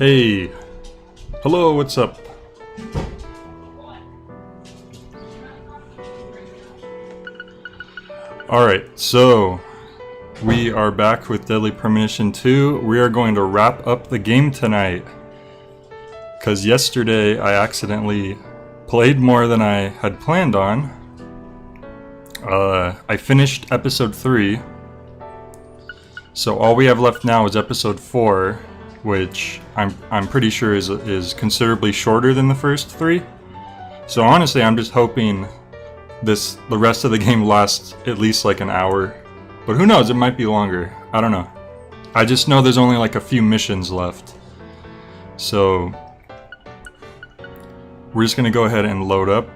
Hey, hello, what's up? Alright, so we are back with Deadly Premonition 2. We are going to wrap up the game tonight. Because yesterday I accidentally played more than I had planned on. I finished episode 3. So all we have left now is episode 4, which I'm pretty sure is considerably shorter than the first 3. So honestly, I'm just hoping the rest of the game lasts at least like an hour. But who knows, it might be longer. I don't know. I just know there's only like a few missions left. So we're just gonna go ahead and load up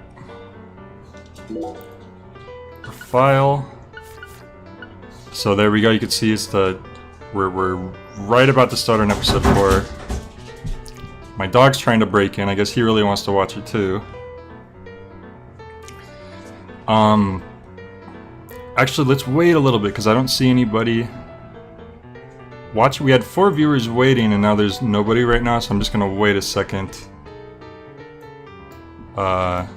the file. So there we go, you can see it's we're right about to start on episode 4. My dog's trying to break in, I guess he really wants to watch it too. Actually, let's wait a little bit because I don't see anybody. We had 4 viewers waiting and now there's nobody right now, so I'm just gonna wait a second. Oh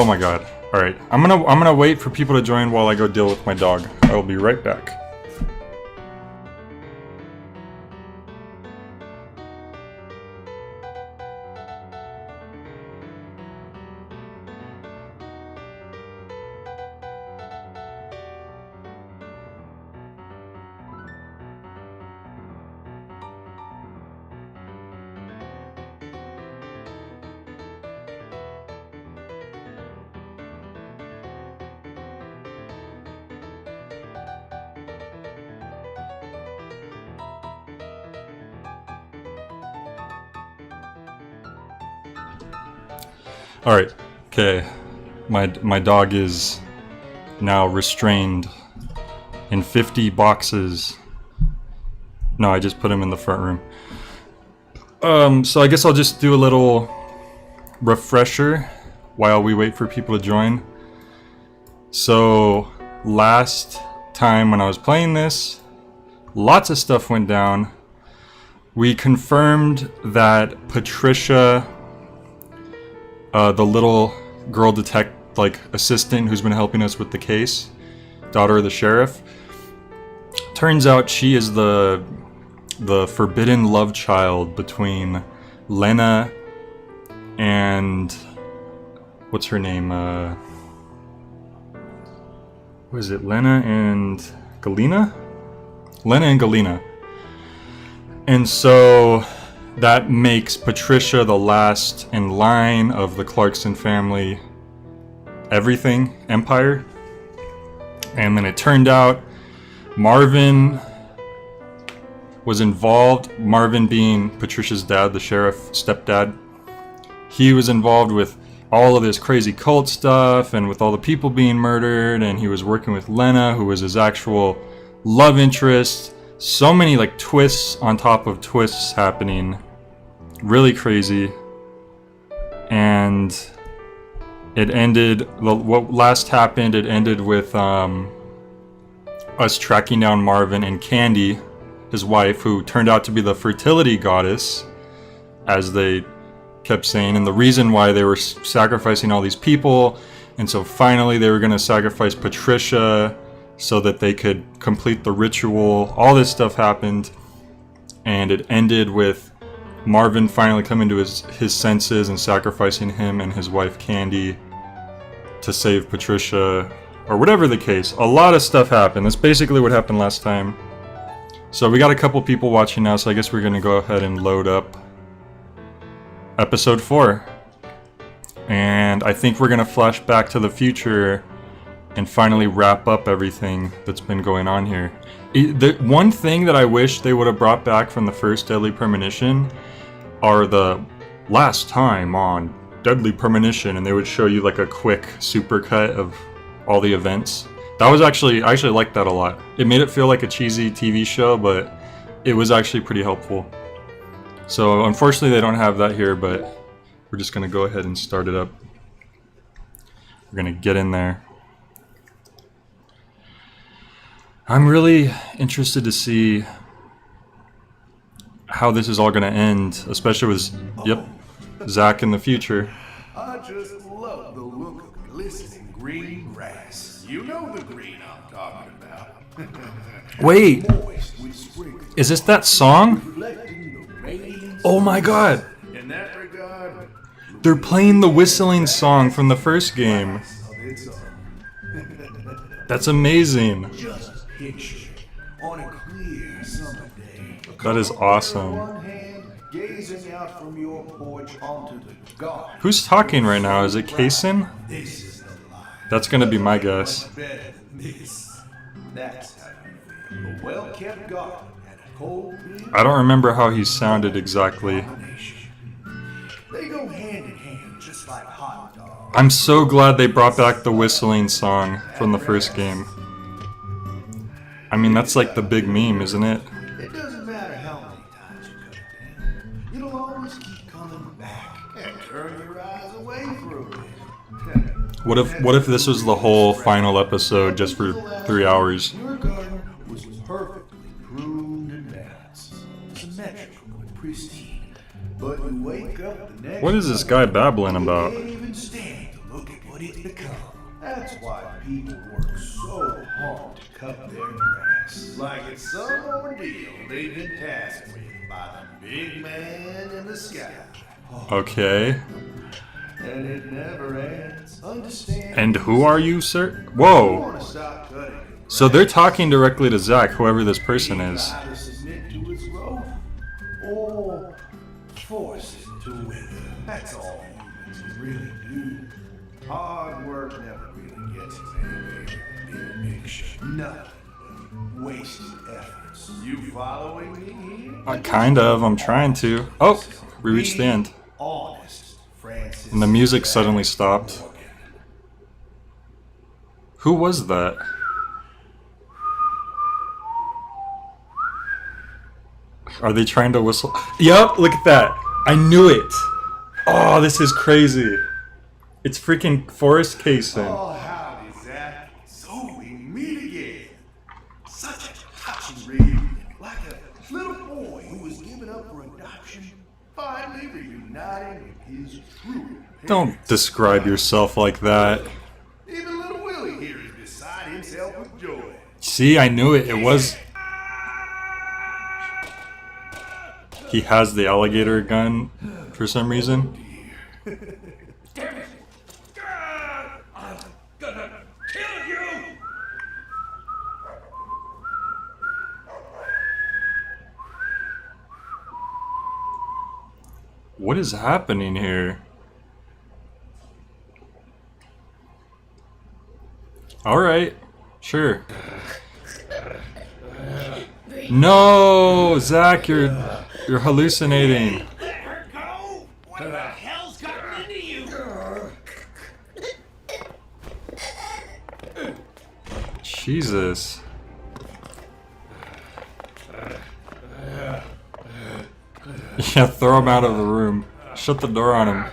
my god. Alright, I'm gonna wait for people to join while I go deal with my dog. I will be right back. Alright, okay. My dog is now restrained in 50 boxes. No, I just put him in the front room. So I guess I'll just do a little refresher while we wait for people to join. So last time when I was playing this, lots of stuff went down. We confirmed that Patricia, the little girl assistant who's been helping us with the case, daughter of the sheriff, turns out she is the forbidden love child between Lena and what's her name? What is it? Lena and Galena? Lena and Galena. And so that makes Patricia the last in line of the Clarkson family empire. And then it turned out Marvin was involved, Marvin being Patricia's dad, the sheriff stepdad. He was involved with all of this crazy cult stuff and with all the people being murdered, and he was working with Lena, who was his actual love interest. So many like twists on top of twists happening. Really crazy. And it ended, what last happened, it ended with us tracking down Marvin and Candy, his wife, who turned out to be the fertility goddess, as they kept saying, and the reason why they were sacrificing all these people. And so finally they were going to sacrifice Patricia so that they could complete the ritual. All this stuff happened, and it ended with Marvin finally coming to his senses and sacrificing him and his wife Candy to save Patricia, or whatever the case. A lot of stuff happened. That's basically what happened last time. So we got a couple people watching now, so I guess we're going to go ahead and load up episode 4. And I think we're going to flash back to the future and finally wrap up everything that's been going on here. The one thing that I wish they would have brought back from the first Deadly Premonition are the last time on Deadly Premonition, and they would show you like a quick supercut of all the events. That was I actually liked that a lot. It made it feel like a cheesy TV show, but it was actually pretty helpful. So unfortunately they don't have that here, but we're just gonna go ahead and start it up. We're gonna get in there. I'm really interested to see how this is all gonna end, especially with, yep, Zach in the future. I just love the look of glistening green grass. You know the green I'm talking about. Wait, Moist with sprinkles, is this that song? reflecting the radiance. Oh my god, In that regard, they're playing the whistling song from the first game. of its own. That's amazing. Just picture on a clear summer day. That is On awesome. one hand, gazing out from your porch onto the garden. Who's talking right now? Is it Kaysen? This is the life. That's gonna be my guess. Better than this. That's how you feel. A well-kept garden and a cold wind I don't remember how he sounded exactly. combination. They go hand in hand, just like hot dogs. I'm so glad they brought back the whistling song from the first game. I mean, that's like the big meme, isn't it? It doesn't matter how many times you cut it down. It'll always keep coming back and turn your eyes away for a bit. What if this was the whole final episode just for 3 hours? Your garden was perfectly pruned and balanced, symmetrical and pristine. But you wake up the next What is this guy babbling about? You can't even stand to look at what it's become. That's why people work so hard to cut their grass. Like it's some ordeal they've been tasked with by the big man in the sky. Okay. And it never ends. Understand? And who are you, sir? You Whoa. want to stop cutting it. So they're talking directly to Zach, whoever this person is. Either submit to its growth or force it to wither. That's all humans can really do. Hard work never really gets you anywhere in the big picture. Nothing. Wasted efforts. You following me here? Kind of, I'm trying to. Oh, we reached the end. Honest, Francis. And the music suddenly stopped. Who was that? Are they trying to whistle? Yup, look at that. I knew it. Oh, this is crazy. It's freaking Forrest Kaysen. Oh, howdy, Zach. So we meet again. Such a touching reunion. Like a little boy who was given up for adoption, finally reuniting with his true Don't parents. describe yourself like that. Even little Willie here is beside himself with joy. See, I knew it. It was... He has the alligator gun for some reason. Damn it! I'm gonna kill you! What is happening here? Alright, sure. No, Zach, you're hallucinating. Let her go! What the hell's gotten into you? Jesus. Yeah, throw him out of the room. Shut the door on him.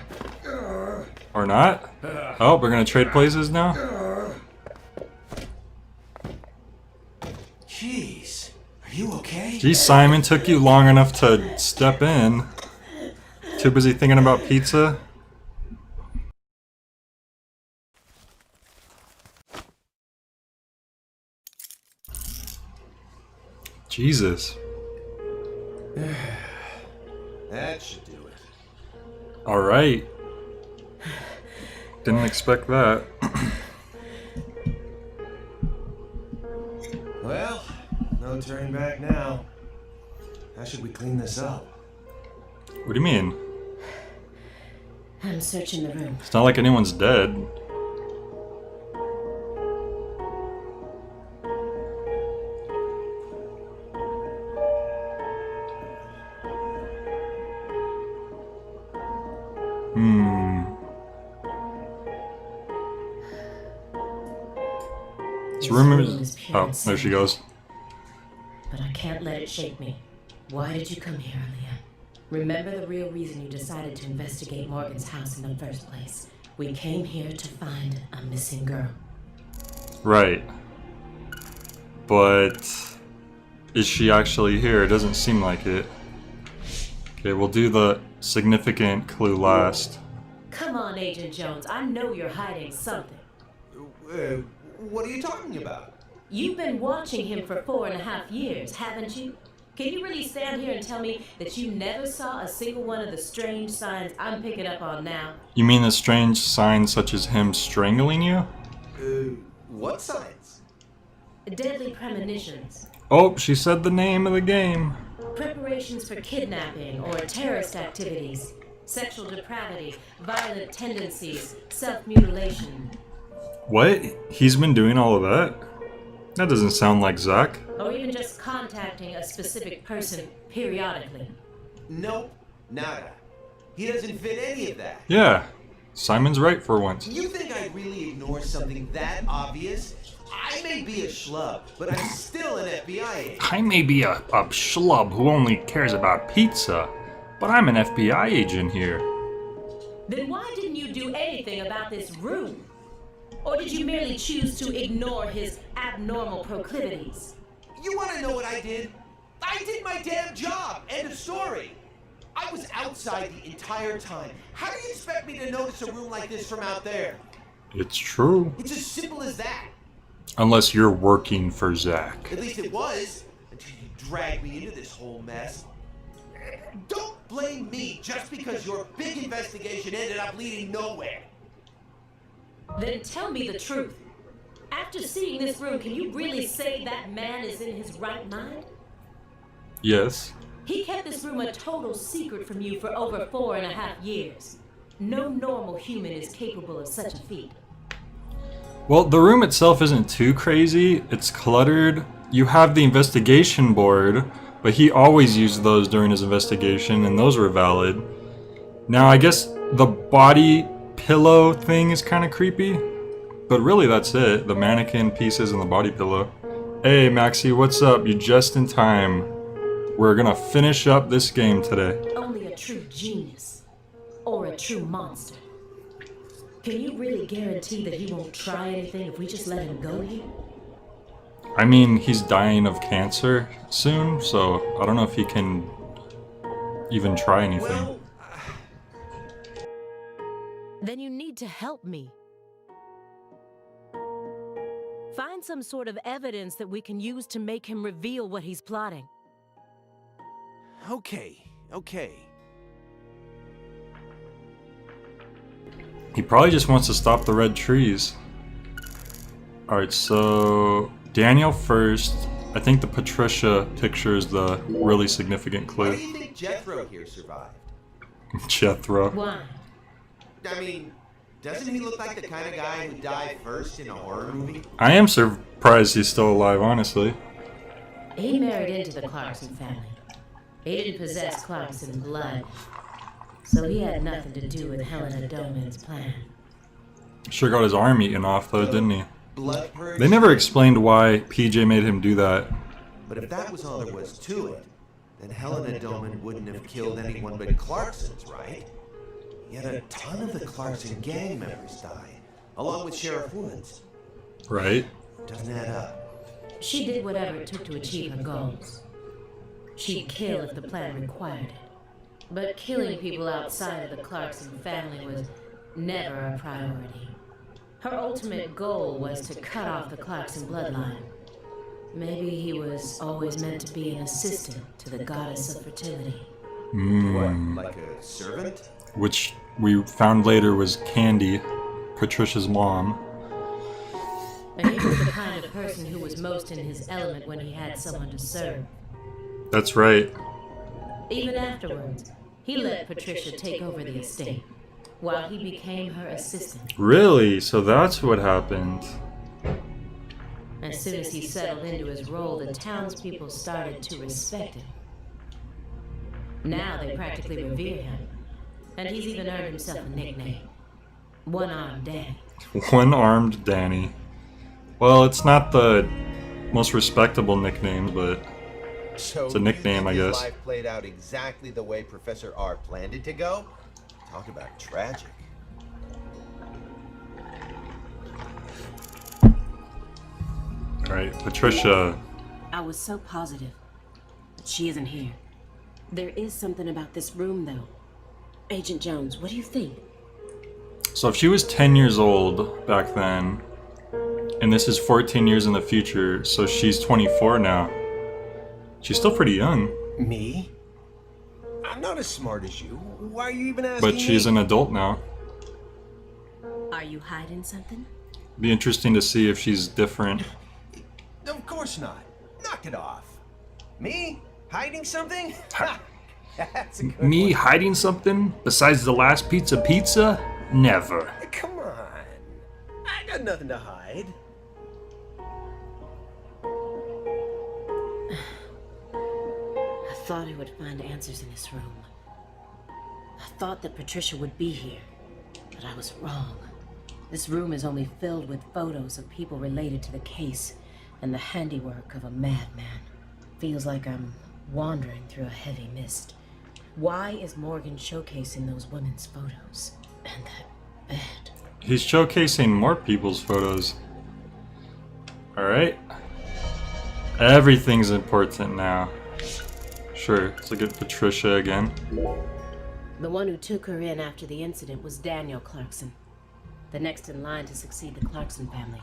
Or not? Oh, we're gonna trade places now? Jeez, are you okay? Geez, Simon, took you long enough to step in. Too busy thinking about pizza? Jesus. That should do it. Alright. Didn't expect that. Well, no turning back now. How should we clean this up? What do you mean? I'm searching the room. It's not like anyone's dead. This room is... Oh, there she goes. But I can't let it shake me. Why did you come here, Aaliyah? Remember the real reason you decided to investigate Morgan's house in the first place. We came here to find a missing girl. Right. But... is she actually here? It doesn't seem like it. Okay, we'll do the significant clue last. Come on, Agent Jones. I know you're hiding something. What are you talking about? You've been watching him for 4.5 years, haven't you? Can you really stand here and tell me that you never saw a single one of the strange signs I'm picking up on now? You mean the strange signs such as him strangling you? What signs? Deadly premonitions. Oh, she said the name of the game. Preparations for kidnapping or terrorist activities. Sexual depravity, violent tendencies, self-mutilation. What? He's been doing all of that? That doesn't sound like Zach. Or even just contacting a specific person periodically. Nope, nada. He doesn't fit any of that. Yeah, Simon's right for once. You think I'd really ignore something that obvious? I may be a schlub, but I'm still an FBI agent. I may be a schlub who only cares about pizza, but I'm an FBI agent here. Then why didn't you do anything about this room? Or did you merely choose to ignore his abnormal proclivities? You want to know what I did? I did my damn job. End of story. I was outside the entire time. How do you expect me to notice a room like this from out there? It's true. It's as simple as that. Unless you're working for Zach. At least it was, until you dragged me into this whole mess. Don't blame me just because your big investigation ended up leading nowhere. Then tell me the truth. After seeing this room, can you really say that man is in his right mind? Yes. He kept this room a total secret from you for over 4.5 years. No normal human is capable of such a feat. Well, the room itself isn't too crazy. It's cluttered. You have the investigation board, but he always used those during his investigation, and those were valid. Now, I guess the body pillow thing is kind of creepy, but really that's it. The mannequin pieces and the body pillow. Hey, Maxie, what's up? You just in time. We're gonna finish up this game today. Only a true genius, or a true monster. Can you really guarantee that he won't try anything if we just let him go here? I mean, he's dying of cancer soon, so I don't know if he can even try anything. Well, Then you need to help me. Find some sort of evidence that we can use to make him reveal what he's plotting. okay. He probably just wants to stop the red trees. Alright, so Daniel first. I think the Patricia picture is the really significant Why do clue. you think Jethro here survived? Jethro. Why? I mean, doesn't he look like the kind of guy who died first in a horror movie? I am surprised he's still alive, honestly. He married into the Clarkson family. He didn't possess Clarkson blood, so he had nothing to do with Helena Doman's plan. Sure got his arm eaten off though, didn't he? Blood purge? They never explained why PJ made him do that. But if that was all there was to it, then Helena Doman wouldn't have killed anyone but Clarksons, right? Yet a ton of the Clarkson gang members died, along with Sheriff Woods. Right? Doesn't add up. She did whatever it took to achieve her goals. She'd kill if the plan required it. But killing people outside of the Clarkson family was never a priority. Her ultimate goal was to cut off the Clarkson bloodline. Maybe he was always meant to be an assistant to the goddess of fertility. What, like a servant? Which we found later was Candy, Patricia's mom. And he was the kind of person who was most in his element when he had someone to serve. That's right. Even afterwards, he let Patricia take over the estate, while he became her assistant. Really? So that's what happened. As soon as he settled into his role, the townspeople started to respect him. Now they practically revere him, and he's even earned himself a nickname. One-Armed Danny. One-Armed Danny. Well, it's not the most respectable nickname, but So it's a nickname, I his guess. life played out exactly the way Professor R planned it to go. Talk about tragic. Alright, Patricia. I was so positive, but she isn't here. There is something about this room, though. Agent Jones, what do you think? So if she was 10 years old back then, and this is 14 years in the future, so she's 24 now. She's still pretty young. Me? I'm not as smart as you. Why are you even asking But she's me? an adult now. Are you hiding something? Be interesting to see if she's different. Of course not. Knock it off. Me? Hiding something? Ha! That's a good Me one. hiding something besides the last pizza? Never. Come on. I got nothing to hide. I thought I would find answers in this room. I thought that Patricia would be here, but I was wrong. This room is only filled with photos of people related to the case and the handiwork of a madman. Feels like I'm wandering through a heavy mist. Why is Morgan showcasing those women's photos? And that bed. He's showcasing more people's photos. Alright. Everything's important now. Sure, let's look at Patricia again. The one who took her in after the incident was Daniel Clarkson, the next in line to succeed the Clarkson family.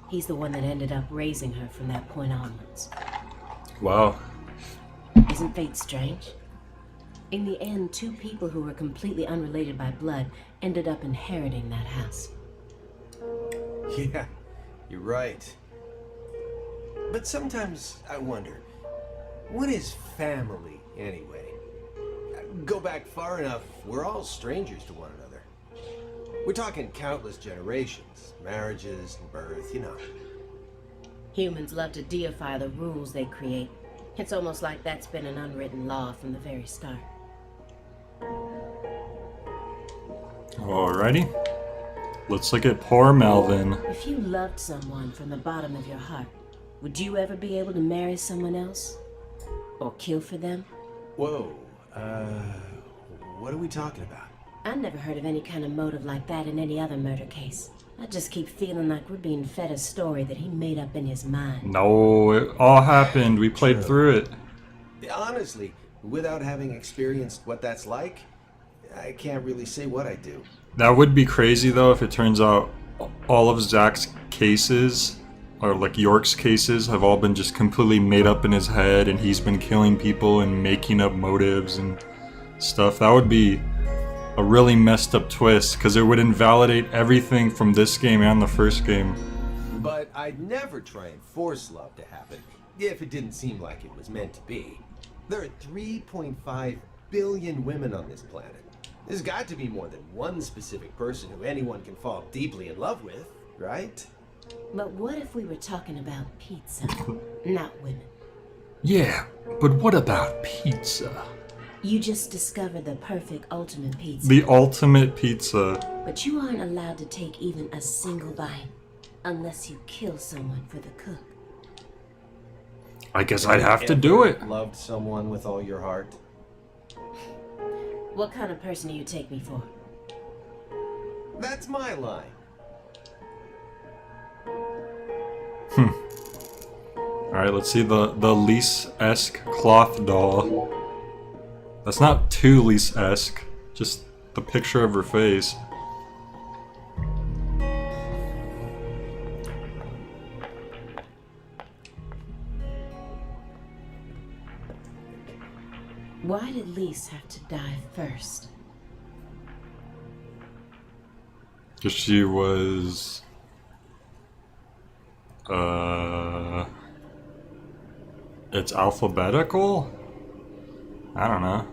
He's the one that ended up raising her from that point onwards. Wow. Isn't fate strange? In the end, two people who were completely unrelated by blood ended up inheriting that house. Yeah, you're right. But sometimes I wonder, what is family anyway? Go back far enough, we're all strangers to one another. We're talking countless generations, marriages and birth, you know. Humans love to deify the rules they create. It's almost like that's been an unwritten law from the very start. Alrighty. Let's look at poor Melvin. If you loved someone from the bottom of your heart, would you ever be able to marry someone else? Or kill for them? Whoa, what are we talking about? I never heard of any kind of motive like that in any other murder case. I just keep feeling like we're being fed a story that he made up in his mind. No, it all happened. We played through it. Honestly, without having experienced what that's like, I can't really say what I do. That would be crazy though if it turns out all of Zach's cases, or like York's cases, have all been just completely made up in his head and he's been killing people and making up motives and stuff. That would be a really messed up twist because it would invalidate everything from this game and the first game. But I'd never try and force love to happen if it didn't seem like it was meant to be. There are 3.5 billion women on this planet. There's got to be more than one specific person who anyone can fall deeply in love with, right? But what if we were talking about pizza, not women? Yeah, but what about pizza? You just discovered the perfect ultimate pizza. The ultimate pizza. But you aren't allowed to take even a single bite unless you kill someone for the cook. I guess I'd have to do it. Loved someone with all your heart? What kind of person do you take me for? That's my line. Alright, let's see the Lise-esque cloth doll. That's not too Lise-esque, just the picture of her face. Why did Lise have to die first? Because she was... It's alphabetical? I don't know.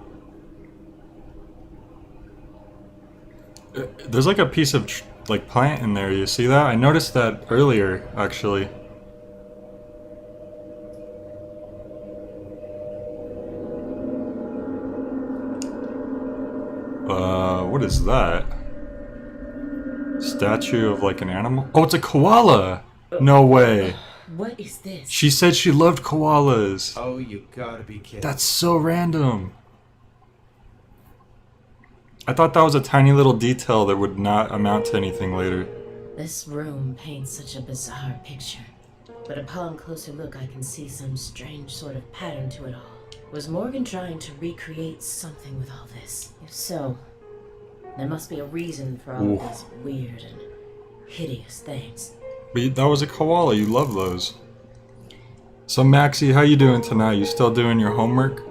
There's like a piece of like plant in there, you see that? I noticed that earlier, actually. What is that? Statue of like an animal? Oh, it's a koala! No way. What is this? She said she loved koalas. Oh, you gotta be kidding. That's so random. I thought that was a tiny little detail that would not amount to anything later. This room paints such a bizarre picture. But upon closer look, I can see some strange sort of pattern to it all. Was Morgan trying to recreate something with all this? If so, there must be a reason for all of these weird and hideous things. But that was a koala. You love those. So Maxie, how you doing tonight? You still doing your homework?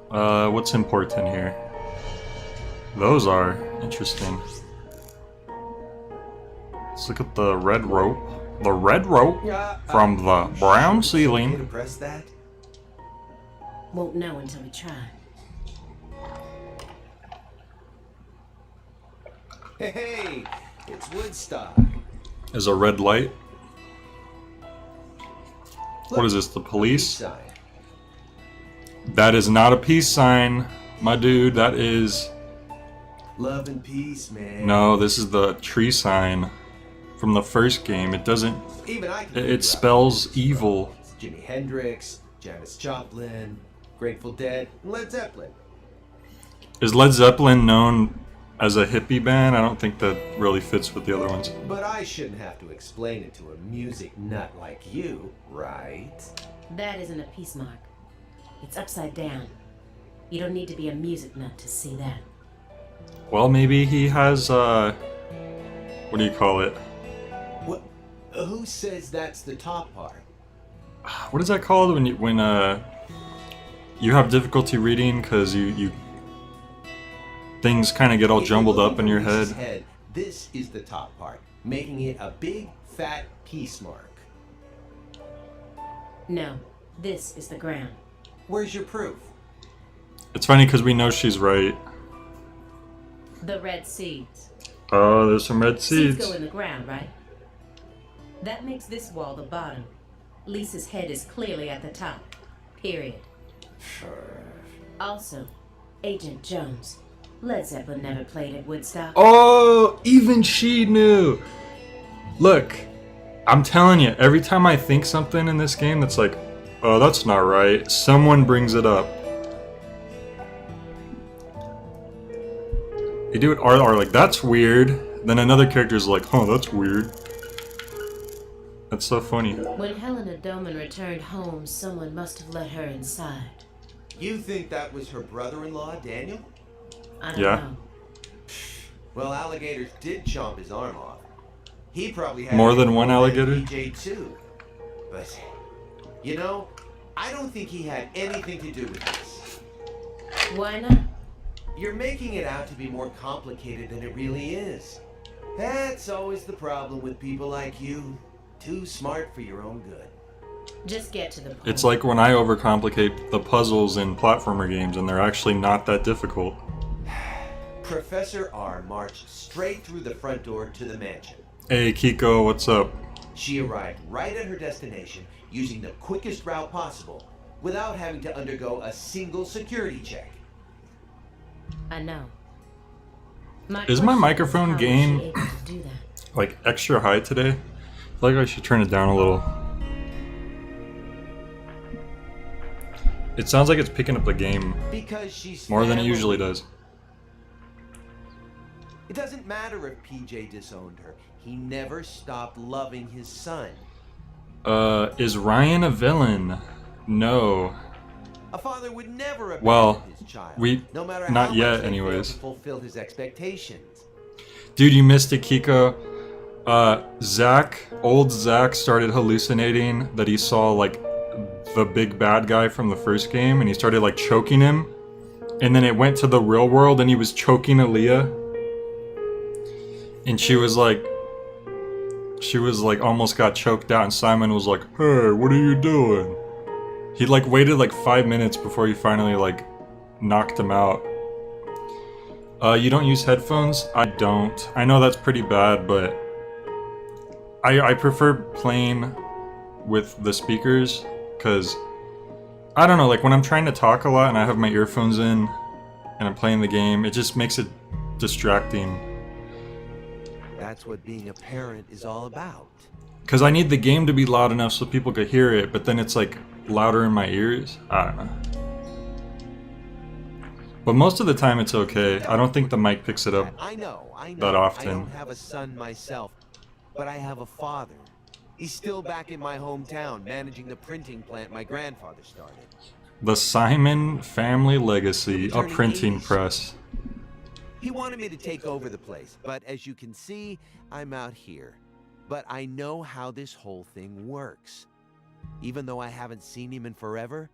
What's important here? Those are interesting. Let's look at the red rope. The red rope from the brown Can you ceiling. press that? Won't know until we try. Hey, it's Woodstock. Is a red light. What Look, is this? The peace police? sign. That is not a peace sign, my dude. That is... Love and peace, man. No, this is the tree sign from the first game. It doesn't... Even I can It figure out spells who this is evil. from. It's Jimi Hendrix, Janis Joplin, Grateful Dead, and Led Zeppelin. Is Led Zeppelin known as a hippie band? I don't think that really fits with the other ones. But I shouldn't have to explain it to a music nut like you, right? That isn't a peace mark. It's upside down. You don't need to be a music nut to see that. Well, maybe he has, what do you call it? What? Who says that's the top part? What is that called when you have difficulty reading because you things kind of get all If jumbled you're up in your looking for head? Lisa's this is the top part, making it a big, fat peace mark. No, this is the ground. Where's your proof? It's funny because we know she's right. The red seeds. Oh, there's some red Seeds seeds. go in the ground, right? That makes this wall the bottom. Lisa's head is clearly at the top. Period. Also, Agent Jones. Led Zeppelin never played at Woodstock. Oh, even she knew. Look, I'm telling you, every time I think something in this game that's like, oh, that's not right, someone brings it up. They do it are like, that's weird. Then another character's like, oh, that's weird. That's so funny. When Helena Doman returned home, someone must have let her inside. You think that was her brother-in-law, Daniel? I don't Yeah. know. Well, alligators did chomp his arm off. He probably had More it than one with alligator? PJ too. But, you know, I don't think he had anything to do with this. Why not? You're making it out to be more complicated than it really is. That's always the problem with people like you. Too smart for your own good. Just get to the point. It's like when I overcomplicate the puzzles in platformer games and they're actually not that difficult. Professor R marched straight through the front door to the mansion. Hey Kiko, what's up? She arrived right at her destination using the quickest route possible without having to undergo a single security check. I know. Is my question microphone how was gain- she able to do that? Like extra high today? I feel like I should turn it down a little. It sounds like it's picking up the game Because she's more than it family. usually does. It doesn't matter if PJ disowned her. He never stopped loving his son. Is Ryan a villain? No. A father would never abandon Well, his child, we- no matter not how yet much they failed anyways. to fulfill his expectations. Dude, you missed it, Kiko. Old Zach started hallucinating that he saw, like, the big bad guy from the first game, and he started, like, choking him. And then it went to the real world, and he was choking Aaliyah. And she was like, almost got choked out, and Simon was like, hey, what are you doing? He, like, waited, like, 5 minutes before he finally, like, knocked him out. You don't use headphones? I don't. I know that's pretty bad, but I prefer playing with the speakers, because, I don't know, like when I'm trying to talk a lot and I have my earphones in and I'm playing the game, it just makes it distracting. That's what being a parent is all about. Because I need the game to be loud enough so people could hear it, but then it's like louder in my ears. I don't know. But most of the time it's okay. I don't think the mic picks it up. I know. That often. I don't have a son myself, but I have a father. He's still back in my hometown, managing the printing plant my grandfather started. The Simon family legacy, a Turning printing 80s. press. He wanted me to take over the place, but as you can see, I'm out here. But I know how this whole thing works. Even though I haven't seen him in forever.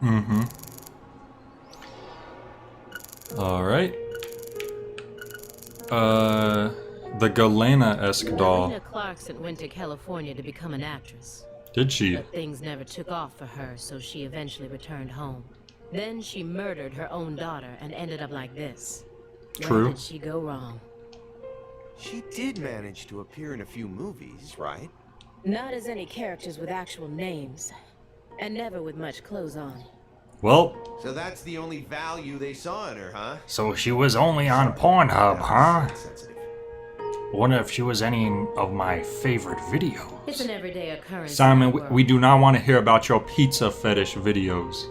Mm-hmm. Alright. The Galena-esque doll. Galena Clarkson went to California to become an actress. Did she? But things never took off for her, so she eventually returned home. Then she murdered her own daughter and ended up like this. True. Where did she go wrong? She did manage to appear in a few movies, right? Not as any characters with actual names, and never with much clothes on. Well, So that's the only value they saw in her, huh? So she was only on Pornhub, huh? Sensitive. Wonder if she was any of my favorite videos. It's an everyday occurrence. Simon, in we, our we world. do not want to hear about your pizza fetish videos.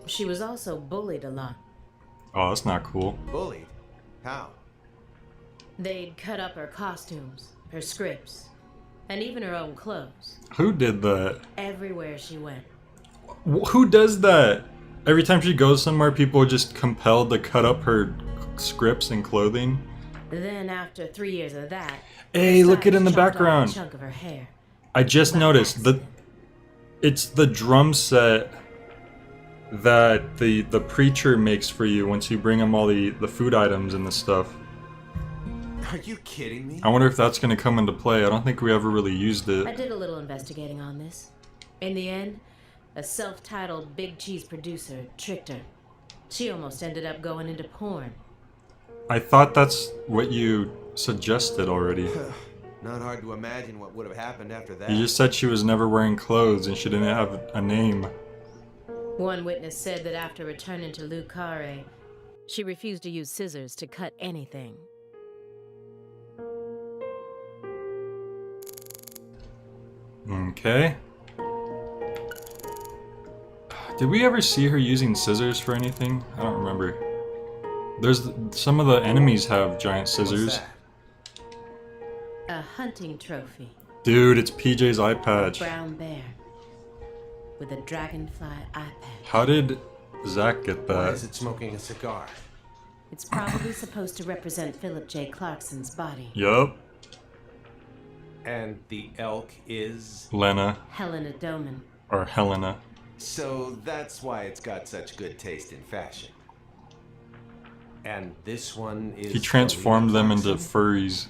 She was also bullied a lot. Oh, that's not cool. Bullied? How? They'd cut up her costumes, her scripts, and even her own clothes. Who did that? Everywhere she went. Who does that? Every time she goes somewhere, people are just compelled to cut up her scripts and clothing. Then after 3 years of that, Hey, look it in the chopped off a background. chunk of her hair. I just noticed it's the drum set that the preacher makes for you once you bring him all the food items and the stuff. Are you kidding me? I wonder if that's going to come into play. I don't think we ever really used I it. did a little investigating on this. In the end, a self-titled big cheese producer tricked her. She almost ended up going into porn. I thought that's what you suggested already. Not hard to imagine what would have happened after that. You just said she was never wearing clothes and she didn't have a name. One witness said that after returning to Lucare, she refused to use scissors to cut anything. Okay. Did we ever see her using scissors for anything? I don't remember. Some of the enemies have giant What's scissors. that? A hunting trophy. Dude, it's PJ's eye patch. Brown bear. With a dragonfly eye patch. How did Zach get Why is that? it smoking a cigar? It's probably supposed to represent Philip J. Clarkson's body. Yup. And the elk is... Lena. Helena Doman. Or Helena. So that's why it's got such good taste in fashion. And this one is... He transformed Galena them into Clarkson? furries.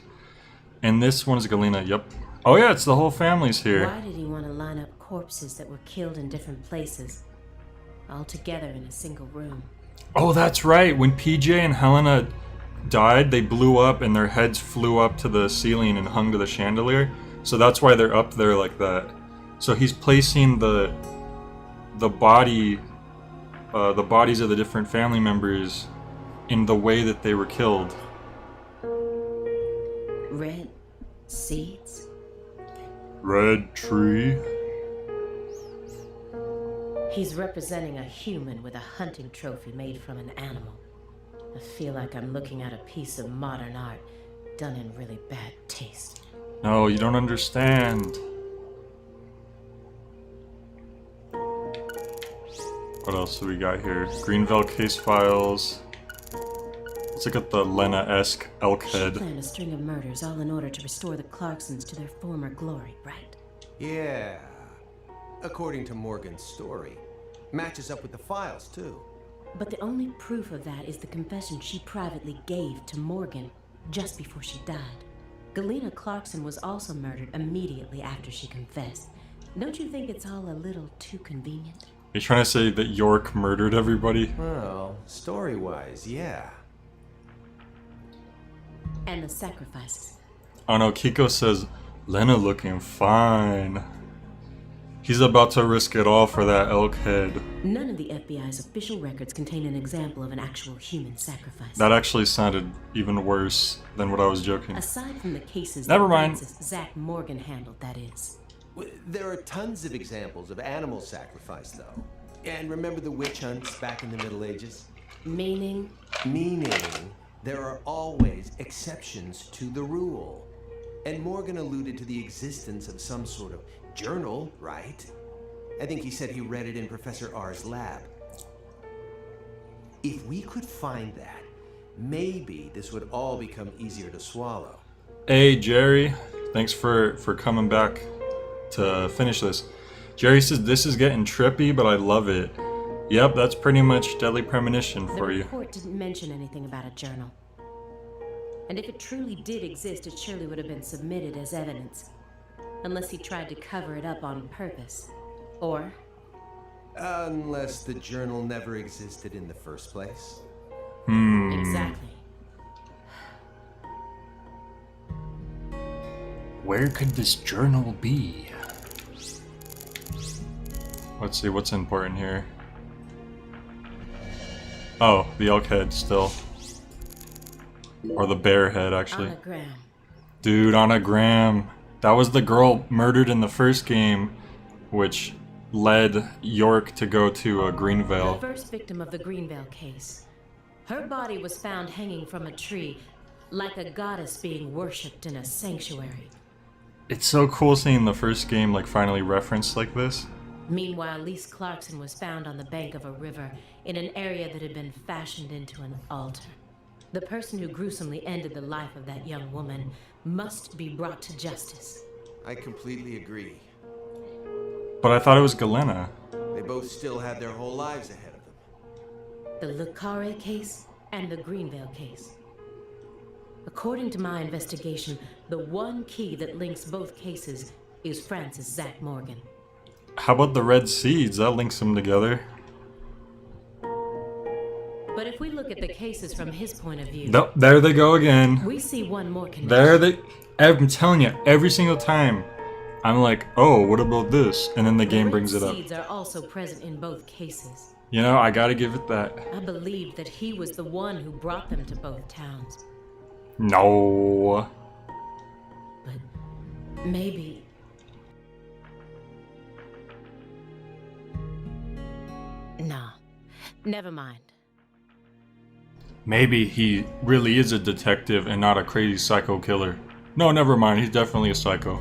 And this one is Galena. Yup. Oh yeah, it's the whole family's here. Why did he want to line up corpses that were killed in different places, all together in a single room? Oh, that's right. When PJ and Helena died, they blew up and their heads flew up to the ceiling and hung to the chandelier. So that's why they're up there like that. So he's placing the bodies of the different family members in the way that they were killed. Red seeds? Red tree. He's representing a human with a hunting trophy made from an animal. I feel like I'm looking at a piece of modern art done in really bad taste. No, you don't understand. What else do we got here? Greenville case files. Let's look at the Lena-esque elk She head. planned a string of murders all in order to restore the Clarksons to their former glory, right? Yeah. According to Morgan's story. Matches up with the files, too. But the only proof of that is the confession she privately gave to Morgan just before she died. Galena Clarkson was also murdered immediately after she confessed. Don't you think it's all a little too convenient? Are you trying to say that York murdered everybody? Well, story-wise, yeah. And the sacrifices. Oh no, Kiko says, Lena looking fine. He's about to risk it all for that elk head. None of the FBI's official records contain an example of an actual human sacrifice. That actually sounded even worse than what I was joking. Aside from the cases Never that mind. Francis Zach Morgan handled, that is. There are tons of examples of animal sacrifice, though. And remember the witch hunts back in the Middle Ages? Meaning, Meaning, there are always exceptions to the rule. And Morgan alluded to the existence of some sort of journal, right? I think he said he read it in Professor R's lab. If we could find that, maybe this would all become easier to swallow. Hey, Jerry. Thanks for coming back to finish this. Jerry says this is getting trippy, but I love it. Yep, that's pretty much Deadly Premonition for The you. report didn't mention anything about a journal. And if it truly did exist, it surely would have been submitted as evidence. Unless he tried to cover it up on purpose. Or... Unless the journal never existed in the first place. Exactly. Where could this journal be? Let's see what's important here. Oh, the elk head still. Or the bear head, actually. Anagram. Dude, Anagram. That was the girl murdered in the first game, which led York to go to The Greenvale. first victim of the Greenvale case. Her body was found hanging from a tree, like a goddess being worshipped in a sanctuary. It's so cool seeing the first game like finally referenced like this. Meanwhile, Lise Clarkson was found on the bank of a river in an area that had been fashioned into an altar. The person who gruesomely ended the life of that young woman must be brought to justice. I completely agree. But I thought it was Galena. They both still had their whole lives ahead of them. The Le Carre case and the Greenvale case. According to my investigation, the one key that links both cases is Francis Zach Morgan. How about the red seeds? That links them together. But if we look at the cases from his point of view, Nope, there they go again. we see one more connection. There they... I'm telling you, every single time, I'm like, oh, what about this? And then the game red brings it up. seeds are also present in both cases. You know, I gotta give it that. I believed that he was the one who brought them to both towns. No. But maybe... No. Never mind. Maybe he really is a detective and not a crazy psycho killer. No, never mind. He's definitely a psycho.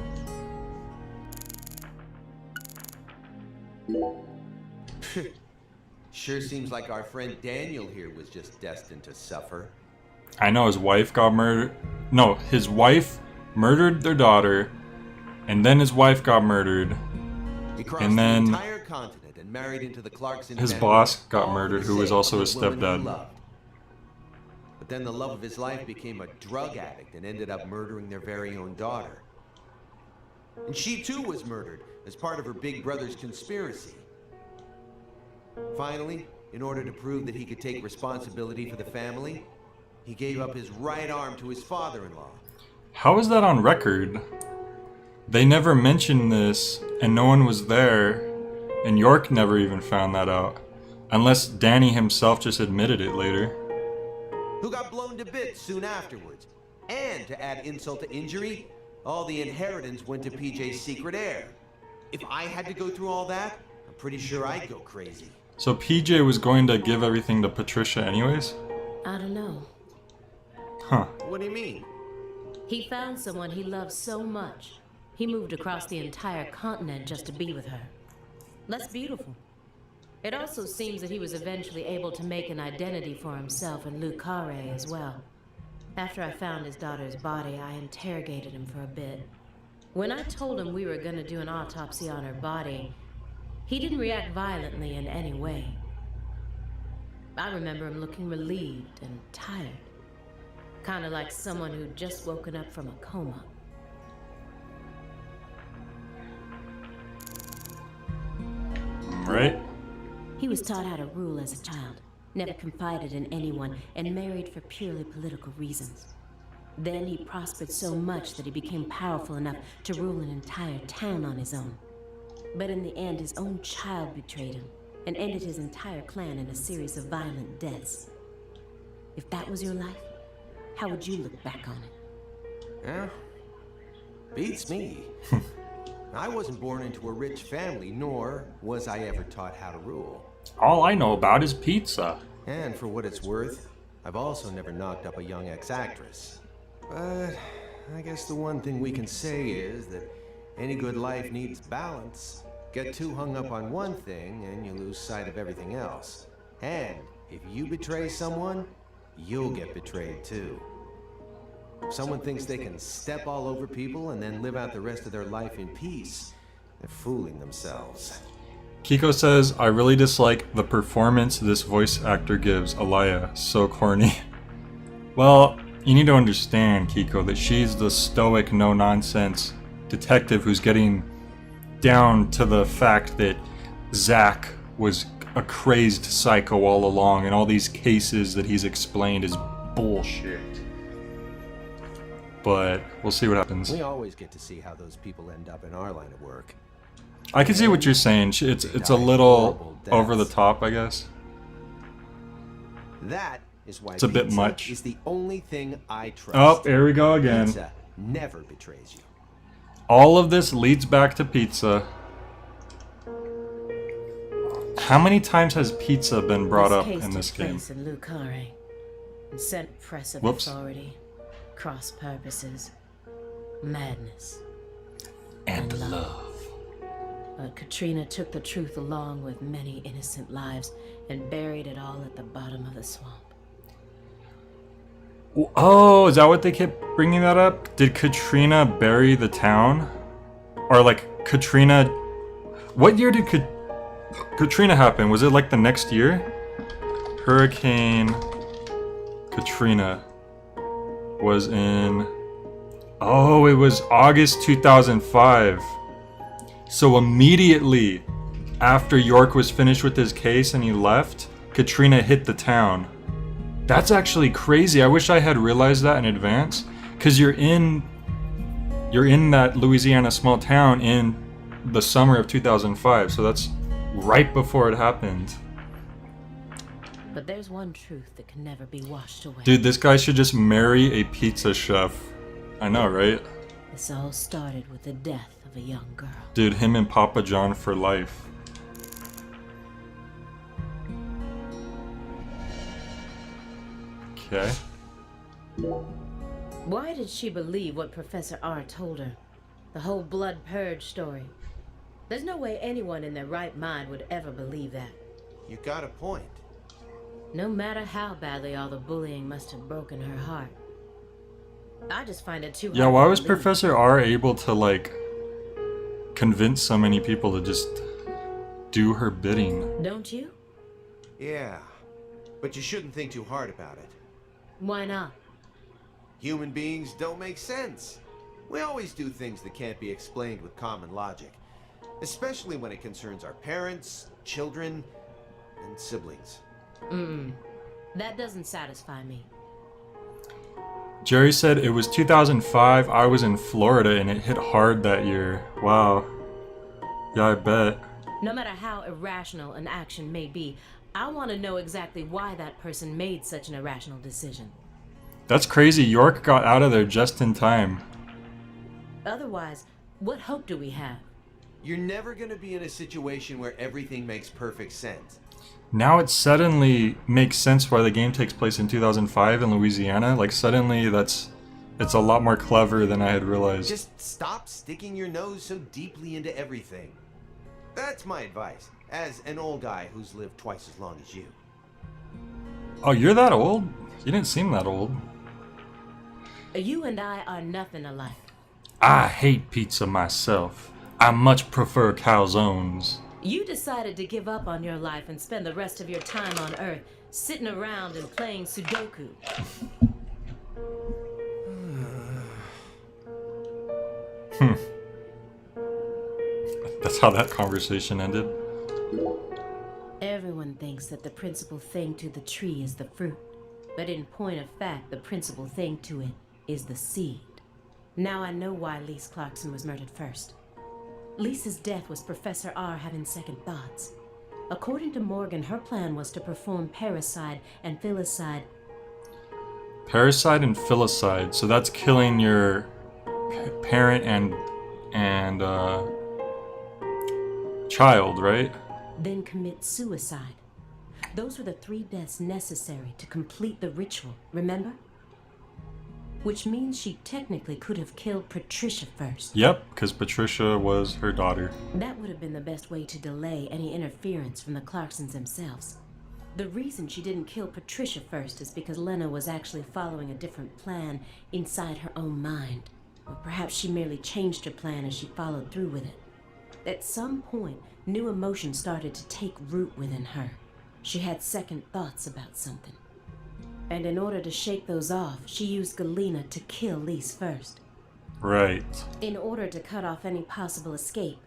Sure seems like our friend Daniel here was just destined to suffer. I know his wife got murdered. No, his wife murdered their daughter, and then his wife got murdered. He crossed And then the entire continent and married into the Clarkson his family, boss got all murdered, for who the was sake also of his the woman he stepdad. loved. But then the love of his life became a drug addict and ended up murdering their very own daughter. And she too was murdered as part of her big brother's conspiracy. Finally, in order to prove that he could take responsibility for the family, he gave up his right arm to his father-in-law. How is that on record? They never mentioned this, and no one was there, and York never even found that out. Unless Danny himself just admitted it later. Who got blown to bits soon afterwards. And to add insult to injury, all the inheritance went to PJ's secret heir. If I had to go through all that, I'm pretty sure I'd go crazy. So PJ was going to give everything to Patricia anyways? I don't know. Huh. What do you mean? He found someone he loved so much, he moved across the entire continent just to be with her. That's beautiful. It also seems that he was eventually able to make an identity for himself in Le Carre as well. After I found his daughter's body, I interrogated him for a bit. When I told him we were going to do an autopsy on her body, he didn't react violently in any way. I remember him looking relieved and tired. Kind of like someone who'd just woken up from a coma. Right? He was taught how to rule as a child, never confided in anyone, and married for purely political reasons. Then he prospered so much that he became powerful enough to rule an entire town on his own. But in the end, his own child betrayed him and ended his entire clan in a series of violent deaths. If that was your life, how would you look back on it? Yeah, beats me. I wasn't born into a rich family, nor was I ever taught how to rule. All I know about is pizza. And for what it's worth, I've also never knocked up a young ex-actress. But I guess the one thing we can say is that any good life needs balance. Get too hung up on one thing and you lose sight of everything else. And if you betray someone, you'll get betrayed too. If someone thinks they can step all over people and then live out the rest of their life in peace, they're fooling themselves. Kiko says, I really dislike the performance this voice actor gives Alaya. So corny. Well, you need to understand, Kiko, that she's the stoic, no-nonsense detective who's getting down to the fact that Zack was a crazed psycho all along, and all these cases that he's explained is bullshit. But we'll see what happens. We always get to see how those people end up in our line of work. I can see what you're saying. It's a little over the top, I guess. That is why it's a bit pizza much. Is the only thing I trust. Oh, here we go again. Pizza never betrays you. All of this leads back to pizza. How many times has pizza been brought up in this game? Case in Lucare. Scent press of Whoops. authority, cross purposes, madness, And love. But Katrina took the truth along with many innocent lives and buried it all at the bottom of the swamp. Oh, is that what they kept bringing that up? Did Katrina bury the town? Or like Katrina... What year did Katrina happen? Was it like the next year? Hurricane Katrina was in... Oh, it was August 2005. So immediately after York was finished with his case and he left, Katrina hit the town. That's actually crazy. I wish I had realized that in advance. Because you're in that Louisiana small town in the summer of 2005. So that's right before it happened. But there's one truth that can never be washed away. Dude, this guy should just marry a pizza chef. I know, right? This all started with the death of a young girl. Dude, him and Papa John for life. Okay. Why did she believe what Professor R told her? The whole blood purge story. There's no way anyone in their right mind would ever believe that. You got a point. No matter how badly all the bullying must have broken her heart. I just find it too Yeah, hard why to was believe. Professor R able to, like, convince so many people to just do her bidding? Don't you? Yeah, but you shouldn't think too hard about it. Why not? Human beings don't make sense. We always do things that can't be explained with common logic. Especially when it concerns our parents, children, and siblings. That doesn't satisfy me. Jerry said it was 2005, I was in Florida, and it hit hard that year. Wow. Yeah, I bet. No matter how irrational an action may be, I want to know exactly why that person made such an irrational decision. That's crazy. York got out of there just in time. Otherwise, what hope do we have? You're never gonna be in a situation where everything makes perfect sense. Now it suddenly makes sense why the game takes place in 2005 in Louisiana. Like, suddenly it's a lot more clever than I had realized. Just stop sticking your nose so deeply into everything. That's my advice, as an old guy who's lived twice as long as you. Oh, you're that old? You didn't seem that old. You and I are nothing alike. I hate pizza myself. I much prefer calzones. You decided to give up on your life and spend the rest of your time on Earth sitting around and playing Sudoku. That's how that conversation ended. Everyone thinks that the principal thing to the tree is the fruit, but in point of fact, the principal thing to it is the seed. Now I know why Lise Clarkson was murdered first. Lisa's death was Professor R having second thoughts. According to Morgan, her plan was to perform parricide and filicide. Parricide and filicide. So that's killing your parent and child, right? Then commit suicide. Those were the 3 deaths necessary to complete the ritual, remember? which means she technically could have killed Patricia first. Yep, because Patricia was her daughter. That would have been the best way to delay any interference from the Clarksons themselves. The reason she didn't kill Patricia first is because Lena was actually following a different plan inside her own mind. Or perhaps she merely changed her plan as she followed through with it. At some point, new emotions started to take root within her. She had second thoughts about something. And in order to shake those off, she used Galena to kill Lise first. Right. In order to cut off any possible escape.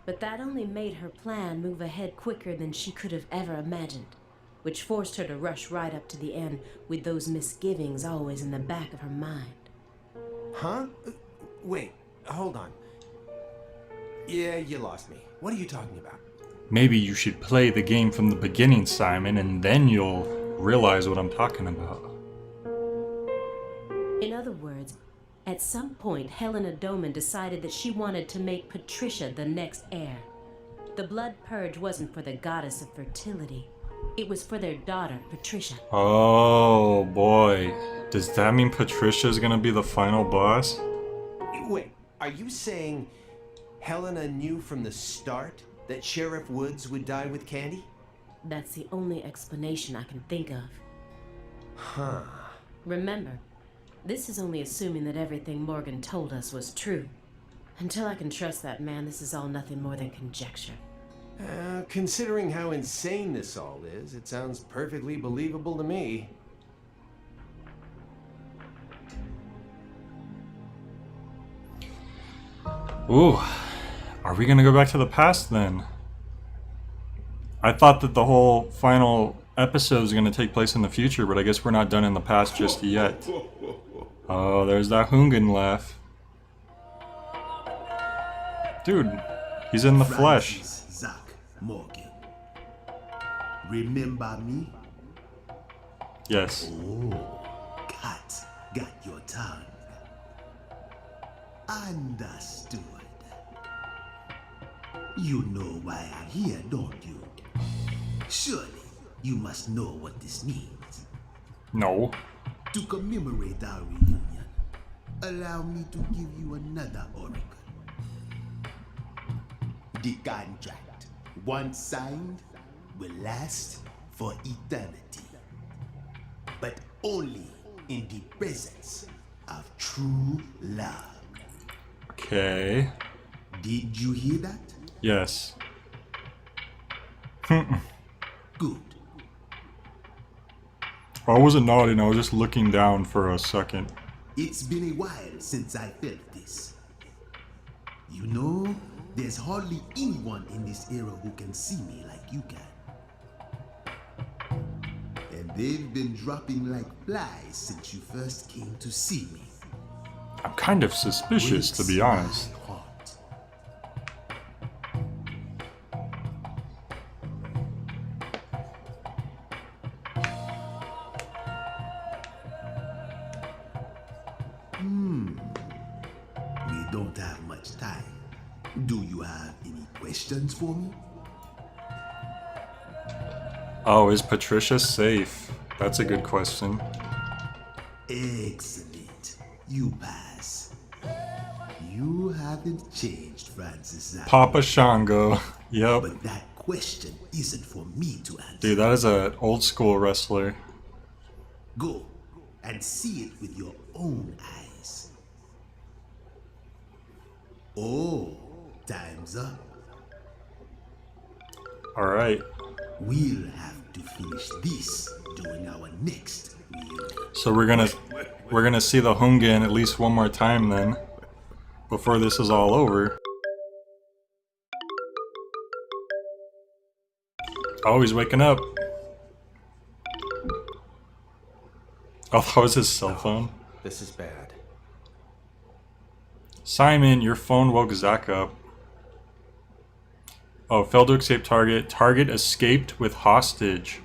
But that only made her plan move ahead quicker than she could have ever imagined, which forced her to rush right up to the end with those misgivings always in the back of her mind. Huh? Wait, hold on. Yeah, you lost me. What are you talking about? Maybe you should play the game from the beginning, Simon, and then you'll realize what I'm talking about. In other words, at some point, Helena Doman decided that she wanted to make Patricia the next heir. The blood purge wasn't for the goddess of fertility. It was for their daughter, Patricia. Oh boy. Does that mean Patricia's gonna be the final boss? Wait, are you saying Helena knew from the start that Sheriff Woods would die with Candy? That's the only explanation I can think of. Huh. Remember, this is only assuming that everything Morgan told us was true. Until I can trust that man, this is all nothing more than conjecture. Considering how insane this all is, it sounds perfectly believable to me. Ooh. Are we gonna go back to the past then? I thought that the whole final episode was gonna take place in the future, but I guess we're not done in the past just yet. Oh, there's that Hungan laugh. Dude, he's in the flesh. Francis Zach Morgan. Remember me? Yes. Oh, cat got your tongue. Understood. You know why I'm here, don't you? Surely you must know what this means. No. To commemorate our reunion, allow me to give you another oracle. The contract, once signed, will last for eternity. But only in the presence of true love. Okay. Did you hear that? Yes. Good. I wasn't nodding, I was just looking down for a second. It's been a while since I felt this. You know, there's hardly anyone in this era who can see me like you can. And they've been dropping like flies since you first came to see me. I'm kind of suspicious, to be honest. My heart. We don't have much time. Do you have any questions for me? Oh, is Patricia safe? That's a good question. Excellent. You pass. You haven't changed, Francis. Papa Shango. Yep. But that question isn't for me to answer. Dude, that is an old school wrestler. Go and see it with your own eyes. Oh, time's up. Alright. We'll have to finish this during our next reunion. So we're gonna see the Hungan at least one more time then. Before this is all over. Oh, he's waking up. Oh, that was his cell phone. This is bad. Simon, your phone woke Zach up. Oh, failed to escape target. Target escaped with hostage.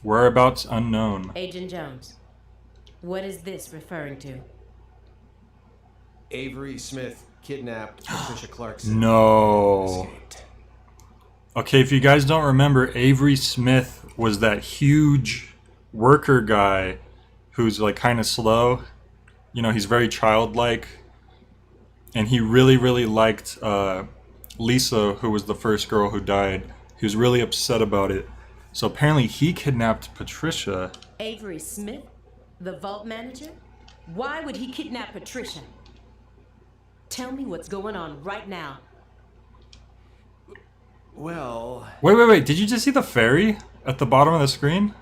Whereabouts unknown. Agent Jones, what is this referring to? Avery Smith kidnapped Patricia Clarkson. No. Escaped. Okay, if you guys don't remember, Avery Smith was that huge worker guy who's like kind of slow. you know, he's very childlike, and he really liked Lisa, who was the first girl who died. He was really upset about it. So apparently he kidnapped Patricia. Avery Smith? The vault manager? Why would he kidnap Patricia? Tell me what's going on right now. Well, Wait. Did you just see the fairy at the bottom of the screen?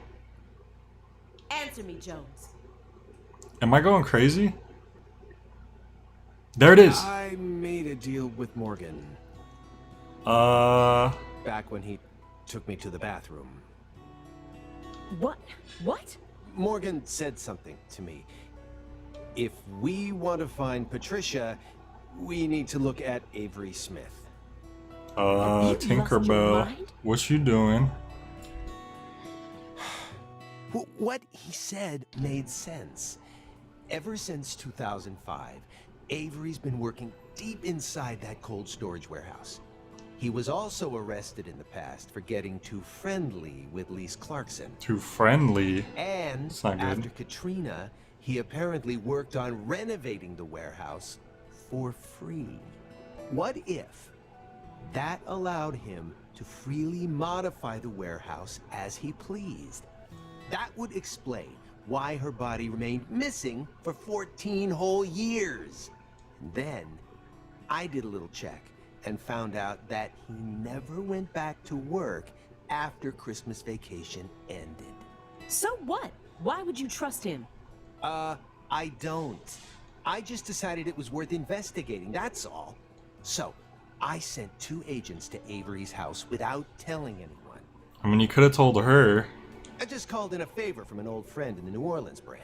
Answer me, Jones. Am I going crazy? There it is. I made a deal with Morgan Uh, back when he took me to the bathroom. What? What? Morgan said something to me. If we want to find Patricia, we need to look at Avery Smith. You lost your Tinkerbell, mind? what you doing? What he said made sense. Ever since 2005, Avery's been working deep inside that cold storage warehouse. He was also arrested in the past for getting too friendly with Lise Clarkson. Too friendly. And That's not good. after Katrina, he apparently worked on renovating the warehouse for free. What if that allowed him to freely modify the warehouse as he pleased? That would explain why her body remained missing for 14 whole years. Then, I did a little check and found out that he never went back to work after Christmas vacation ended. So what? Why would you trust him? I don't. I just decided it was worth investigating, that's all. So, I sent 2 agents to Avery's house without telling anyone. I mean, you could have told her. I just called in a favor from an old friend in the New Orleans branch.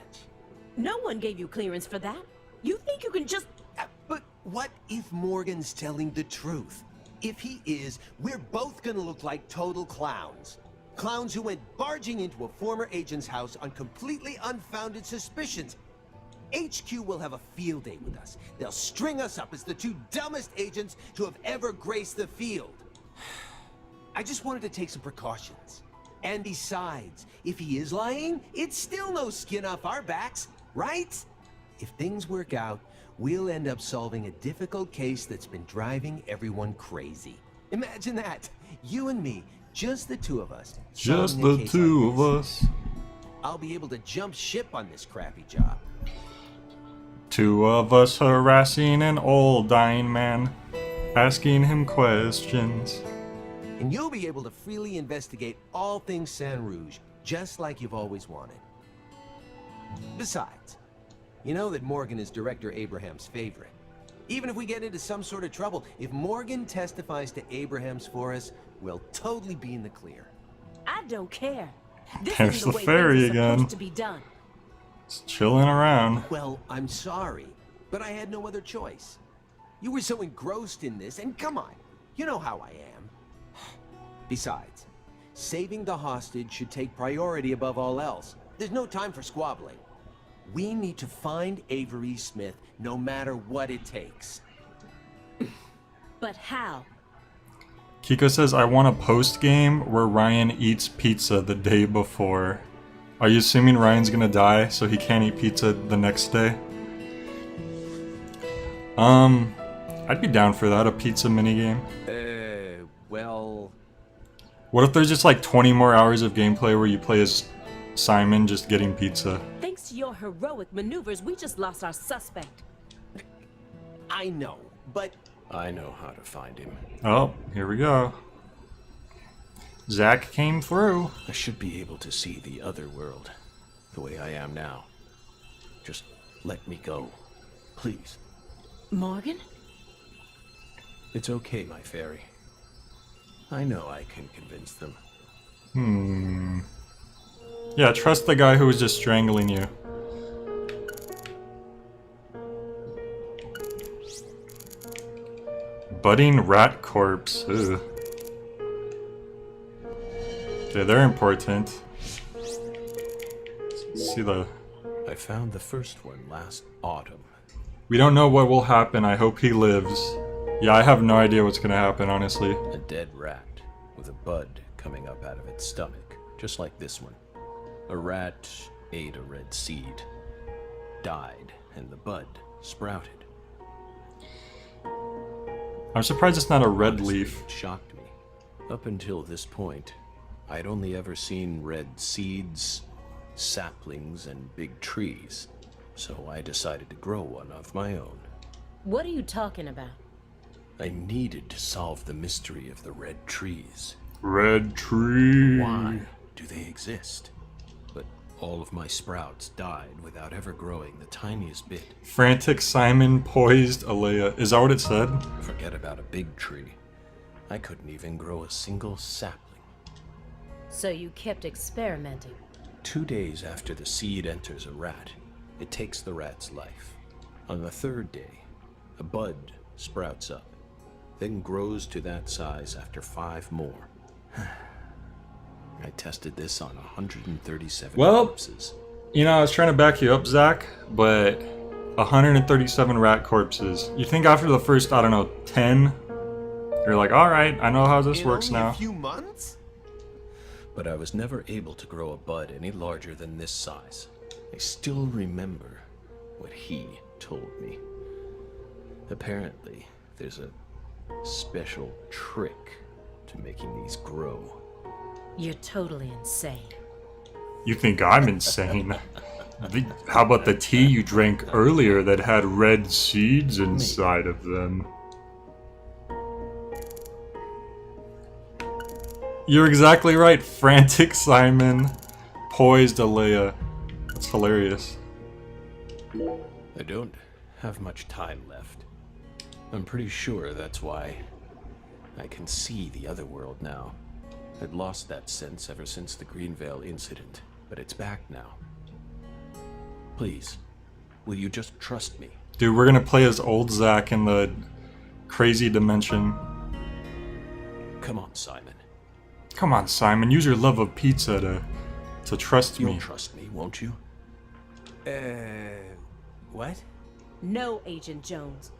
No one gave you clearance for that. You think you can just... But what if Morgan's telling the truth? If he is, we're both gonna look like total clowns. Clowns who went barging into a former agent's house on completely unfounded suspicions. HQ will have a field day with us. They'll string us up as the 2 dumbest agents to have ever graced the field. I just wanted to take some precautions. And besides, if he is lying, it's still no skin off our backs, right? If things work out, we'll end up solving a difficult case that's been driving everyone crazy. Imagine that. You and me, just the 2 of us. Just solving a the case 2 like of this. us. I'll be able to jump ship on this crappy job. 2 of us harassing an old dying man, asking him questions. And you'll be able to freely investigate all things San Rouge, just like you've always wanted. Besides, you know that Morgan is Director Abraham's favorite. Even if we get into some sort of trouble, if Morgan testifies to Abraham's for us, we'll totally be in the clear. I don't care. This There's isn't the way fairy things are again. supposed to be done. Just chilling around. Well, I'm sorry, but I had no other choice. You were so engrossed in this, and come on, you know how I am. Besides, saving the hostage should take priority above all else. There's no time for squabbling. We need to find Avery Smith no matter what it takes. But how? Kiko says, I want a post-game where Ryan eats pizza the day before. Are you assuming Ryan's gonna die so he can't eat pizza the next day? I'd be down for that, a pizza minigame. Well... What if there's just like 20 more hours of gameplay where you play as Simon just getting pizza? Thanks to your heroic maneuvers, we just lost our suspect. I know, but... I know how to find him. Oh, here we go. Zach came through. I should be able to see the other world, the way I am now. Just let me go, please. Morgan? It's okay, my fairy. I know I can convince them. Yeah, trust the guy who was just strangling you. Budding rat corpse. Ugh. Okay, they're important. Let's see the... I found the first one last autumn. We don't know what will happen. I hope he lives. Yeah, I have no idea what's gonna happen, honestly. A dead rat with a bud coming up out of its stomach, just like this one. A rat ate a red seed, died, and the bud sprouted. I'm surprised it's not a red Honestly, leaf. It shocked me. Up until this point, I'd only ever seen red seeds, saplings, and big trees. So I decided to grow one of my own. What are you talking about? I needed to solve the mystery of the red trees. Red tree. Why do they exist? But all of my sprouts died without ever growing the tiniest bit. Frantic Simon poised Alea. Is that what it said? Forget about a big tree. I couldn't even grow a single sapling. So you kept experimenting. 2 days after the seed enters a rat, it takes the rat's life. On the 3rd day, a bud sprouts up, then grows to that size after 5 more. I tested this on 137 corpses. You know, I was trying to back you up, Zach, but 137 rat corpses. You think after the first, I don't know, 10, you're like, alright, I know how this works only now. a few months? But I was never able to grow a bud any larger than this size. I still remember what he told me. Apparently, there's a special trick to making these grow. You're totally insane. You think I'm insane? How about the tea you drank earlier that had red seeds inside of them? You're exactly right, Frantic Simon poised Alea. That's hilarious. I don't have much time left. I'm pretty sure that's why I can see the other world now. I'd lost that sense ever since the Greenvale incident, but it's back now. Please, will you just trust me? Dude, we're gonna play as old Zach in the crazy dimension. Come on, Simon. Come on, Simon, use your love of pizza to trust You'll me. trust me, won't you? What? No, Agent Jones.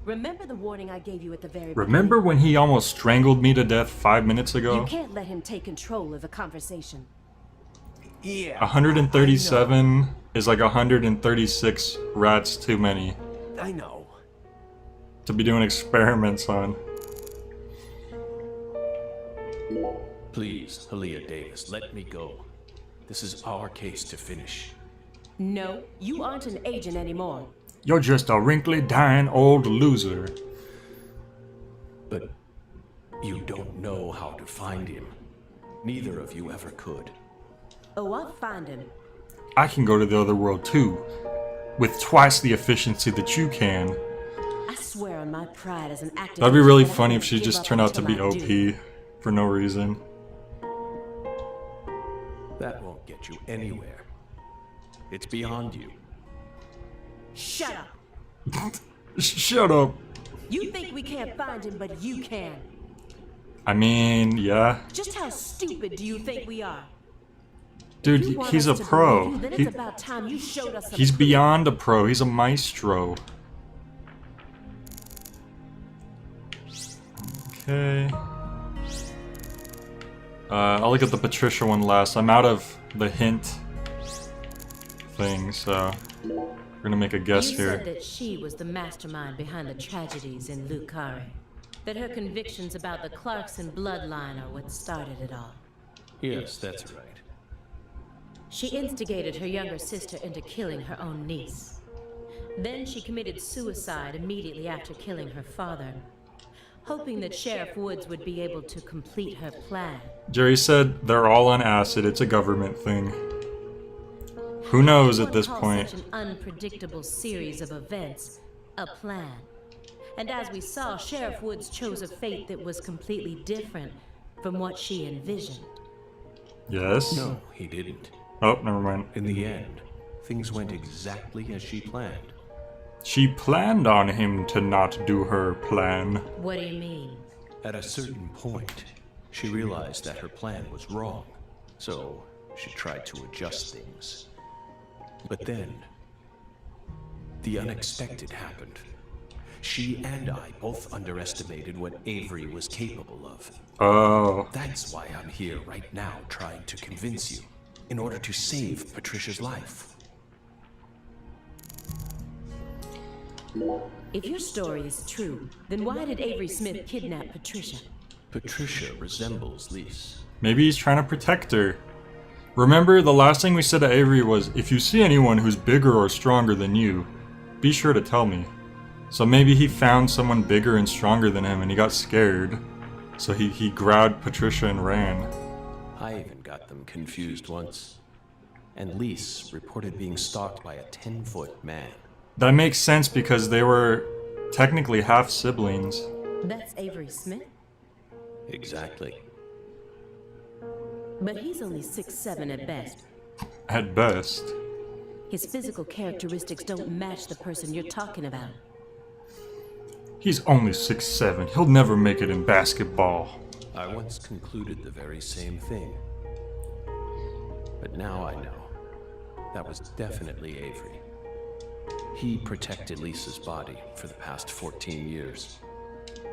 Remember the warning I gave you at the very Remember when he almost strangled me to death 5 minutes beginning? You ago? can't let him take control of the conversation. Yeah. 137 is like 136 rats too many I know. to be doing experiments on. Please, Aaliyah Davis, let me go. This is our case to finish. No, you aren't an agent anymore. You're just a wrinkly, dying old loser. But you don't know how to find him. Neither of you ever could. Oh, I'll find him. I can go to the other world too, with twice the efficiency that you can. I swear on my pride as an active That'd be really agent that I funny won't if she give just up turned out to be until I do. OP for no reason. That won't get you anywhere. It's beyond you. Shut up. Shut up. You think we can't find him, but you can. I mean, yeah. Just how stupid do you think we are? Dude, You want he's a us to pro. believe you, then it's about time you showed us some He's proof. beyond a pro. He's a maestro. Okay. I'll look at the Patricia one last. I'm out of the hint thing, so we're gonna make a guess You here. said that she was the mastermind behind the tragedies in Lucari. That her convictions about the Clarkson bloodline are what started it all. Yes, that's right. She instigated her younger sister into killing her own niece. Then she committed suicide immediately after killing her father, hoping that Sheriff Woods would be able to complete her plan. Jerry said they're all on acid. It's a government thing. Who knows at this One calls point? Such an unpredictable series of events a plan. And as we saw, Sheriff Woods chose a fate that was completely different from what she envisioned. Yes? No, he didn't. Oh, never mind. In the end, things went exactly as she planned. She planned on him to not do her plan. What do you mean? At a certain point, she realized that her plan was wrong, so she tried to adjust things. But then, the unexpected happened. She and I both underestimated what Avery was capable of. Oh. That's why I'm here right now trying to convince you, in order to save Patricia's life. If your story is true, then why did Avery Smith kidnap Patricia? Patricia resembles Lise. Maybe he's trying to protect her. Remember, the last thing we said to Avery was, if you see anyone who's bigger or stronger than you, be sure to tell me. So maybe he found someone bigger and stronger than him and he got scared. So he grabbed Patricia and ran. I even got them confused once. And Lise reported being stalked by a 10-foot man. That makes sense because they were technically half siblings. That's Avery Smith? Exactly. But he's only 6'7" at best. At best. His physical characteristics don't match the person you're talking about. He's only 6'7". He'll never make it in basketball. I once concluded the very same thing. But now I know. That was definitely Avery. He protected Lisa's body for the past 14 years.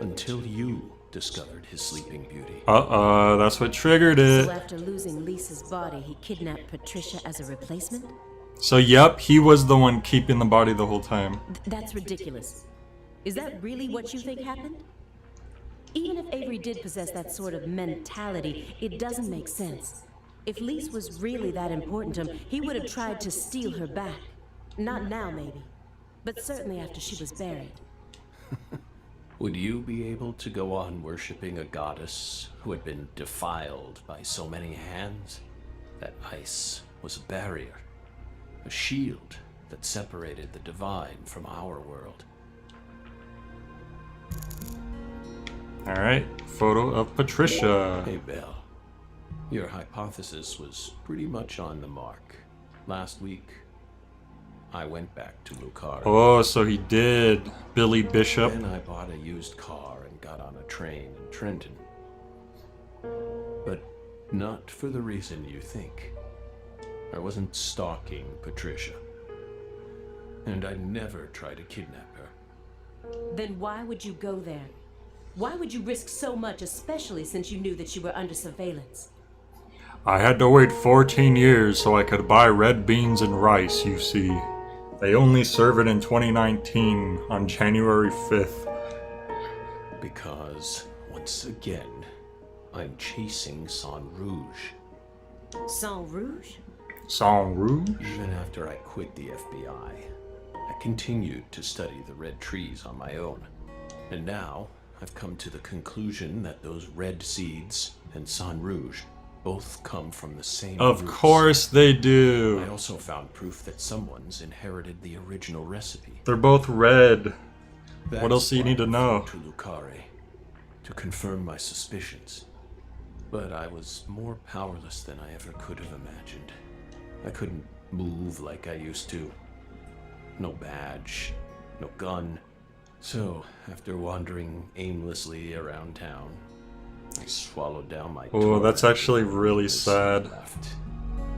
Until you discovered his sleeping beauty. That's what triggered it. So after losing Lisa's body, he kidnapped Patricia as a replacement? So yep, he was the one keeping the body the whole time. That's ridiculous. Is that really what you think happened? Even if Avery did possess that sort of mentality, it doesn't make sense. If Lise was really that important to him, he would have tried to steal her back. Not now, maybe. But certainly after she was buried. Would you be able to go on worshipping a goddess who had been defiled by so many hands? That ice was a barrier, a shield that separated the divine from our world. Alright, photo of Patricia. Hey, Belle. Your hypothesis was pretty much on the mark. Last week, I went back to Lucara. Oh, so he did. Billy Bishop. Then I bought a used car and got on a train in Trenton. But not for the reason you think. I wasn't stalking Patricia. And I never tried to kidnap her. Then why would you go there? Why would you risk so much, especially since you knew that you were under surveillance? I had to wait 14 years so I could buy red beans and rice, you see. They only serve it in 2019 on January 5th. Because, once again, I'm chasing Sang Rouge. Sang Rouge? Sang Rouge? Even after I quit the FBI, I continued to study the red trees on my own. And now, I've come to the conclusion that those red seeds and Sang Rouge both come from the same Of roots. course they do. I also found proof that someone's inherited the original recipe. They're both red. That's What else do you why need to I know? flew to Lucare to confirm my suspicions. But I was more powerless than I ever could have imagined. I couldn't move like I used to. No badge, no gun. So, after wandering aimlessly around town, I swallowed down my Oh, that's torment actually really and sad. left.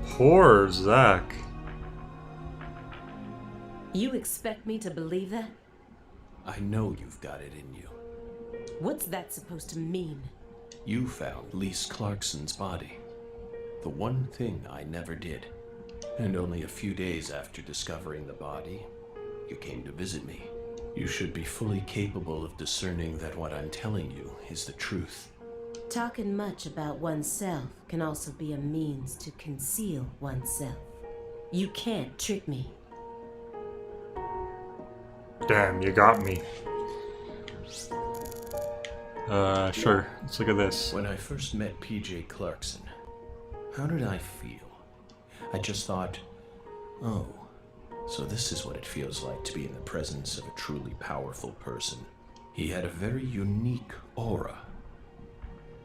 Poor Zach. You expect me to believe that? I know you've got it in you. What's that supposed to mean? You found Lise Clarkson's body. The one thing I never did. And only a few days after discovering the body, you came to visit me. You should be fully capable of discerning that what I'm telling you is the truth. Talking much about oneself can also be a means to conceal oneself. You can't trick me. Damn, you got me. Sure. Let's look at this. When I first met PJ Clarkson, how did I feel? I just thought, oh, so this is what it feels like to be in the presence of a truly powerful person. He had a very unique aura,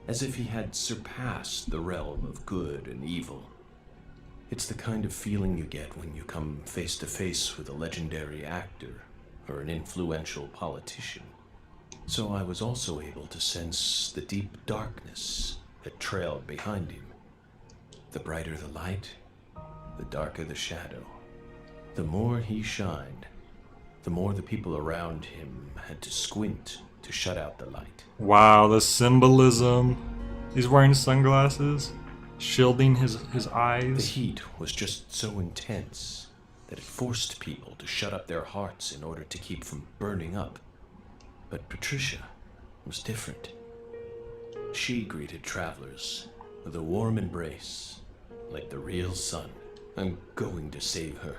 as if he had surpassed the realm of good and evil. It's the kind of feeling you get when you come face to face with a legendary actor or an influential politician. So I was also able to sense the deep darkness that trailed behind him. The brighter the light, the darker the shadow. The more he shined, the more the people around him had to squint to shut out the light. Wow, the symbolism. He's wearing sunglasses, shielding his The eyes. heat was just so intense that it forced people to shut up their hearts in order to keep from burning up. But Patricia was different. She greeted travelers with a warm embrace, like the real sun. I'm going to save her,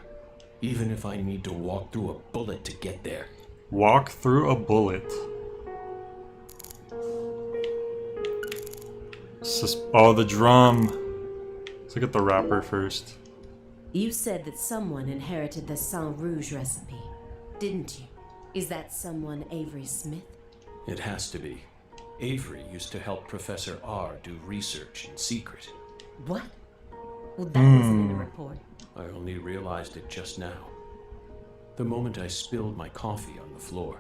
even if I need to walk through a bullet to get there. Walk through a bullet. Oh, the drum. Let's look at the wrapper first. You said that someone inherited the Sang Rouge recipe, didn't you? Is that someone Avery Smith? It has to be. Avery used to help Professor R do research in secret. What? Well, that wasn't in the report. I only realized it just now. The moment I spilled my coffee on the floor.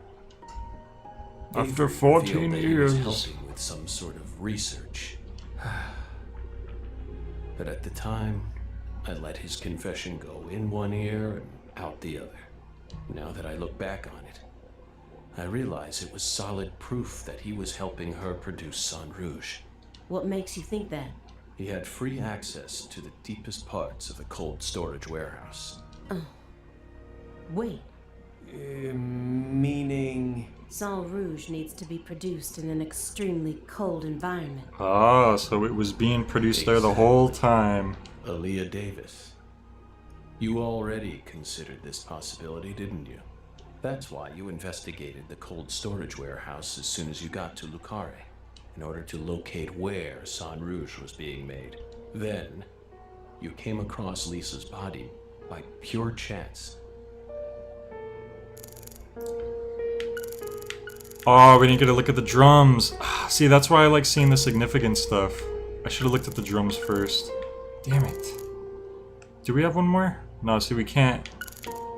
After Avery 14 revealed that he was years. helping with some sort of research. But at the time, I let his confession go in one ear and out the other. Now that I look back on it, I realize it was solid proof that he was helping her produce Sang Rouge. What makes you think that? He had free access to the deepest parts of the cold storage warehouse. Wait, Meaning... Sang Rouge needs to be produced in an extremely cold environment. Ah, so it was being produced there the whole time. Aaliyah Davis. You already considered this possibility, didn't you? That's why you investigated the cold storage warehouse as soon as you got to Lucare, in order to locate where Sang Rouge was being made. Then, you came across Lisa's body by pure chance. Oh, we didn't get to look at the drums. See, that's why I like seeing the significant stuff. I should have looked at the drums first. Damn it. Do we have one more? No, see, we can't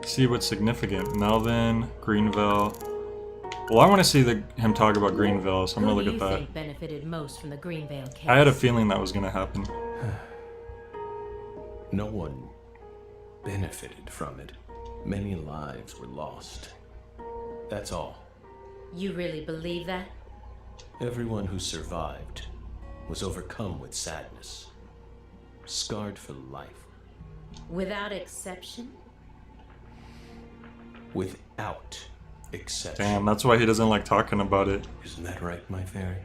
see what's significant. Melvin, Greenville. Well, I want to see him talk about Greenville, so I'm gonna Who look do at you that. think benefited most from the Greenvale case? I had a feeling that was gonna happen. No one benefited from it. Many lives were lost. That's all. You really believe that? Everyone who survived was overcome with sadness, scarred for life. Without exception? Without exception. Damn, that's why he doesn't like talking about it. Isn't that right, my fairy?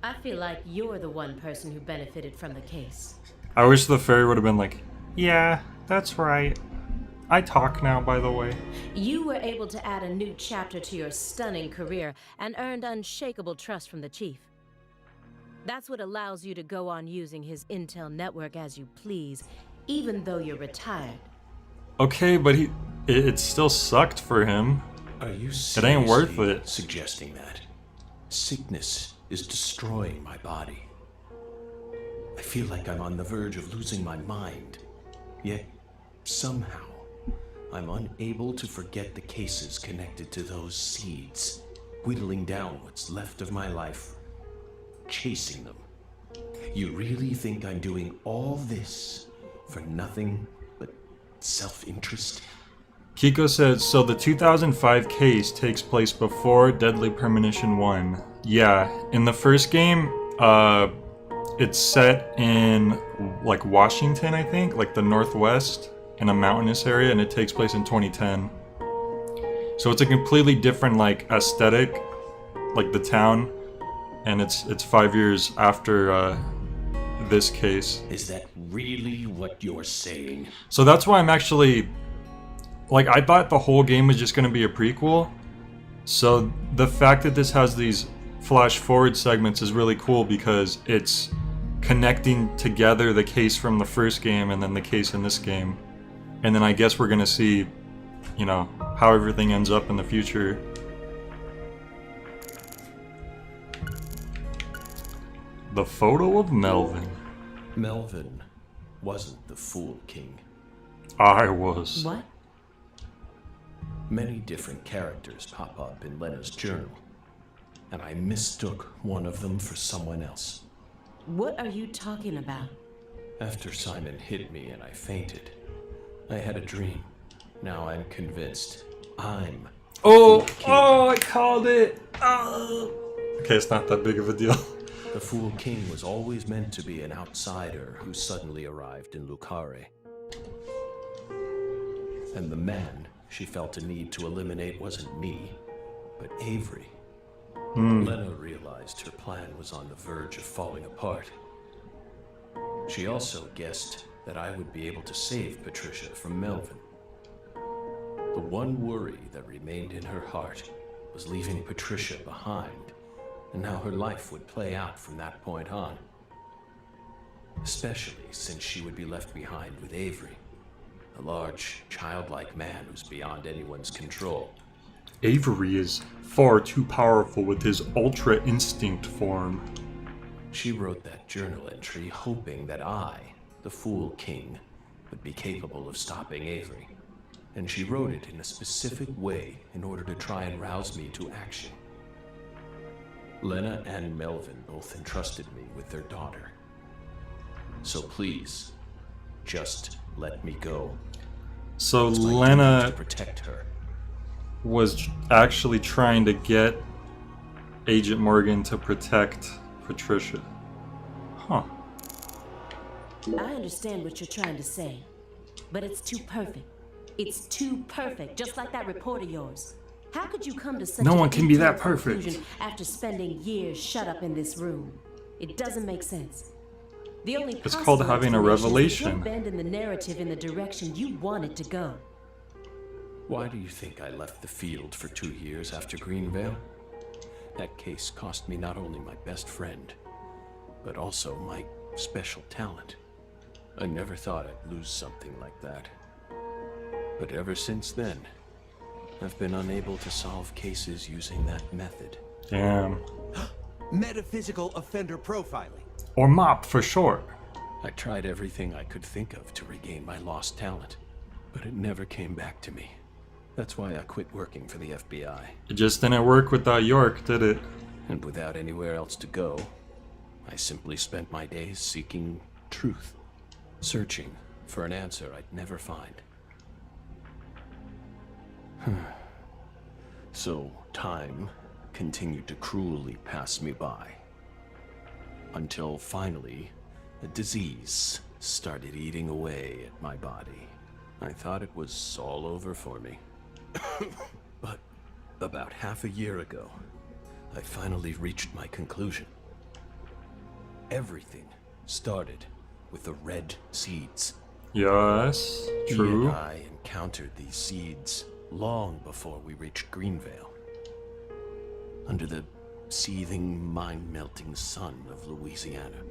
I feel like you're the one person who benefited from the case. I wish the fairy would have been like, yeah, that's right. I talk now, by the way. You were able to add a new chapter to your stunning career and earned unshakable trust from the chief. That's what allows you to go on using his intel network as you please, even though you're retired. Okay, but it still sucked for him. Are you It ain't worth seriously it. suggesting that? Sickness is destroying my body. I feel like I'm on the verge of losing my mind. Yet, somehow, I'm unable to forget the cases connected to those seeds, whittling down what's left of my life, chasing them. You really think I'm doing all this for nothing but self-interest? Kiko says, so the 2005 case takes place before Deadly Premonition 1. Yeah, in the first game, it's set in, like, Washington, I think, like the Northwest, in a mountainous area, and it takes place in 2010. So it's a completely different, like, aesthetic, like the town, and it's 5 years after this case. Is that really what you're saying? So that's why I'm actually, like, I thought the whole game was just going to be a prequel. So the fact that this has these flash forward segments is really cool because it's connecting together the case from the first game and then the case in this game. And then I guess we're going to see, you know, how everything ends up in the future. The photo of Melvin. Melvin wasn't the Fool King. I was. What? Many different characters pop up in Lena's journal, and I mistook one of them for someone else. What are you talking about? After Simon hit me and I fainted, I had a dream. Now I'm convinced I'm Oh, I called it. Okay, it's not that big of a deal. the Fool King was always meant to be an outsider who suddenly arrived in Lucare. And the man she felt a need to eliminate wasn't me, but Avery. Lena realized her plan was on the verge of falling apart. She also guessed that I would be able to save Patricia from Melvin. The one worry that remained in her heart was leaving Patricia behind, and how her life would play out from that point on. Especially since she would be left behind with Avery, a large, childlike man who's beyond anyone's control. Avery is far too powerful with his Ultra Instinct form. She wrote that journal entry hoping that I, the Fool King, would be capable of stopping Avery. And she wrote it in a specific way in order to try and rouse me to action. Lena and Melvin both entrusted me with their daughter. So please, just let me go. So It's my duty Lena to protect her. was actually trying to get Agent Morgan to protect Patricia. Huh. I understand what you're trying to say, but it's too perfect. It's too perfect, just like that report of yours. How could you come to such No a one can be that detailed perfect. conclusion after spending years shut up in this room? It doesn't make sense. The only It's possible called having a explanation is that revelation. you're bending the narrative in the direction you want it to go. Why do you think I left the field for 2 years after Greenvale? That case cost me not only my best friend, but also my special talent. I never thought I'd lose something like that. But ever since then, I've been unable to solve cases using that method. Damn. Metaphysical offender profiling. Or MOP for short. I tried everything I could think of to regain my lost talent, but it never came back to me. That's why I quit working for the FBI. It just didn't work without York, did it? And without anywhere else to go, I simply spent my days seeking truth, searching for an answer I'd never find. So time continued to cruelly pass me by, until finally a disease started eating away at my body. I thought it was all over for me. But about half a year ago, I finally reached my conclusion. Everything started with the red seeds. Yes, He true. and I encountered these seeds long before we reached Greenvale. Under the seething, mind-melting sun of Louisiana.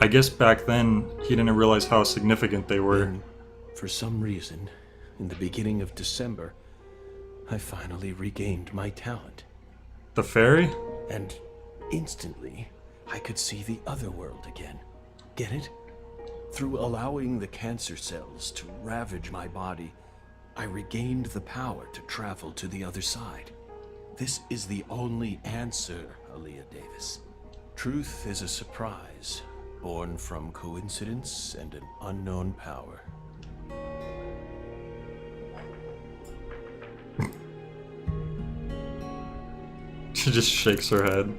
I guess back then he didn't realize how significant they were. Then, for some reason, in the beginning of December, I finally regained my talent. The fairy? And instantly, I could see the other world again. Get it? Through allowing the cancer cells to ravage my body, I regained the power to travel to the other side. This is the only answer, Aaliyah Davis. Truth is a surprise, born from coincidence and an unknown power. She just shakes her head.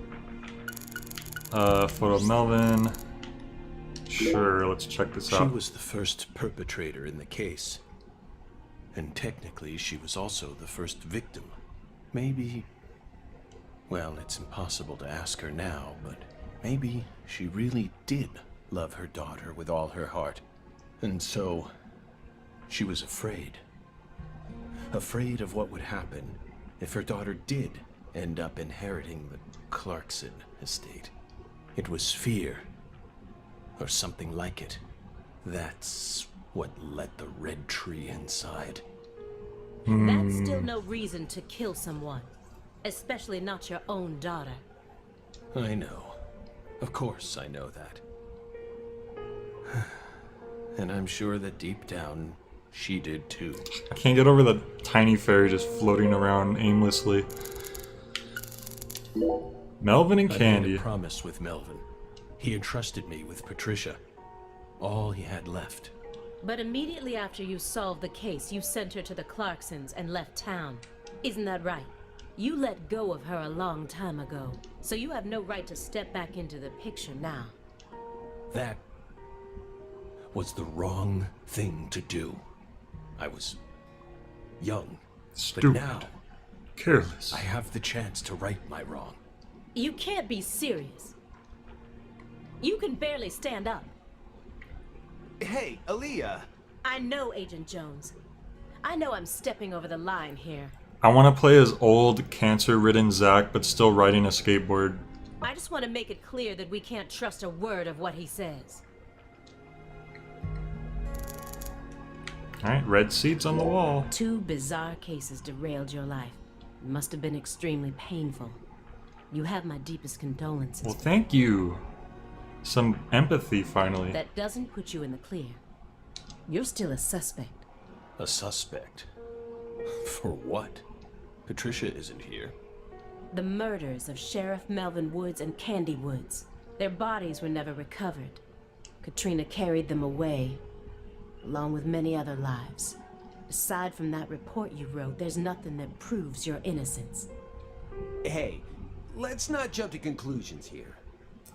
Photo of Melvin. Sure, let's check this She out. was the first perpetrator in the case. And technically, she was also the first victim. Maybe... Well, it's impossible to ask her now, but maybe she really did love her daughter with all her heart. And so, she was afraid. Afraid of what would happen if her daughter did end up inheriting the Clarkson estate. It was fear, or something like it. That's what lit the red tree inside. That's still no reason to kill someone, especially not your own daughter. I know. Of course I know that. And I'm sure that deep down, she did too. I can't get over the tiny fairy just floating around aimlessly. Melvin and I made Candy. a promise with Melvin. He entrusted me with Patricia. All he had left. But immediately after you solved the case, you sent her to the Clarksons and left town. Isn't that right? You let go of her a long time ago, so you have no right to step back into the picture now. That was the wrong thing to do. I was young. Stupid. But now, Careless. I have the chance to right my wrong. You can't be serious. You can barely stand up. Hey, Aaliyah. I know, Agent Jones. I know I'm stepping over the line here. I want to play as old, cancer-ridden Zack, but still riding a skateboard. I just want to make it clear that we can't trust a word of what he says. Alright, red seats on the wall. 2 bizarre cases derailed your life. It must have been extremely painful. You have my deepest condolences. Well, thank you. Some empathy, finally. That doesn't put you in the clear. You're still a suspect. A suspect? For what? Patricia isn't here. The murders of Sheriff Melvin Woods and Candy Woods. Their bodies were never recovered. Katrina carried them away, along with many other lives. Aside from that report you wrote, there's nothing that proves your innocence. Hey, let's not jump to conclusions here.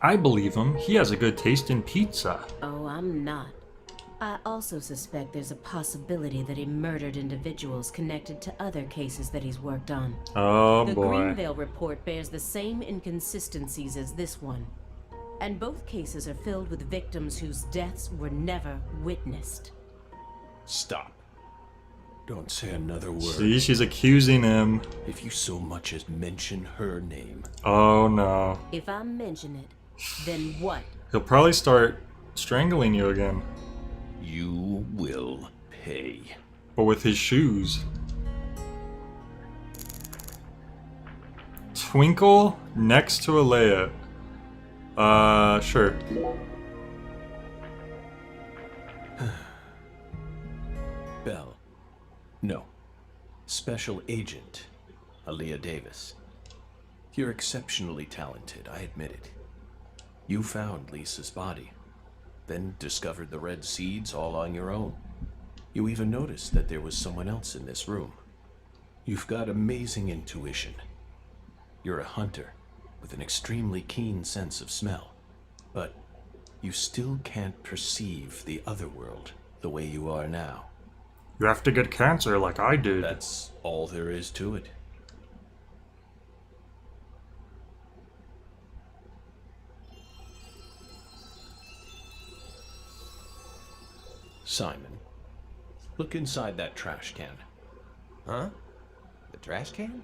I believe him. He has a good taste in pizza. Oh, I'm not. I also suspect there's a possibility that he murdered individuals connected to other cases that he's worked on. Oh, The boy. Greenvale report bears the same inconsistencies as this one. And both cases are filled with victims whose deaths were never witnessed. Stop. Don't say another word. See, she's accusing him. If you so much as mention her name. Oh, no. If I mention it, then what? He'll probably start strangling you again. You will pay. But with his shoes. Twinkle next to Alea. Sure. Bell. No. Special Agent Aaliyah Davis. You're exceptionally talented, I admit it. You found Lisa's body, then discovered the red seeds all on your own. You even noticed that there was someone else in this room. You've got amazing intuition. You're a hunter with an extremely keen sense of smell, but you still can't perceive the other world the way you are now. You have to get cancer like I did. That's all there is to it. Simon, look inside that trash can. Huh? The trash can?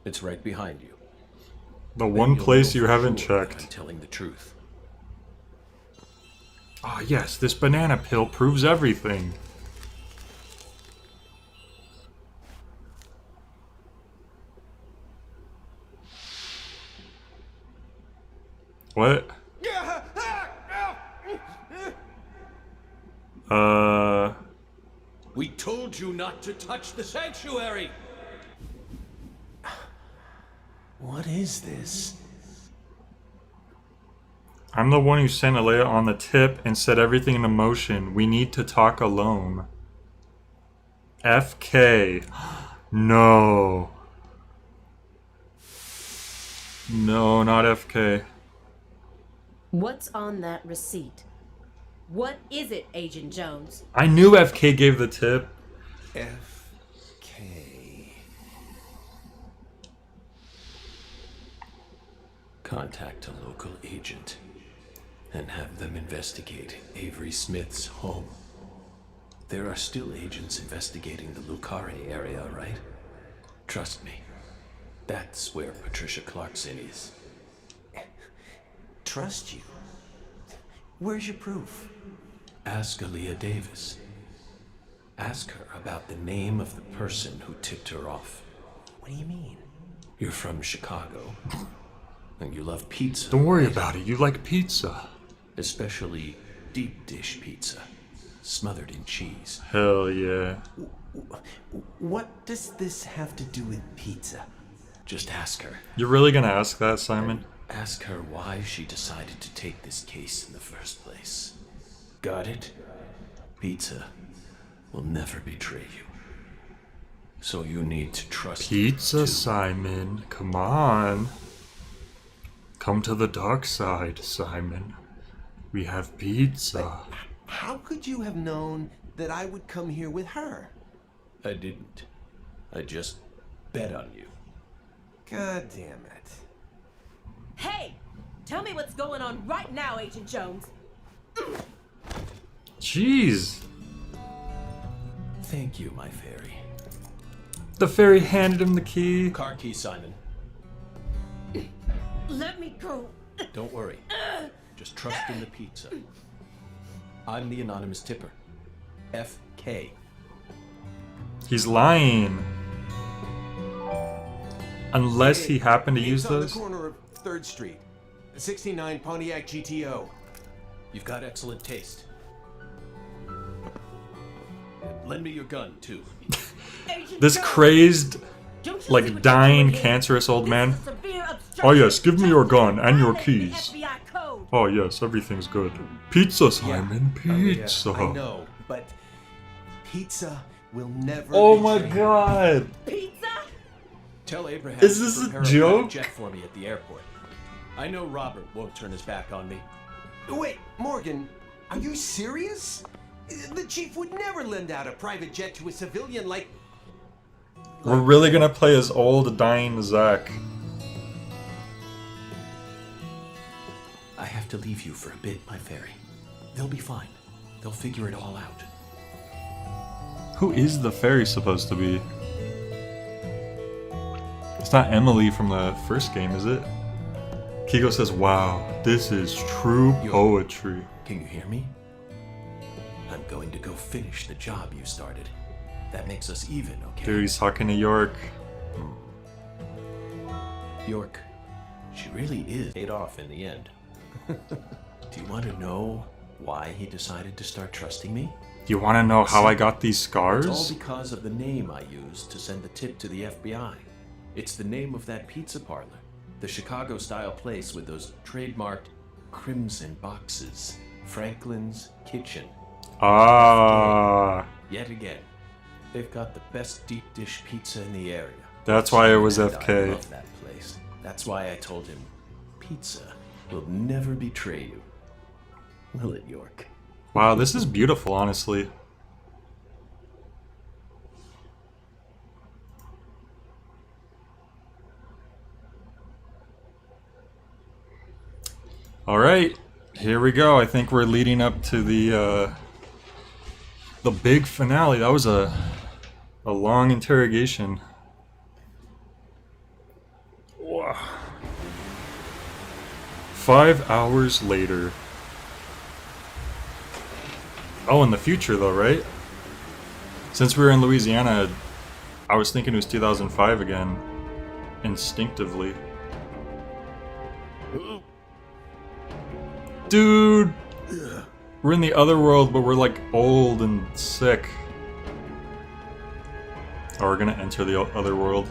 It's right behind you. The Then one you'll place know you for haven't sure that checked. I'm telling the truth. Ah, yes, this banana pill proves everything. What? We told you not to touch the sanctuary! What is this? I'm the one who sent Alea on the tip and set everything into motion. We need to talk alone. FK. No. No, not FK. What's on that receipt? What is it, Agent Jones? I knew FK gave the tip. FK. Contact a local agent and have them investigate Avery Smith's home. There are still agents investigating the Lucare area, right? Trust me, that's where Patricia Clarkson is. Trust you? Where's your proof? Ask Aaliyah Davis. Ask her about the name of the person who tipped her off. What do you mean? You're from Chicago, and you love pizza. Don't worry about it. You like pizza. Especially deep dish pizza, smothered in cheese. Hell yeah. What does this have to do with pizza? Just ask her. You're really gonna ask that, Simon? Ask her why she decided to take this case in the first place. Got it? Pizza will never betray you. So you need to trust her, Pizza, too. Simon. Come on. Come to the dark side, Simon. We have pizza. How could you have known that I would come here with her? I didn't. I just bet on you. God damn it. Hey! Tell me what's going on right now, Agent Jones. Jeez. Thank you, my fairy. The fairy handed him the key. Car key, Simon. Let me go. Don't worry. Just trust in the pizza. I'm the anonymous tipper. FK. He's lying. Unless he happened to use It's on those. the corner of 3rd Street. 69 Pontiac GTO. You've got excellent taste. Lend me your gun, too. Agent This Jones, crazy, don't you see like what dying, you're doing here? cancerous old This man. is a severe obstruction Oh yes, give me your of gun and your violating the keys. FBI code. Oh yes, everything's good. Pizza, Simon, pizza. I know, but pizza will never Oh be my changed. god. Pizza? Tell Abraham Is to this a prepare a joke? private jet for me at the airport. I know Robert won't turn his back on me. Wait, Morgan, are you serious? The chief would never lend out a private jet to a civilian like... We're really gonna play as old, dying Zach. I have to leave you for a bit, my fairy. They'll be fine. They'll figure it all out. Who is the fairy supposed to be? It's not Emily from the first game, is it? Kiko says, wow, this is true poetry. Can you hear me? I'm going to go finish the job you started. That makes us even, okay? Dude, he's talking to York. York, she really is paid off in the end. Do you want to know why he decided to start trusting me? Do you want to know how I got these It's all scars? because of the name I used to send the tip to the FBI. It's the name of that pizza parlor. The Chicago-style place with those trademarked crimson boxes. Franklin's Kitchen. Ah, Yet again, they've got the best deep dish pizza in the area. that's why it was And I FK. love that place. That's why I told him, pizza will never betray you. Will it, York? Wow, this is beautiful, honestly. All right, here we go. I think we're leading up to the big finale. That was a long interrogation. Wow. 5 hours later. Oh, in the future though, right? Since we were in Louisiana, I was thinking it was 2005 again, instinctively. Dude! We're in the other world, but we're like old and sick. Oh, we're gonna enter the other world.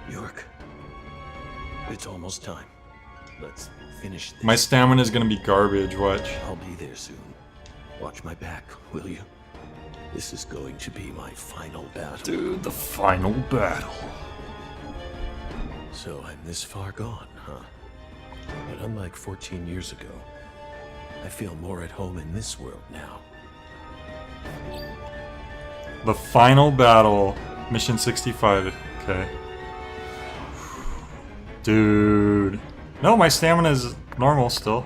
York, it's almost time. Let's finish this. My stamina is gonna be garbage, watch. I'll be there soon. Watch my back, will you? This is going to be my final battle. Dude, the final battle. So I'm this far gone, huh? But unlike 14 years ago, I feel more at home in this world now. The final battle. Mission 65. Okay. Dude. No, my stamina is normal still.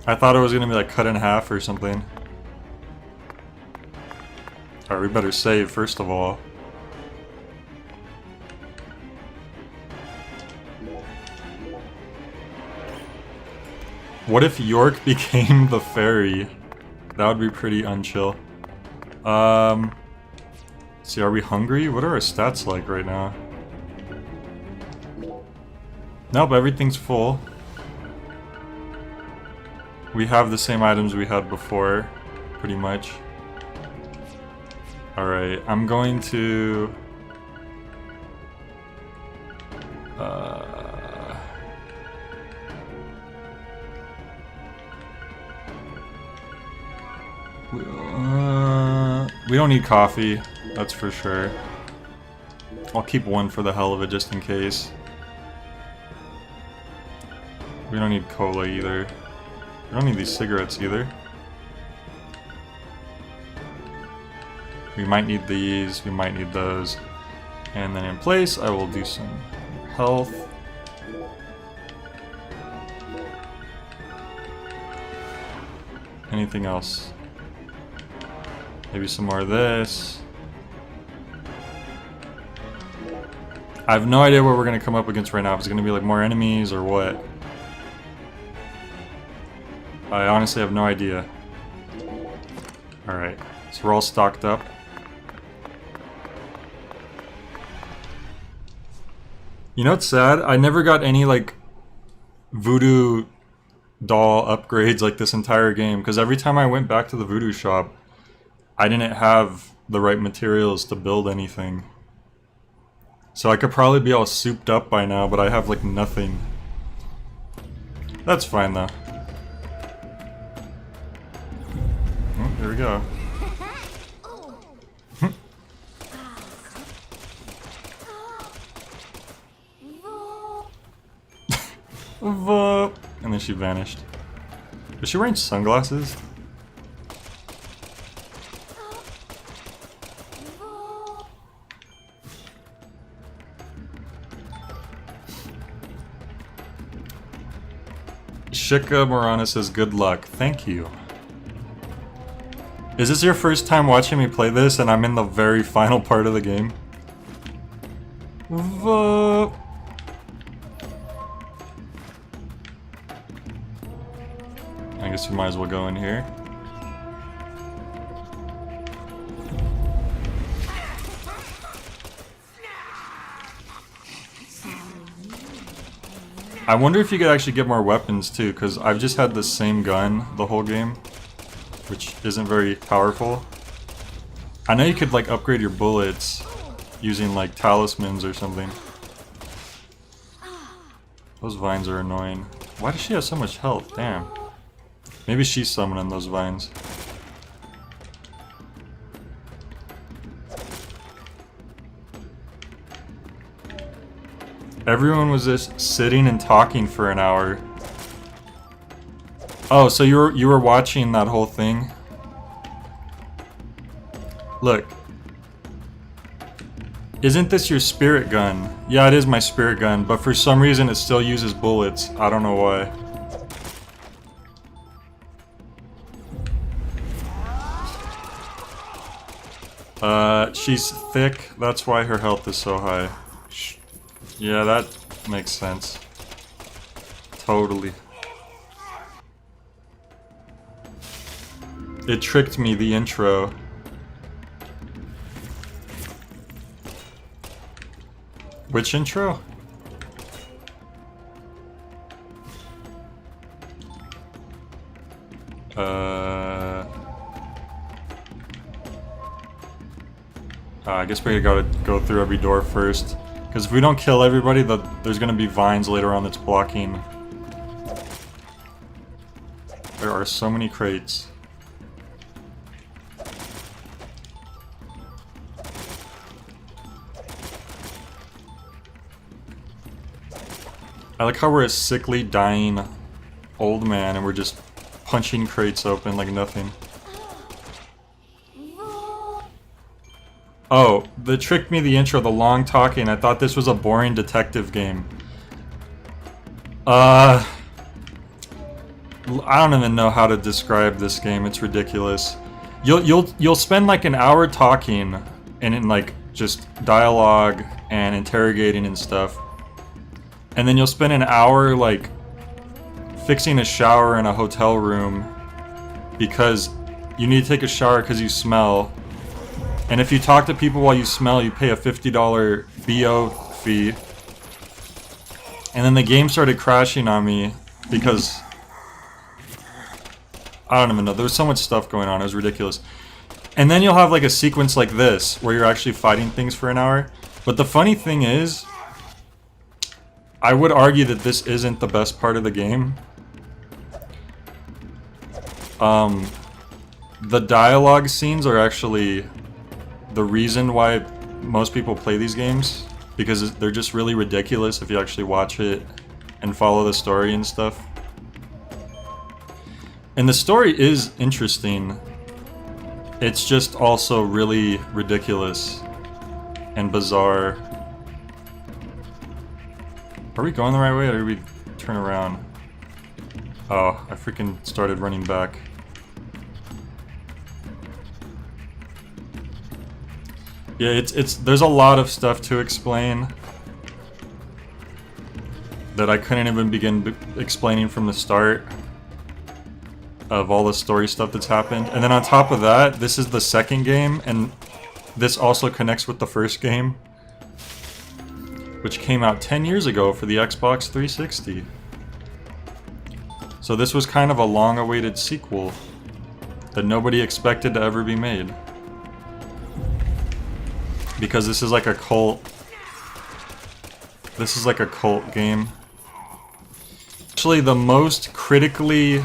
I thought it was gonna be like cut in half or something. Alright, we better save first of all. What if York became the fairy? That would be pretty unchill. See, are we hungry? What are our stats like right now? Nope, everything's full. We have the same items we had before, pretty much. Alright, I'm going to... we don't need coffee, that's for sure. I'll keep one for the hell of it, just in case. We don't need cola either. We don't need these cigarettes either. We might need these, we might need those. And then in place, I will do some health. Anything else? Maybe some more of this. I have no idea what we're gonna come up against right now. If it's gonna be like more enemies or what. I honestly have no idea. Alright, so we're all stocked up. You know what's sad? I never got any like voodoo doll upgrades like this entire game, because every time I went back to the voodoo shop, I didn't have the right materials to build anything. So I could probably be all souped up by now, but I have like nothing. That's fine though. Oh, there we go. And then she vanished. Was she wearing sunglasses? Shika Morana says good luck. Thank you. Is this your first time watching me play this and I'm in the very final part of the game? I guess we might as well go in here. I wonder if you could actually get more weapons too, because I've just had the same gun the whole game, which isn't very powerful. I know you could like upgrade your bullets using like talismans or something. Those vines are annoying. Why does she have so much health? Damn. Maybe she's summoning those vines. Everyone was just sitting and talking for an hour. Oh, so you were watching that whole thing? Look. Isn't this your spirit gun? Yeah, it is my spirit gun, but for some reason it still uses bullets. I don't know why. She's thick, that's why her health is so high. Yeah, that makes sense. Totally. It tricked me, the intro. Which intro? I guess we gotta go through every door first. Because if we don't kill everybody, there's gonna be vines later on that's blocking. There are so many crates. I like how we're a sickly, dying old man and we're just punching crates open like nothing. Oh, that tricked me, the intro, the long talking. I thought this was a boring detective game. I don't even know how to describe this game. It's ridiculous. You'll spend like an hour talking and in like just dialogue and interrogating and stuff. And then you'll spend an hour like fixing a shower in a hotel room because you need to take a shower because you smell. And if you talk to people while you smell, you pay a $50 BO fee. And then the game started crashing on me because I don't even know. There was so much stuff going on. It was ridiculous. And then you'll have like a sequence like this where you're actually fighting things for an hour. But the funny thing is, I would argue that this isn't the best part of the game. The dialogue scenes are actually the reason why most people play these games, because they're just really ridiculous if you actually watch it and follow the story and stuff. And the story is interesting. it's just also really ridiculous and bizarre. Are we going the right way or did we turn around? Oh, I freaking started running back. Yeah, there's a lot of stuff to explain that I couldn't even begin explaining from the start of all the story stuff that's happened. And then on top of that, this is the second game, and this also connects with the first game, which came out 10 years ago for the Xbox 360. So this was kind of a long-awaited sequel that nobody expected to ever be made. Because this is like a cult. This is like a cult game. Actually, the most critically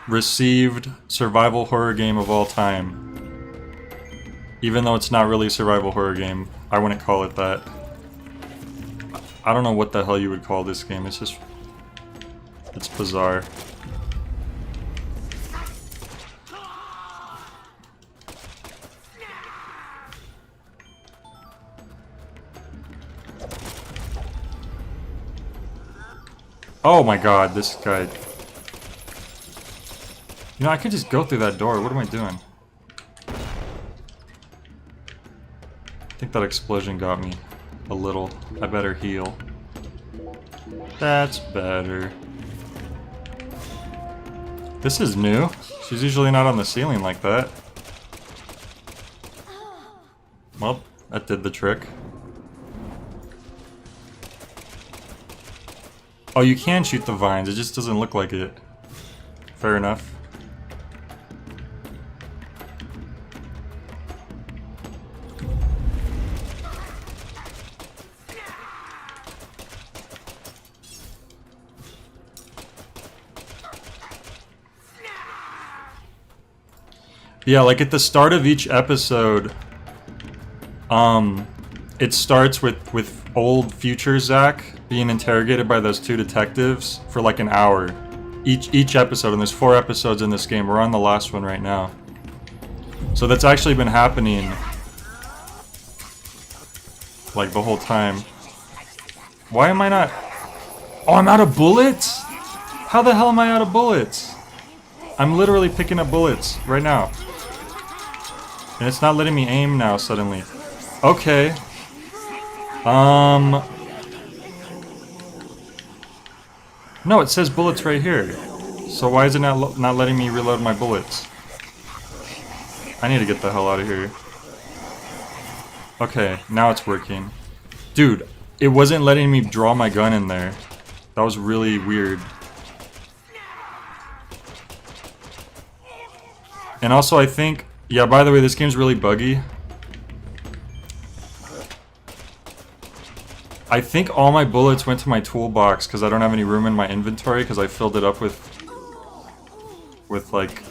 received survival horror game of all time. Even though it's not really a survival horror game, I wouldn't call it that. I don't know what the hell you would call this game. It's just... it's bizarre. Oh my god, this guy... You know, I could just go through that door. What am I doing? I think that explosion got me a little. I better heal. That's better. This is new. She's usually not on the ceiling like that. Well, that did the trick. Oh, you can shoot the vines, it just doesn't look like it. Fair enough. Yeah, like at the start of each episode, it starts with old future Zach being interrogated by those two detectives for like an hour. Each episode, and there's 4 episodes in this game. We're on the last one right now. So that's actually been happening like the whole time. Why am I not... Oh, I'm out of bullets? How the hell am I out of bullets? I'm literally picking up bullets right now. And it's not letting me aim now suddenly. Okay. No, it says bullets right here. So why is it not letting me reload my bullets? I need to get the hell out of here. Okay, now it's working. Dude, it wasn't letting me draw my gun in there. That was really weird. And also I think... Yeah, by the way, this game's really buggy. I think all my bullets went to my toolbox because I don't have any room in my inventory because I filled it up with like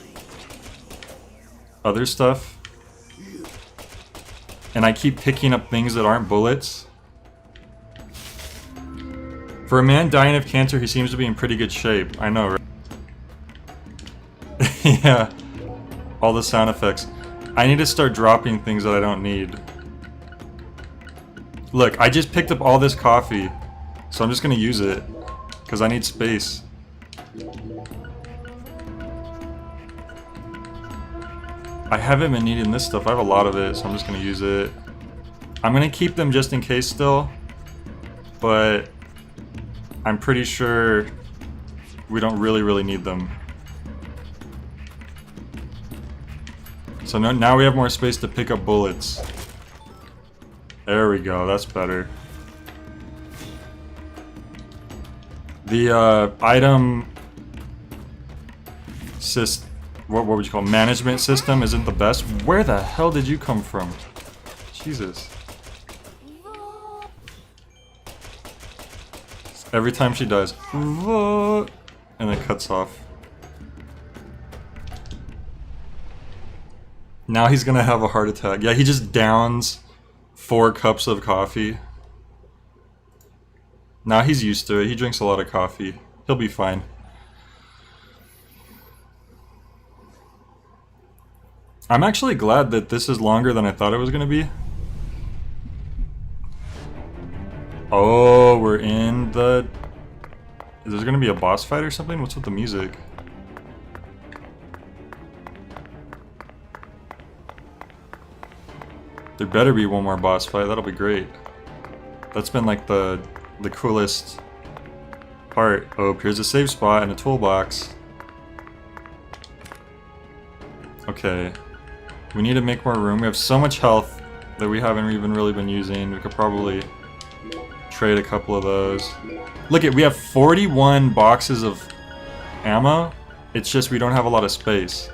other stuff. And I keep picking up things that aren't bullets. For a man dying of cancer, he seems to be in pretty good shape. I know, right? Yeah. All the sound effects. I need to start dropping things that I don't need. Look, I just picked up all this coffee, so I'm just gonna use it, because I need space. I haven't been needing this stuff, I have a lot of it, so I'm just gonna use it. I'm gonna keep them just in case still, but I'm pretty sure we don't really need them. So now we have more space to pick up bullets. There we go, that's better. The item what would you call it? Management system isn't the best. Where the hell did you come from? Jesus. Every time she dies, and it cuts off. Now he's gonna have a heart attack. Yeah, he just downs 4 cups of coffee. Now he's used to it. He drinks a lot of coffee. He'll be fine. I'm actually glad that this is longer than I thought it was going to be. Oh, we're in the... Is there going to be a boss fight or something? What's with the music? There better be one more boss fight. That'll be great. That's been like the coolest part. Oh, here's a save spot and a toolbox. Okay. We need to make more room. We have so much health that we haven't even really been using. We could probably trade a couple of those. Look we have 41 boxes of ammo. It's just we don't have a lot of space.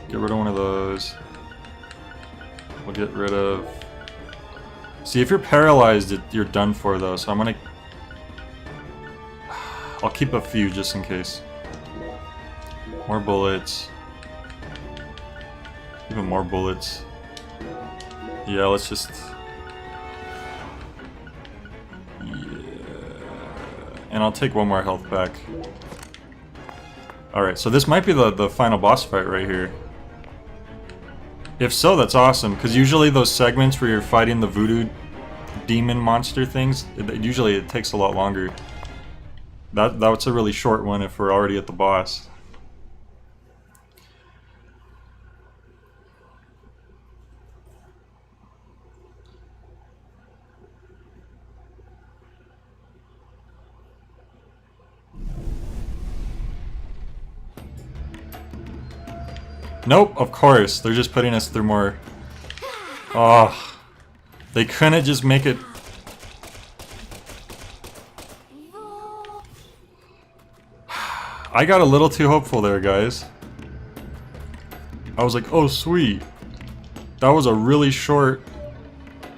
Get rid of one of those. We'll get rid of... See, if you're paralyzed, you're done for though, so I'm gonna... I'll keep a few just in case. More bullets. Even more bullets. Yeah, let's just... Yeah. And I'll take one more health back. Alright, so this might be the final boss fight right here. If so, that's awesome, because usually those segments where you're fighting the voodoo demon monster things, usually it takes a lot longer. That's a really short one if we're already at the boss. Nope, of course. They're just putting us through more. Oh, they couldn't just make it. I got a little too hopeful there, guys. I was like, oh sweet. That was a really short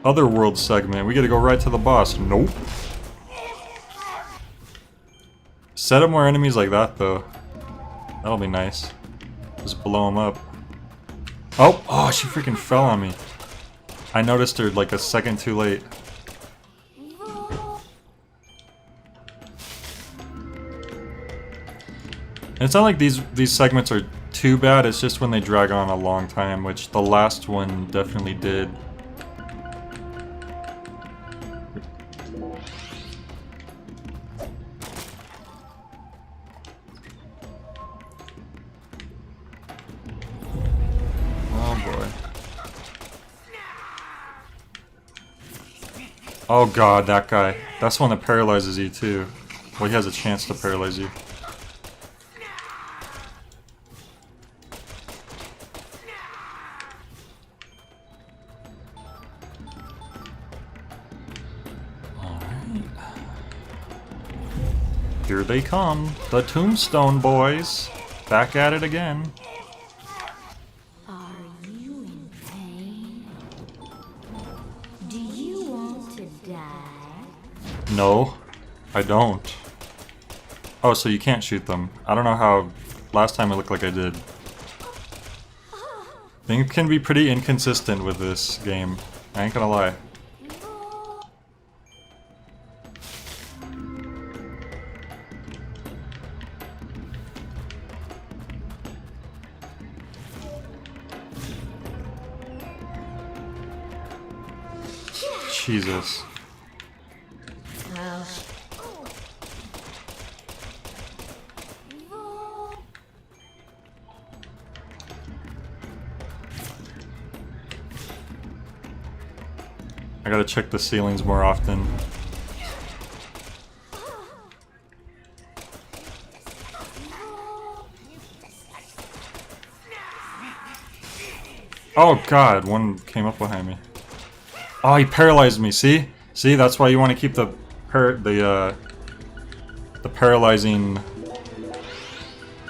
Otherworld segment. We gotta go right to the boss. Nope. Set up more enemies like that though. That'll be nice. Just blow them up. Oh, she freaking fell on me. I noticed her like a second too late. And it's not like these segments are too bad, it's just when they drag on a long time, which the last one definitely did. Oh god, that guy. That's the one that paralyzes you too. Well, he has a chance to paralyze you. Alright. Here they come. The Tombstone Boys. Back at it again. No, I don't. Oh, so you can't shoot them. I don't know how... Last time it looked like I did. Things can be pretty inconsistent with this game. I ain't gonna lie. Jesus. I gotta check the ceilings more often. Oh god, one came up behind me. Oh, he paralyzed me, see? See, that's why you want to keep the paralyzing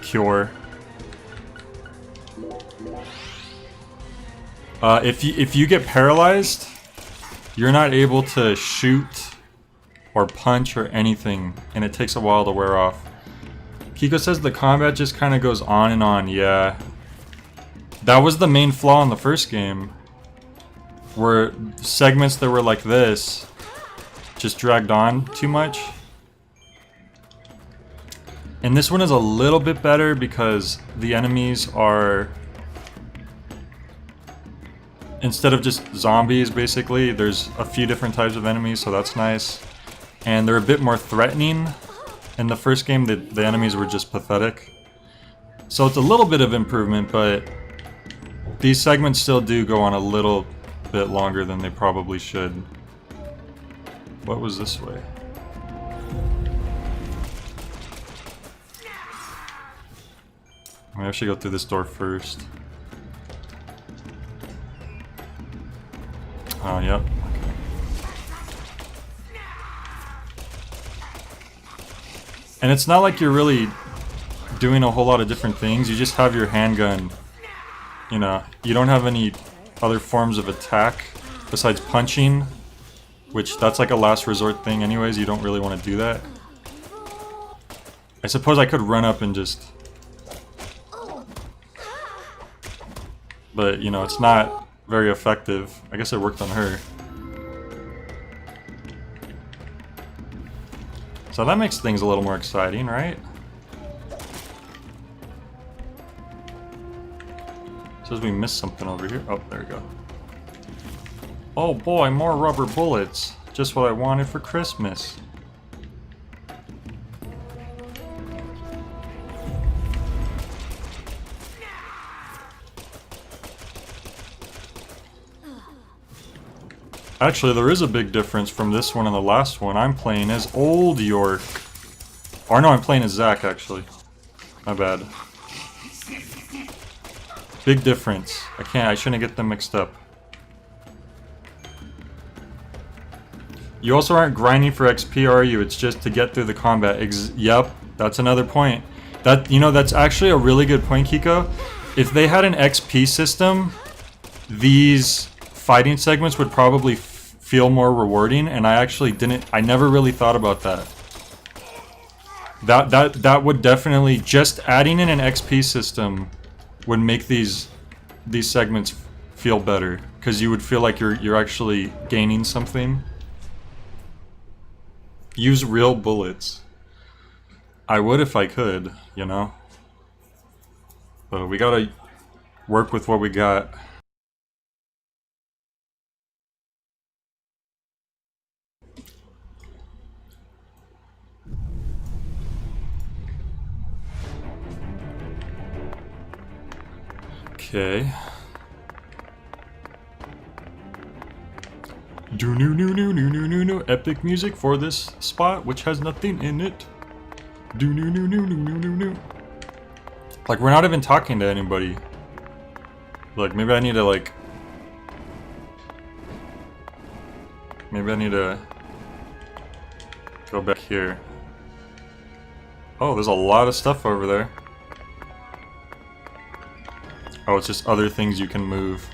cure. If you get paralyzed, you're not able to shoot or punch or anything, and it takes a while to wear off. Kiko says the combat just kind of goes on and on. Yeah, that was the main flaw in the first game, where segments that were like this just dragged on too much. And this one is a little bit better because the enemies are instead of just zombies, basically, there's a few different types of enemies, so that's nice. And they're a bit more threatening. In the first game, the enemies were just pathetic. So it's a little bit of improvement, but these segments still do go on a little bit longer than they probably should. What was this way? I should go through this door first. Oh, yep. And it's not like you're really doing a whole lot of different things. You just have your handgun. You know, you don't have any other forms of attack besides punching, which that's like a last resort thing anyways. You don't really want to do that. I suppose I could run up and just... But, you know, it's not very effective. I guess it worked on her. So that makes things a little more exciting, right? Says we missed something over here. Oh, there we go. Oh boy, more rubber bullets. Just what I wanted for Christmas. Actually, there is a big difference from this one and the last one. I'm playing as Old York. Or no, I'm playing as Zack, actually. My bad. Big difference. I shouldn't get them mixed up. You also aren't grinding for XP, are you? It's just to get through the combat. Yep, that's another point. You know, that's actually a really good point, Kiko. If they had an XP system, these fighting segments would probably feel more rewarding, and I never really thought about that. That would definitely, just adding in an XP system would make these segments feel better, because you would feel like you're actually gaining something. Use real bullets. I would if I could, you know. But we gotta work with what we got. Okay. Do no epic music for this spot, which has nothing in it. Do no. Like, we're not even talking to anybody. Like, maybe I need to go back here. Oh, there's a lot of stuff over there. Oh, it's just other things you can move.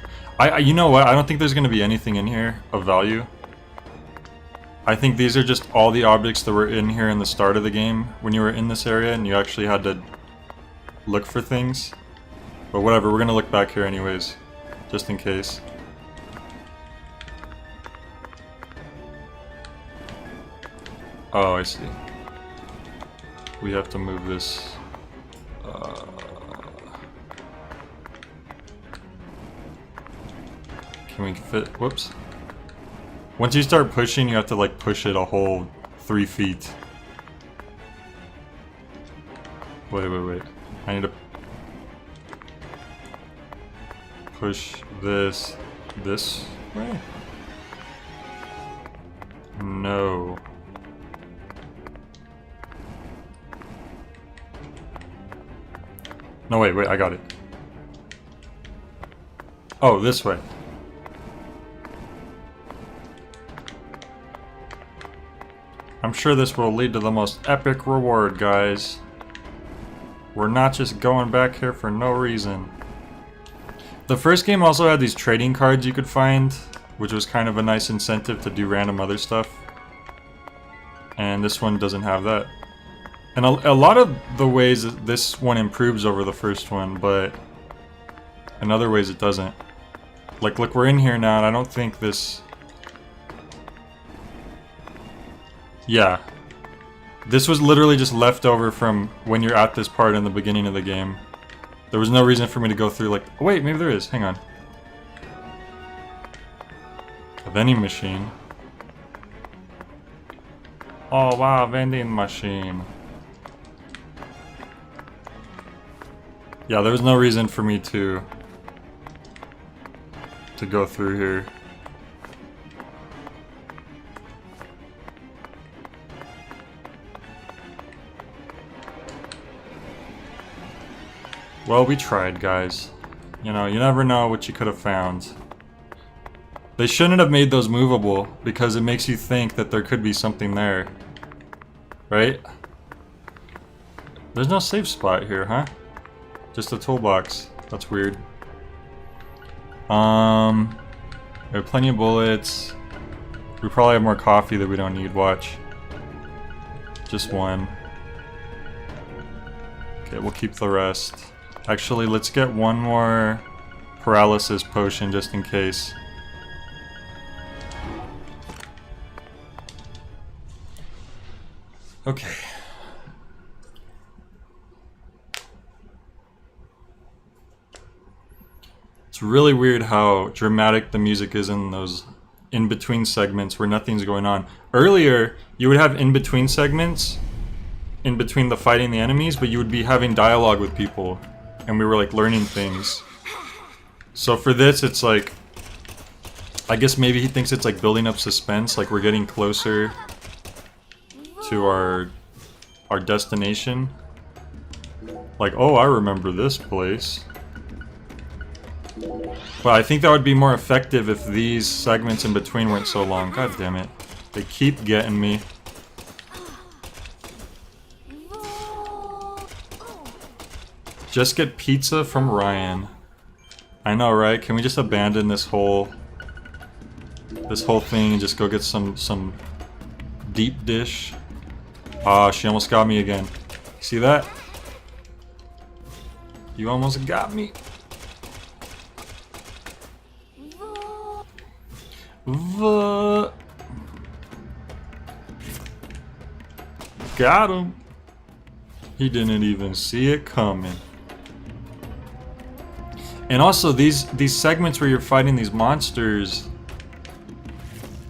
You know what? I don't think there's going to be anything in here of value. I think these are just all the objects that were in here in the start of the game when you were in this area and you actually had to look for things. But whatever, we're going to look back here anyways, just in case. Oh, I see. We have to move this. Can we fit? Whoops. Once you start pushing, you have to like push it a whole 3 feet. Wait. I need to push this way? No. No, wait, I got it. Oh, this way. I'm sure this will lead to the most epic reward, guys. We're not just going back here for no reason. The first game also had these trading cards you could find, which was kind of a nice incentive to do random other stuff. And this one doesn't have that. And a lot of the ways this one improves over the first one, but in other ways it doesn't. Like, look, we're in here now, and I don't think this... Yeah. This was literally just left over from when you're at this part in the beginning of the game. There was no reason for me to go through, like... Oh, wait, maybe there is. Hang on. Vending machine. Oh wow, vending machine. Yeah, there was no reason for me to go through here. Well, we tried, guys. You know, you never know what you could have found. They shouldn't have made those movable, because it makes you think that there could be something there. Right? There's no safe spot here, huh? Just a toolbox. That's weird. We have plenty of bullets. We probably have more coffee that we don't need, watch. Just one. Okay, we'll keep the rest. Actually, let's get one more paralysis potion just in case. Okay. It's really weird how dramatic the music is in those in-between segments where nothing's going on. Earlier, you would have in-between segments, in between the fighting the enemies, but you would be having dialogue with people, and we were like learning things. So for this, it's like, I guess maybe he thinks it's like building up suspense, like we're getting closer to our destination. Like, oh, I remember this place. But I think that would be more effective if these segments in between weren't so long. God damn it. They keep getting me. Just get pizza from Ryan. I know, right? Can we just abandon this whole thing and just go get some deep dish? Ah, she almost got me again. See that? You almost got me. Got him. He didn't even see it coming. And also these segments where you're fighting these monsters,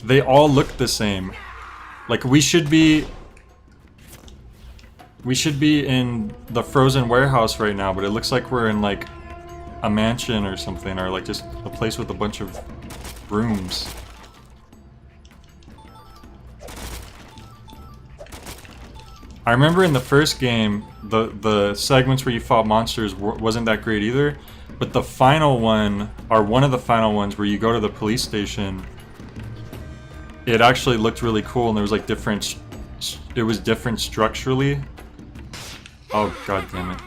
they all look the same. Like we should be in the frozen warehouse right now, but it looks like we're in like a mansion or something, or like just a place with a bunch of rooms. I remember in the first game, the segments where you fought monsters wasn't that great either, but the final one, or one of the final ones where you go to the police station, it actually looked really cool, and there was like different, it was different structurally. Oh, god damn it.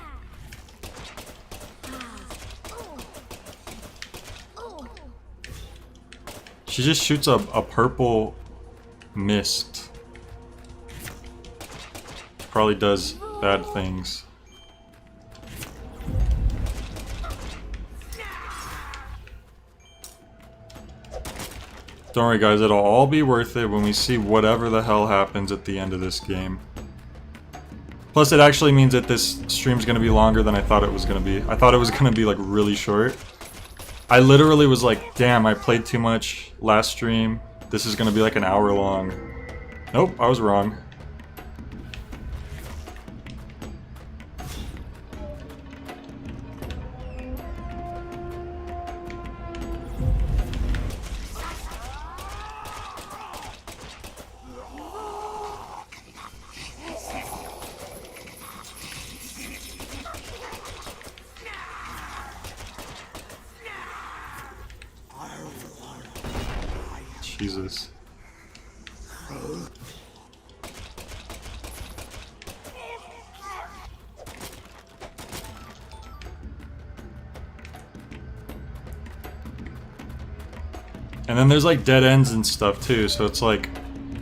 She just shoots a purple mist. Probably does bad things. Don't worry guys, it'll all be worth it when we see whatever the hell happens at the end of this game. Plus it actually means that this stream's gonna be longer than I thought it was gonna be. I thought it was gonna be like really short. I literally was like, damn, I played too much last stream. This is gonna be like an hour long. Nope, I was wrong. Jesus. And then there's like dead ends and stuff too, so it's like,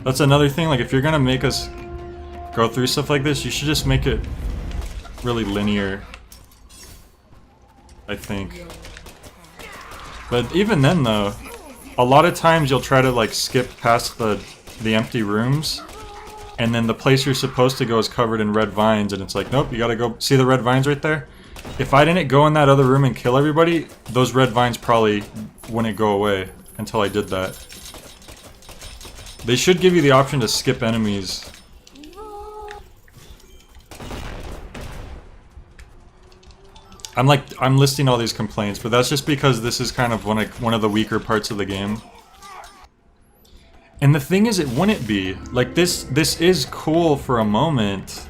that's another thing, like if you're gonna make us go through stuff like this, you should just make it really linear, I think. But even then though, a lot of times you'll try to like skip past the empty rooms, and then the place you're supposed to go is covered in red vines, and it's like, nope, you gotta go, see the red vines right there? If I didn't go in that other room and kill everybody, those red vines probably wouldn't go away until I did that. They should give you the option to skip enemies. I'm listing all these complaints, but that's just because this is kind of one of the weaker parts of the game. And the thing is, it wouldn't be. Like, this is cool for a moment,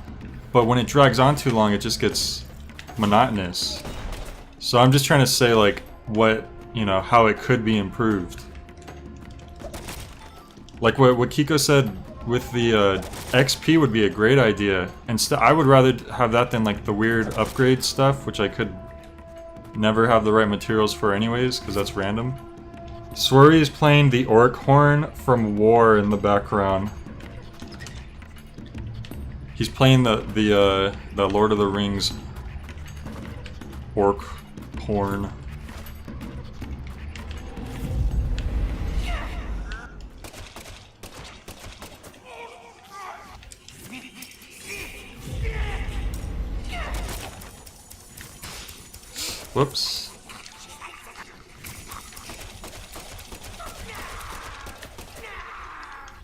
but when it drags on too long, it just gets monotonous. So I'm just trying to say, like, what, you know, how it could be improved. Like what Kiko said with the XP would be a great idea. And I would rather have that than like the weird upgrade stuff, which I could never have the right materials for anyways, because that's random. Swery is playing the orc horn from War in the background. He's playing the Lord of the Rings orc horn. Whoops.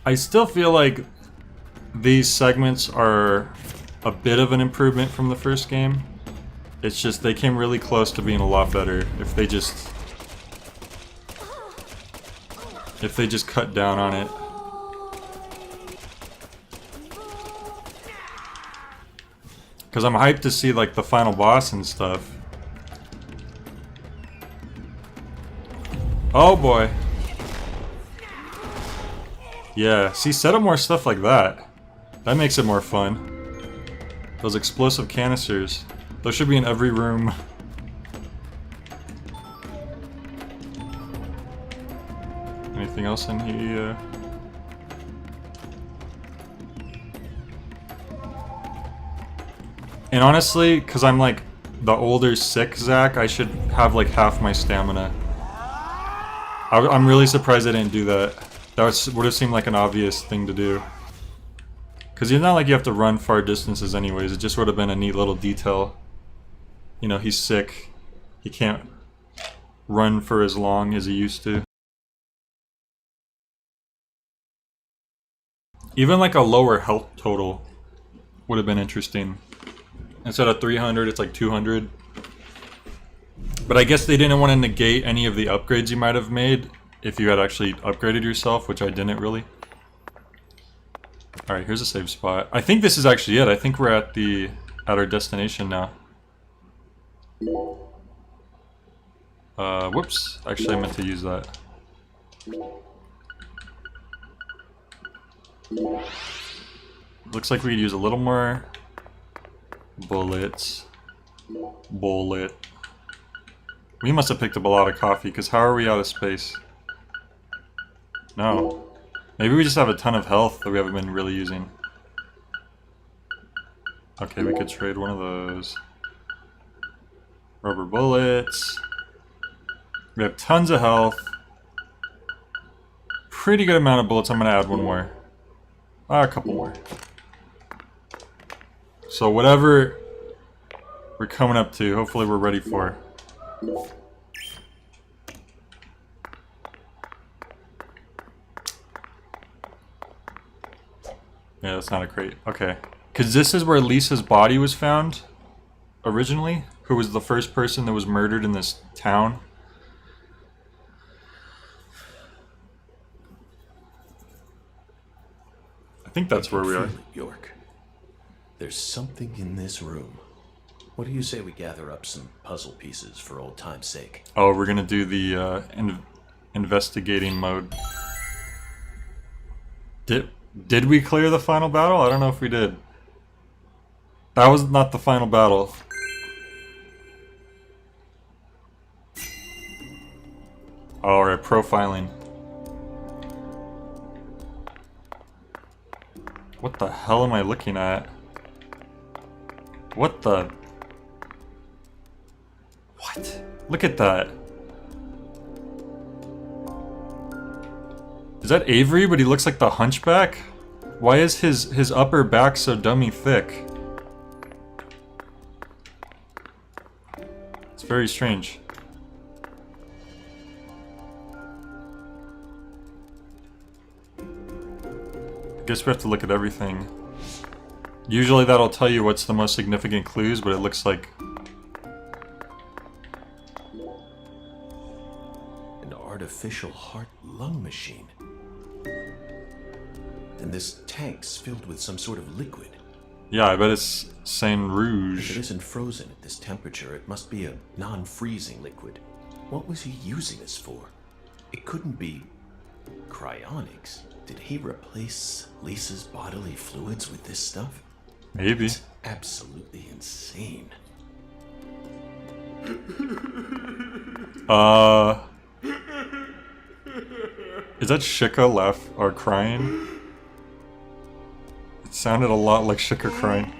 I still feel like these segments are a bit of an improvement from the first game. It's just they came really close to being a lot better if they just cut down on it. Cause I'm hyped to see like the final boss and stuff. Oh boy. Yeah, see, set up more stuff like that. That makes it more fun. Those explosive canisters. Those should be in every room. Anything else in here? And honestly, because I'm like the older sick Zack, I should have like half my stamina. I'm really surprised I didn't do that. That would have seemed like an obvious thing to do. Because it's not like you have to run far distances anyways, it just would have been a neat little detail. You know, he's sick. He can't run for as long as he used to. Even like a lower health total would have been interesting. Instead of 300, it's like 200. But I guess they didn't want to negate any of the upgrades you might have made if you had actually upgraded yourself, which I didn't really. Alright, here's a save spot. I think this is actually it. I think we're at our destination now. Whoops. Actually, I meant to use that. Looks like we could use a little more bullets. Bullet. We must have picked up a lot of coffee, because how are we out of space? No. Maybe we just have a ton of health that we haven't been really using. Okay, we could trade one of those. Rubber bullets. We have tons of health. Pretty good amount of bullets. I'm gonna add one more. A couple more. So whatever we're coming up to, hopefully we're ready for. Yeah, that's not a crate. Okay. Because this is where Lisa's body was found originally, who was the first person that was murdered in this town. I think that's where we are. York. There's something in this room. What do you say we gather up some puzzle pieces for old time's sake? Oh, we're gonna do the investigating mode. Did we clear the final battle? I don't know if we did. That was not the final battle. Alright, profiling. What the hell am I looking at? What the... What? Look at that. Is that Avery, but he looks like the Hunchback? Why is his upper back so dummy thick? It's very strange. Guess we have to look at everything. Usually that'll tell you what's the most significant clues, but it looks like... An artificial heart-lung machine. And this tank's filled with some sort of liquid. Yeah, I bet it's Saint If Rouge. it isn't frozen at this temperature, it must be a non-freezing liquid. What was he using this for? It couldn't be cryonics. Did he replace Lisa's bodily fluids with this stuff? Maybe. It's absolutely insane. Is that Shika laugh or crying? It sounded a lot like Shika crying.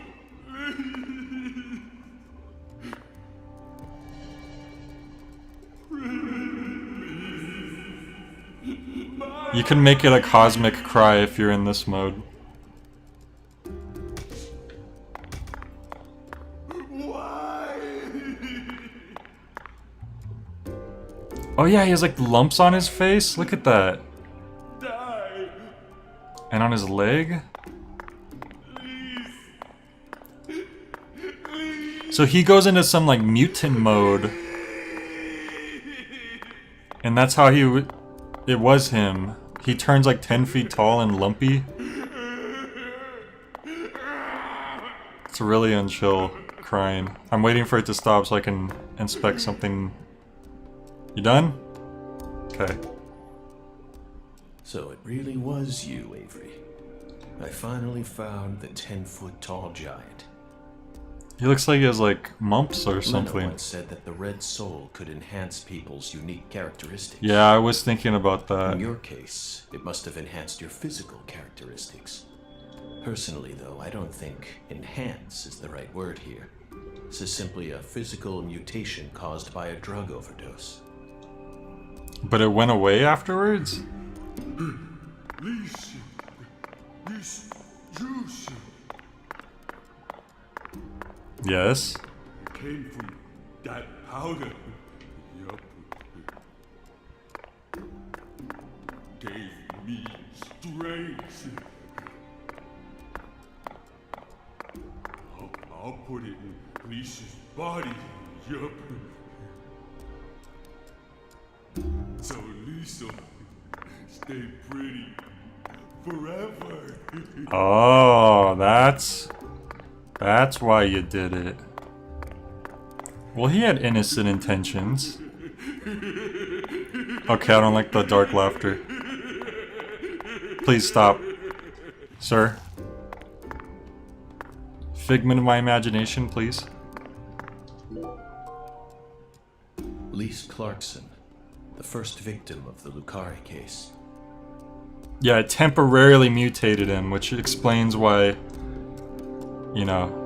You can make it a cosmic cry if you're in this mode. Oh yeah, he has like lumps on his face. Look at that. And on his leg. So he goes into some like mutant mode. And that's how it was him. He turns like 10 feet tall and lumpy. It's really unchill crying. I'm waiting for it to stop so I can inspect something. You done? Okay. So it really was you, Avery. I finally found the 10-foot-tall giant. He looks like he has like mumps or Lena something. once said that the red soul could enhance people's unique characteristics. Yeah, I was thinking about that. In your case, it must have enhanced your physical characteristics. Personally, though, I don't think enhance is the right word here. This is simply a physical mutation caused by a drug overdose. But it went away afterwards? This juice Yes. came from that powder. Yup. Gave me strength. I'll put it in Lisa's body. Yup. So Lisa stay pretty forever. Oh, that's why you did it. Well, he had innocent intentions. Okay, I don't like the dark laughter. Please stop. Sir. Figment of my imagination, please. Lise Clarkson, the first victim of the Lucari case. Yeah, it temporarily mutated him, which explains why, you know,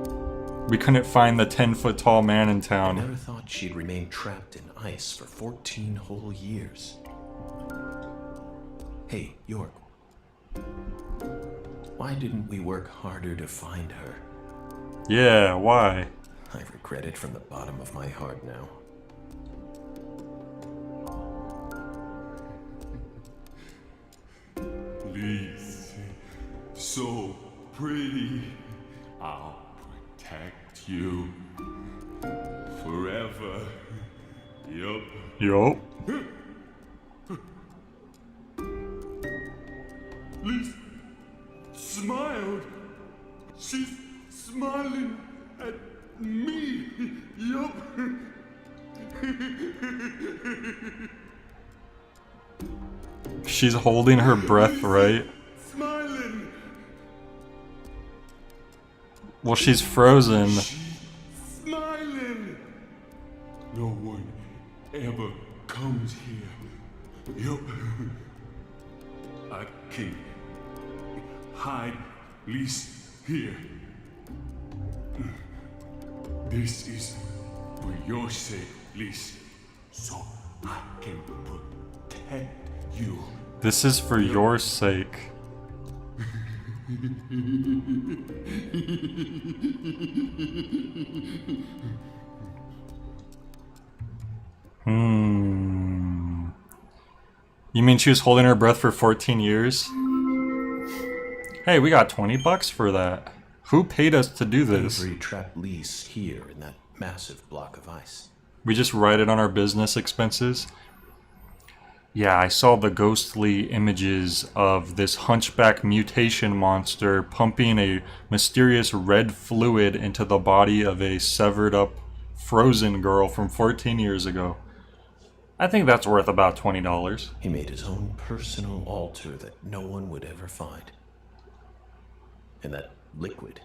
we couldn't find the 10-foot tall man in I town. never thought she'd remain trapped in ice for 14 whole years. Hey, York. Why didn't we work harder to find her? Yeah, why? I regret it from the bottom of my heart now. Please, so pretty. I'll protect you forever. Yup. Yup. Liz smiled. She's smiling at me. Yup. She's holding her breath, right? Smiling. Well, she's frozen. Smiling. No one ever comes here. Yup. I can hide Lise here. This is for your sake, Lise. So I can protect you. This is for your sake. You mean she was holding her breath for 14 years? Hey, we got 20 bucks for that. Who paid us to do this? Avery trapped Lise here in that massive block of ice. We just write it on our business expenses. Yeah, I saw the ghostly images of this hunchback mutation monster pumping a mysterious red fluid into the body of a severed up frozen girl from 14 years ago. I think that's worth about $20. He made his own personal altar that no one would ever find. And that liquid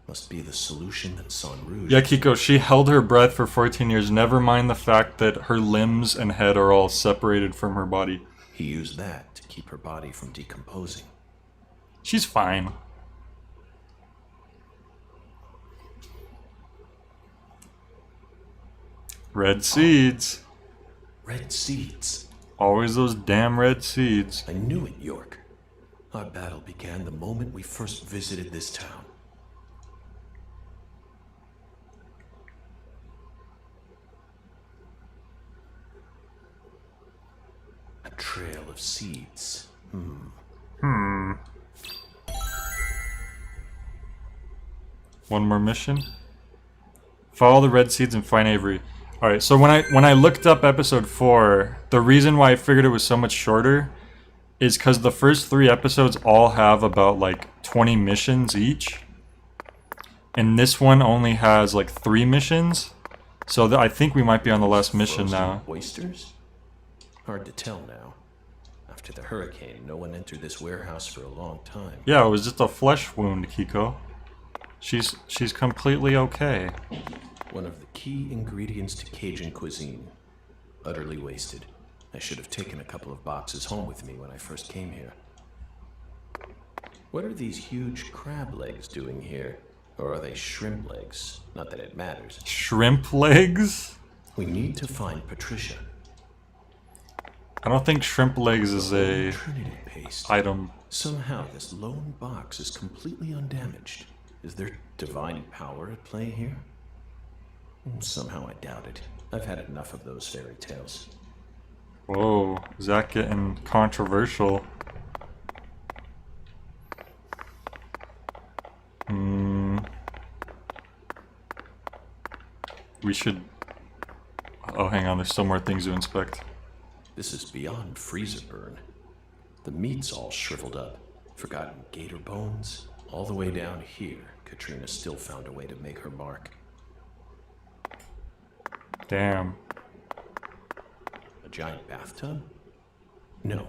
must be the solution that San Rouge... Yeah, Kiko, she held her breath for 14 years. Never mind the fact that her limbs and head are all separated from her body. He used that to keep her body from decomposing. She's fine. Red seeds. Red seeds. Always those damn red seeds. I knew it, York. Our battle began the moment we first visited this town. A trail of seeds. One more mission. Follow the red seeds and find Avery. Alright, so when I looked up episode 4, the reason why I figured it was so much shorter is because the first 3 episodes all have about like 20 missions each. And this one only has like 3 missions. So I think we might be on the last mission Frozen now. Oysters? Hard to tell now. After the hurricane, no one entered this warehouse for a long time. Yeah, it was just a flesh wound, Kiko. She's completely okay. One of the key ingredients to Cajun cuisine. Utterly wasted. I should have taken a couple of boxes home with me when I first came here. What are these huge crab legs doing here? Or are they shrimp legs? Not that it matters. Shrimp legs? We need to find Patricia. I don't think shrimp legs is a Trinity paste. item. Somehow this lone box is completely undamaged. Is there divine power at play here? Somehow I doubt it. I've had enough of those fairy tales. Whoa, is that getting controversial? We should... Oh, hang on, there's still more things to inspect. This is beyond freezer burn. The meat's all shriveled up. Forgotten gator bones. All the way down here, Katrina still found a way to make her mark. Damn. A giant bathtub? No.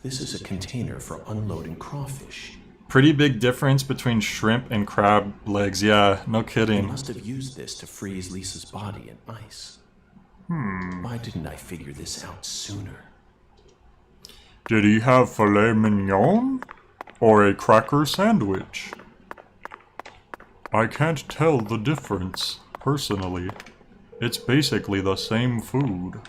This is a container for unloading crawfish. Pretty big difference between shrimp and crab legs, yeah, no They kidding. must have used this to freeze Lisa's body in ice. Why didn't I figure this out sooner? Did he have filet mignon? Or a cracker sandwich? I can't tell the difference, personally. It's basically the same food.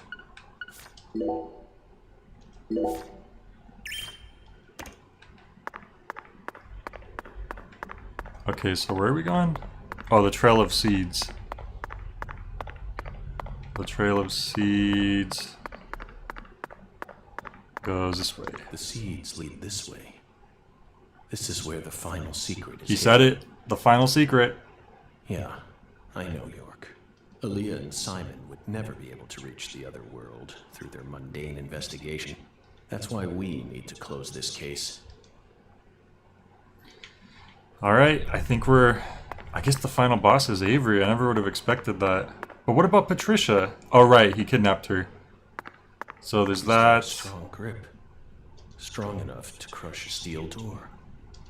Okay, so where are we going? Oh, the Trail of Seeds. The Trail of Seeds goes this way. The seeds lead this way. This is where the final secret is. He said it. The final secret. Yeah, I know, York. Aaliyah and Simon would never be able to reach the other world through their mundane investigation. That's why we need to close this case. Alright, I think we're... I guess the final boss is Avery. I never would have expected that. But what about Patricia? Oh, right, he kidnapped her. So there's that. Strong grip. Strong enough to crush a steel door.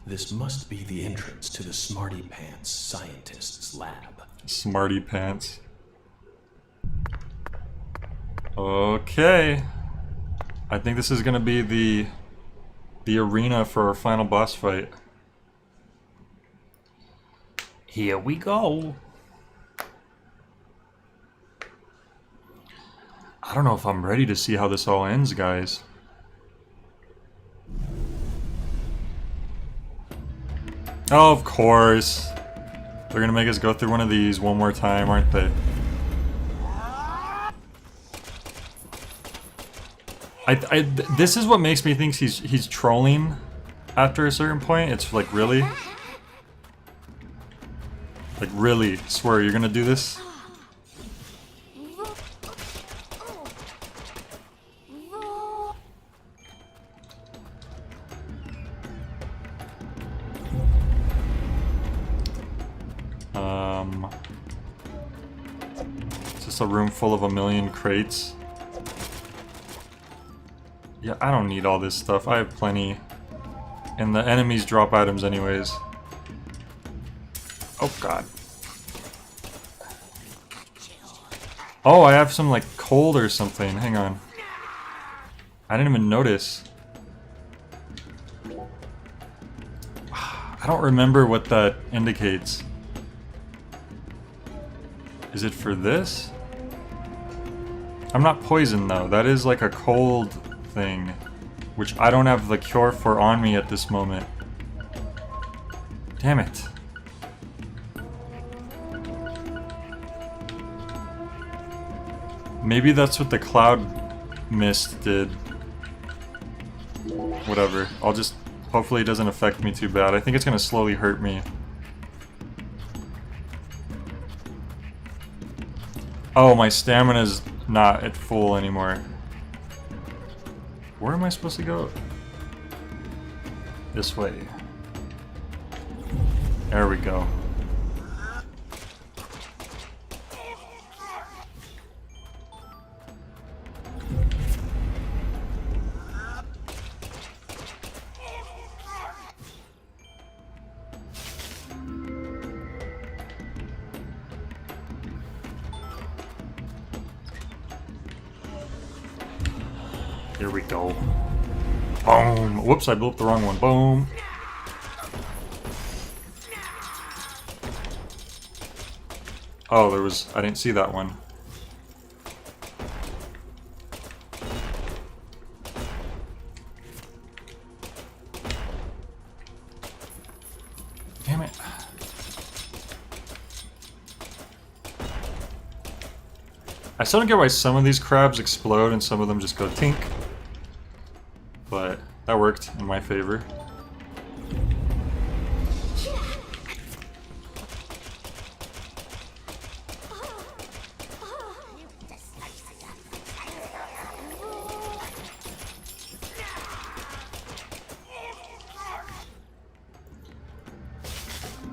This must be the entrance to the Smarty Pants scientist's lab. Smarty Pants. Okay. I think this is gonna be the arena for our final boss fight. Here we go. I don't know if I'm ready to see how this all ends, guys. Oh, of course. They're gonna make us go through one of these one more time, aren't they? This is what makes me think he's trolling. after a certain point. It's like, really? Like, really? Swear, you're gonna do this? Is this a room full of a million crates? Yeah, I don't need all this stuff. I have plenty. And the enemies drop items anyways. Oh god. Oh, I have some like cold or something. Hang on. I didn't even notice. I don't remember what that indicates. Is it for this? I'm not poisoned though. That is like a cold thing, which I don't have the cure for on me at this moment. Damn it. Maybe that's what the cloud mist did. Whatever. I'll just... Hopefully it doesn't affect me too bad. I think it's gonna slowly hurt me. Oh, my stamina's not at full anymore. Where am I supposed to go? This way. There we go. Here we go. Boom! Whoops, I blew up the wrong one. Boom! Oh, there was... I didn't see that one. Damn it. I still don't get why some of these crabs explode and some of them just go tink. But that worked in my favor.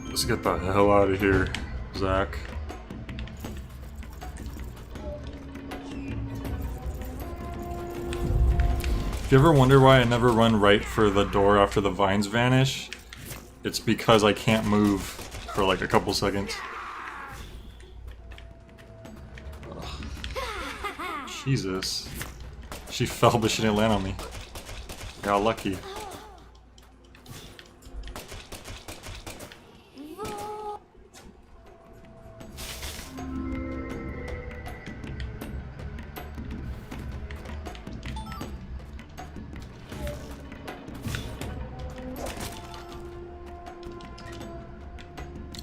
Let's get the hell out of here, Zach. If you ever wonder why I never run right for the door after the vines vanish, it's because I can't move for like a couple seconds. Ugh. Jesus. She fell but she didn't land on me. Got lucky.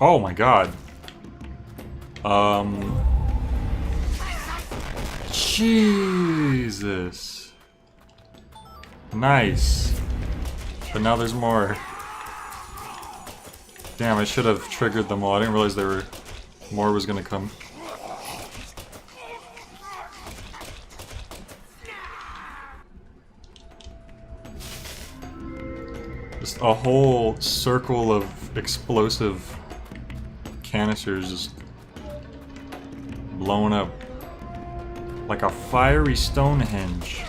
Oh my god. Jesus. Nice. But now there's more. Damn, I should have triggered them all. I didn't realize there were more was gonna come. Just a whole circle of explosive canisters just blowing up like a fiery Stonehenge.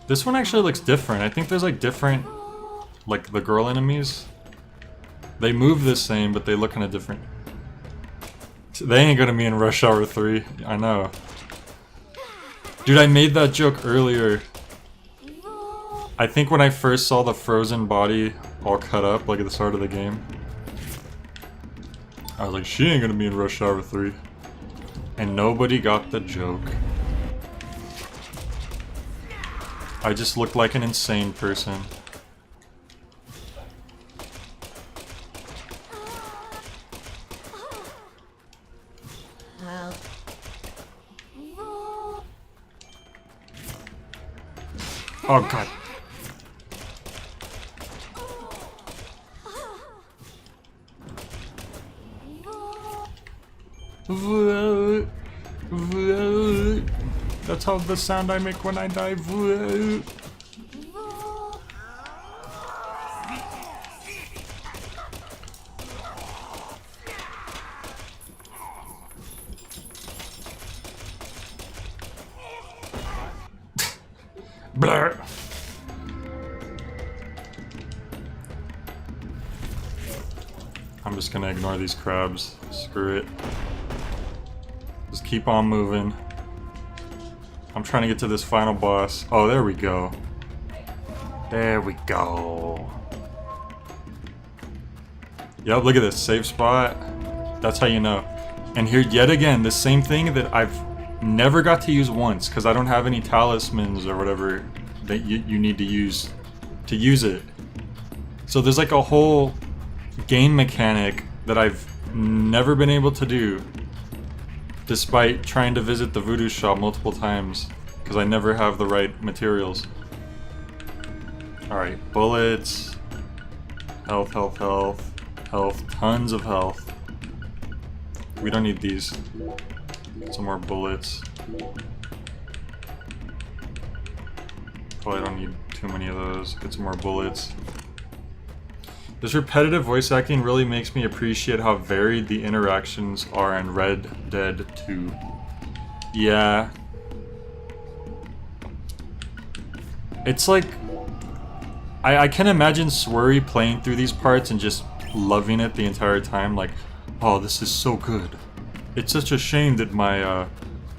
This one actually looks different. I think there's like different, like the girl enemies. They move the same, but they look kind of different. They ain't gonna be in Rush Hour 3. I know. Dude, I made that joke earlier. I think when I first saw the frozen body all cut up, like at the start of the game, I was like, she ain't gonna be in Rush Hour 3. And nobody got the joke. I just looked like an insane person. Oh god. That's how the sound I make when I die. Blur. I'm just gonna ignore these crabs. Screw it. Just keep on moving. I'm trying to get to this final boss. Oh, there we go. There we go. Yep, look at this. Save spot. That's how you know. And here, yet again, the same thing that I've never got to use once, because I don't have any talismans or whatever that you need to use it. So there's like a whole game mechanic that I've never been able to do, despite trying to visit the voodoo shop multiple times, because I never have the right materials. Alright, bullets, health, health, health, health, tons of health. We don't need these. Get some more bullets. Probably don't need too many of those. Get some more bullets. This repetitive voice acting really makes me appreciate how varied the interactions are in Red Dead 2. Yeah. It's like... I can imagine Swery playing through these parts and just loving it the entire time, like, oh, this is so good. It's such a shame that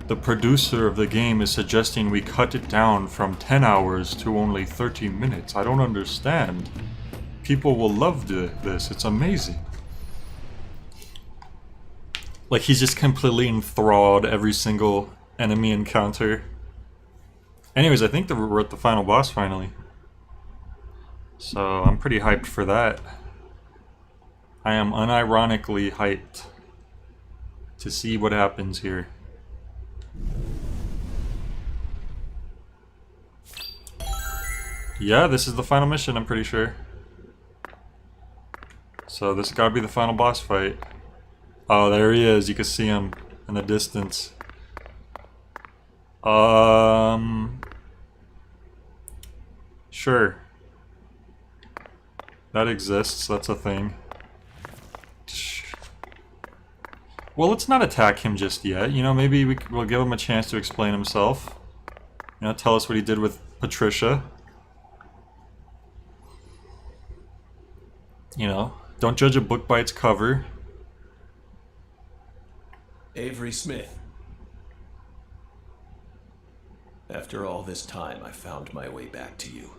the producer of the game is suggesting we cut it down from 10 hours to only 30 minutes. I don't understand. People will love this. It's amazing. Like, he's just completely enthralled every single enemy encounter. Anyways, I think we're at the final boss finally. So, I'm pretty hyped for that. I am unironically hyped to see what happens here. Yeah, this is the final mission, I'm pretty sure. So this gotta be the final boss fight. Oh, there he is. You can see him in the distance. Sure. That exists. That's a thing. Well, let's not attack him just yet. You know, maybe we'll give him a chance to explain himself. You know, tell us what he did with Patricia. You know, don't judge a book by its cover. Avery Smith. After all this time, I found my way back to you.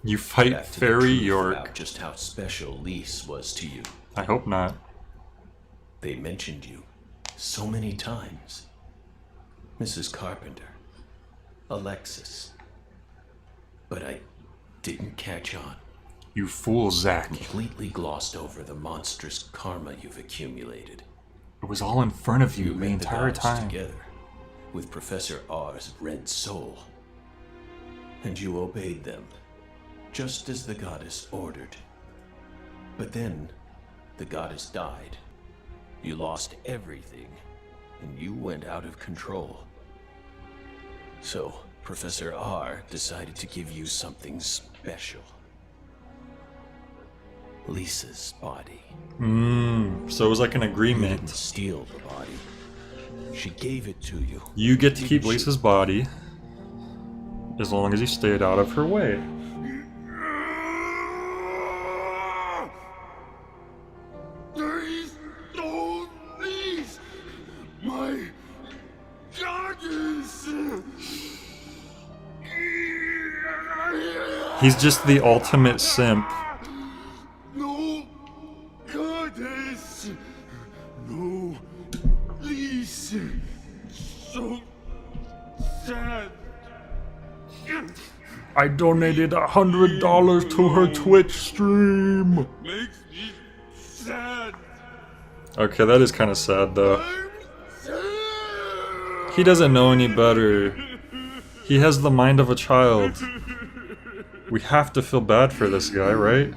You fight Back to the Fairy truth York. about just how special Lise was to you. I hope not. They mentioned you so many times. Mrs. Carpenter, Alexis. But I didn't catch on. You fool, Zack. Completely glossed over the monstrous karma you've accumulated. It was all in front of you the met entire gods time. together with Professor R's red soul. And you obeyed them, just as the goddess ordered. But then, the goddess died. You lost everything, and you went out of control. So, Professor R decided to give you something special. Lisa's body. So it was like an You didn't agreement. steal the body. She gave it to you. You get to keep Lisa's body as long as you stayed out of her way. They stole these! My goddess! He's just the ultimate simp. No goddess! No Lisa! So sad! I donated $100 to her Twitch stream. Makes me sad! Okay, that is kind of sad though. I'm sad! He doesn't know any better. He has the mind of a child. We have to feel bad for this guy, right?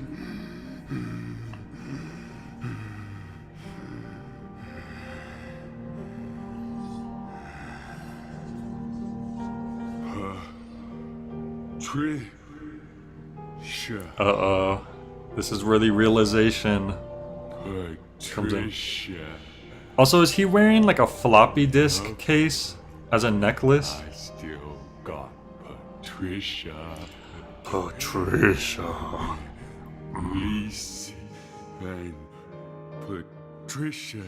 Trisha. Uh-oh. This is where the realization comes in. Trisha. Also, is he wearing like a floppy disk case as a necklace? I still got Patricia. Patricia. Lise and Patricia.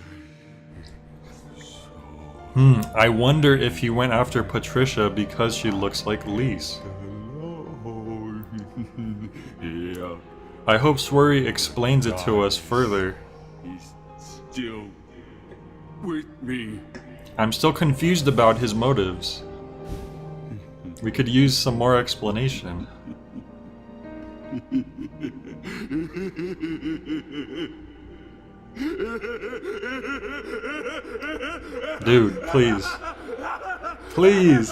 I wonder if he went after Patricia because she looks like Lise. Hello. Yeah. I hope Swery explains it to us further. He's still with me. I'm still confused about his motives. We could use some more explanation. Dude, please. Please.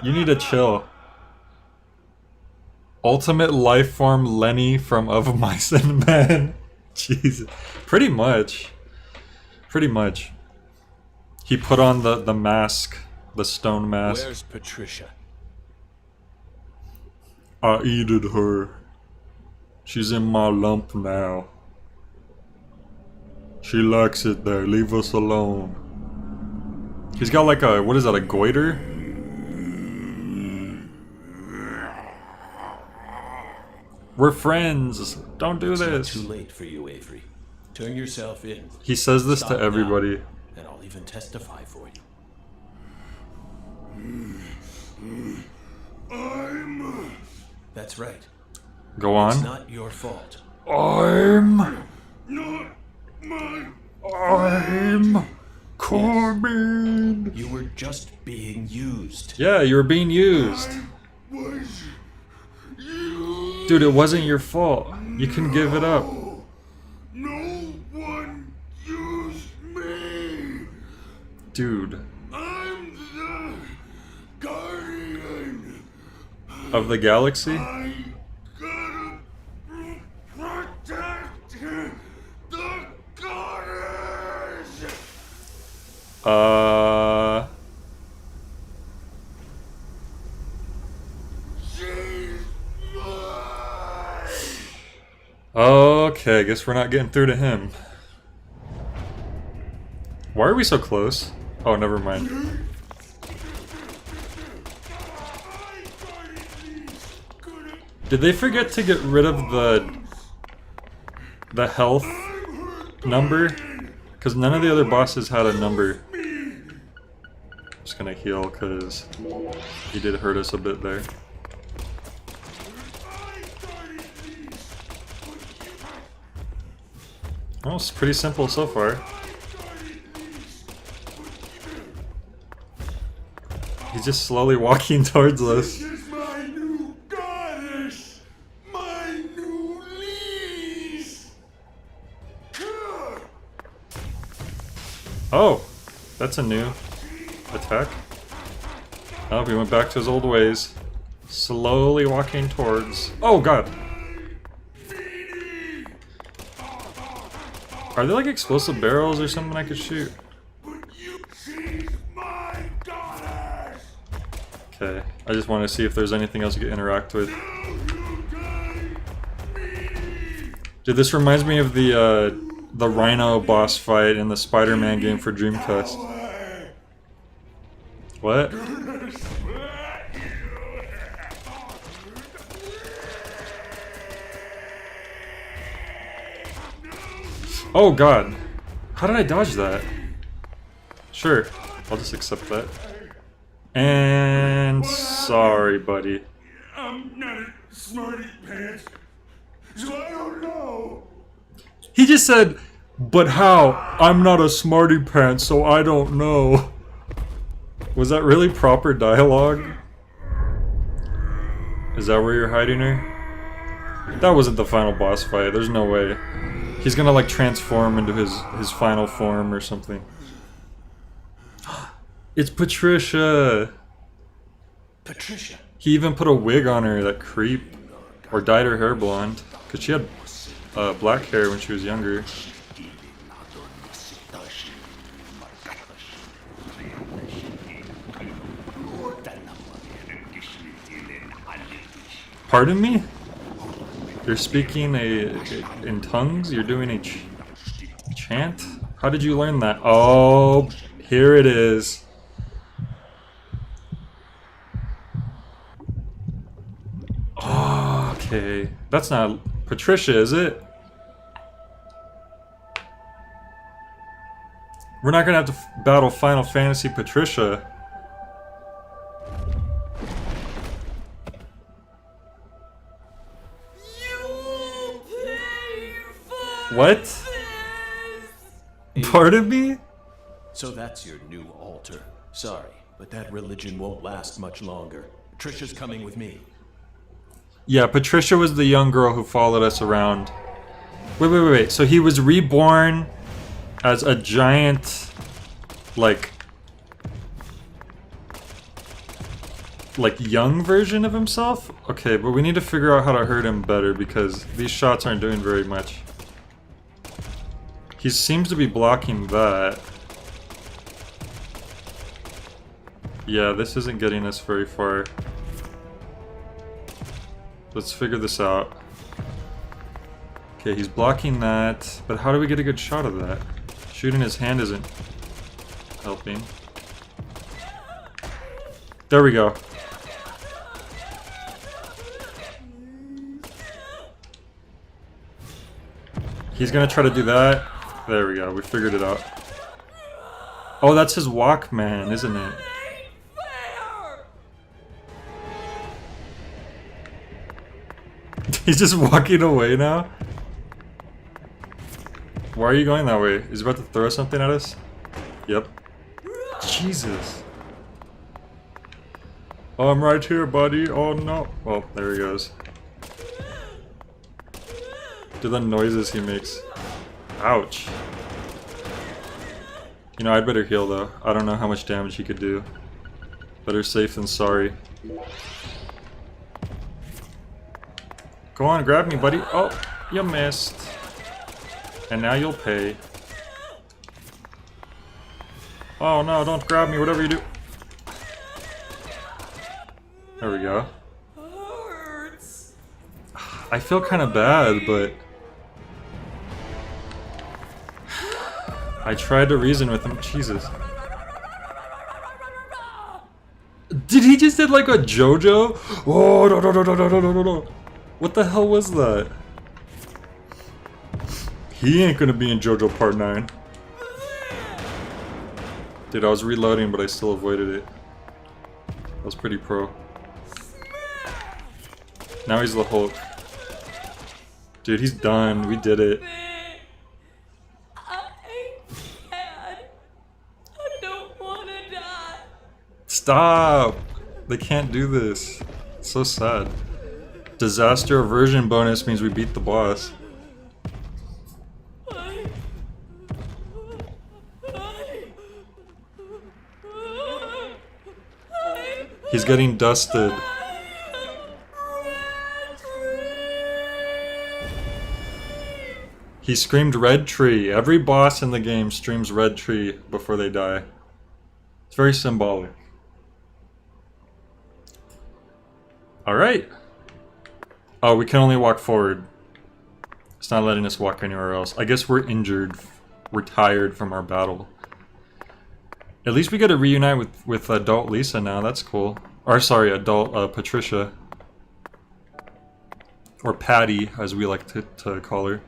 You need to chill. Ultimate life form Lenny from Of Mice and Men. Jesus. Pretty much. Pretty much. He put on the mask. The stone mask. Where's Patricia? I eated her. She's in my lump now. She likes it there. Leave us alone. He's got like a, what is that, a goiter? We're friends. Don't do It's not this. too late for you, Avery. Turn yourself in. He says this Stop to now, everybody. and I'll even testify for you. That's right. Go It's on. not your fault. I'm My Corbin. You were just being used. Yeah, you were being used. was Dude, it wasn't your fault. You can give it up. no one used me. Dude. I'm the guardian. Of the galaxy? I gotta protect the goddess. She's mine. Okay, I guess we're not getting through to him. Why are we so close? Oh, never mind. Did they forget to get rid of the health number? Because none of the other bosses had a number. Just gonna heal because he did hurt us a bit there. Well, it's pretty simple so far. He's just slowly walking towards us. This is my new goddess. My new lease. Oh, that's a new attack. Oh, he went back to his old ways. Slowly walking towards... Oh, God. Are there like explosive barrels or something I could shoot? She's my goddess. Okay, I just want to see if there's anything else you can interact with. Dude, this reminds me of the Rhino boss fight in the Spider-Man game for Dreamcast. What? Oh God! How did I dodge that? Sure, I'll just accept that. And sorry, buddy. I'm not a smarty pants, so I don't know. He just said, "But how? I'm not a smarty pants, so I don't know." Was that really proper dialogue? Is that where you're hiding her? That wasn't the final boss fight. There's no way. He's gonna like transform into his final form or something. It's Patricia. Patricia. He even put a wig on her, that creep. Or dyed her hair blonde. Because she had black hair when she was younger. Pardon me? You're speaking in tongues? You're doing a chant? How did you learn that? Oh, here it is. Oh, okay. That's not Patricia, is it? We're not gonna have to battle Final Fantasy Patricia. What? Pardon me? So that's your new altar. Sorry, but that religion won't last much longer. Trisha's coming with me. Yeah, Patricia was the young girl who followed us around. Wait. So he was reborn as a giant, like young version of himself? Okay, but we need to figure out how to hurt him better because these shots aren't doing very much. He seems to be blocking that. Yeah, this isn't getting us very far. Let's figure this out. Okay, he's blocking that, but how do we get a good shot of that? Shooting his hand isn't helping. There we go. He's gonna try to do that. There we go, we figured it out. Oh, that's his Walkman, isn't it? He's just walking away now? Why are you going that way? Is he about to throw something at us? Yep. Jesus. Oh, I'm right here, buddy. Oh no. Oh, there he goes. Do the noises he makes. Ouch. You know, I'd better heal though. I don't know how much damage he could do. Better safe than sorry. Go on, grab me, buddy. Oh, you missed. And now you'll pay. Oh no, don't grab me, whatever you do. There we go. I feel kind of bad, but I tried to reason with him. Jesus. Did he just did like a JoJo? Oh, no. What the hell was that? He ain't gonna be in JoJo Part 9. Dude, I was reloading, but I still avoided it. That was pretty pro. Now he's the Hulk. Dude, he's done. We did it. Stop! They can't do this. It's so sad. Disaster aversion bonus means we beat the boss. He's getting dusted. He screamed red tree. Every boss in the game screams red tree before they die. It's very symbolic. Alright. Oh, we can only walk forward. It's not letting us walk anywhere else. I guess we're injured. We're tired from our battle. At least we get to reunite with adult Lisa now. That's cool. Or sorry, adult Patricia. Or Patty, as we like to call her.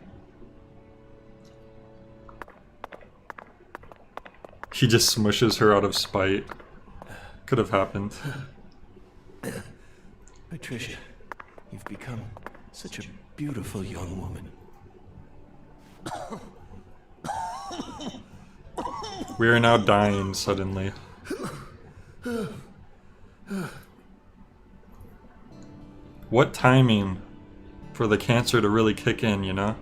He just smushes her out of spite. Could have happened. Patricia, you've become such a beautiful young woman. We are now dying suddenly. What timing for the cancer to really kick in, you know?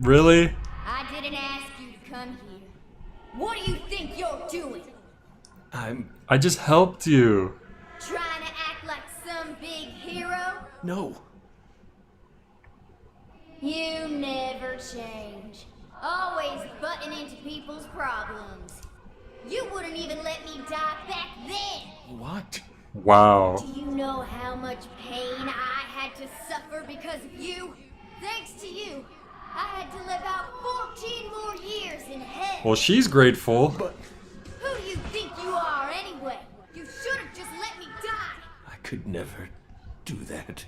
Really? I didn't ask you to come here. What do you think you're doing? I just helped you. Trying to act like some big hero? No. You never change. Always butting into people's problems. You wouldn't even let me die back then. What? Wow. Do you know how much pain I had to suffer because of you? Thanks to you, I had to live out 14 more years in hell. Well, she's grateful. But Who do you think you are anyway? You should have just let me die. I could never do that.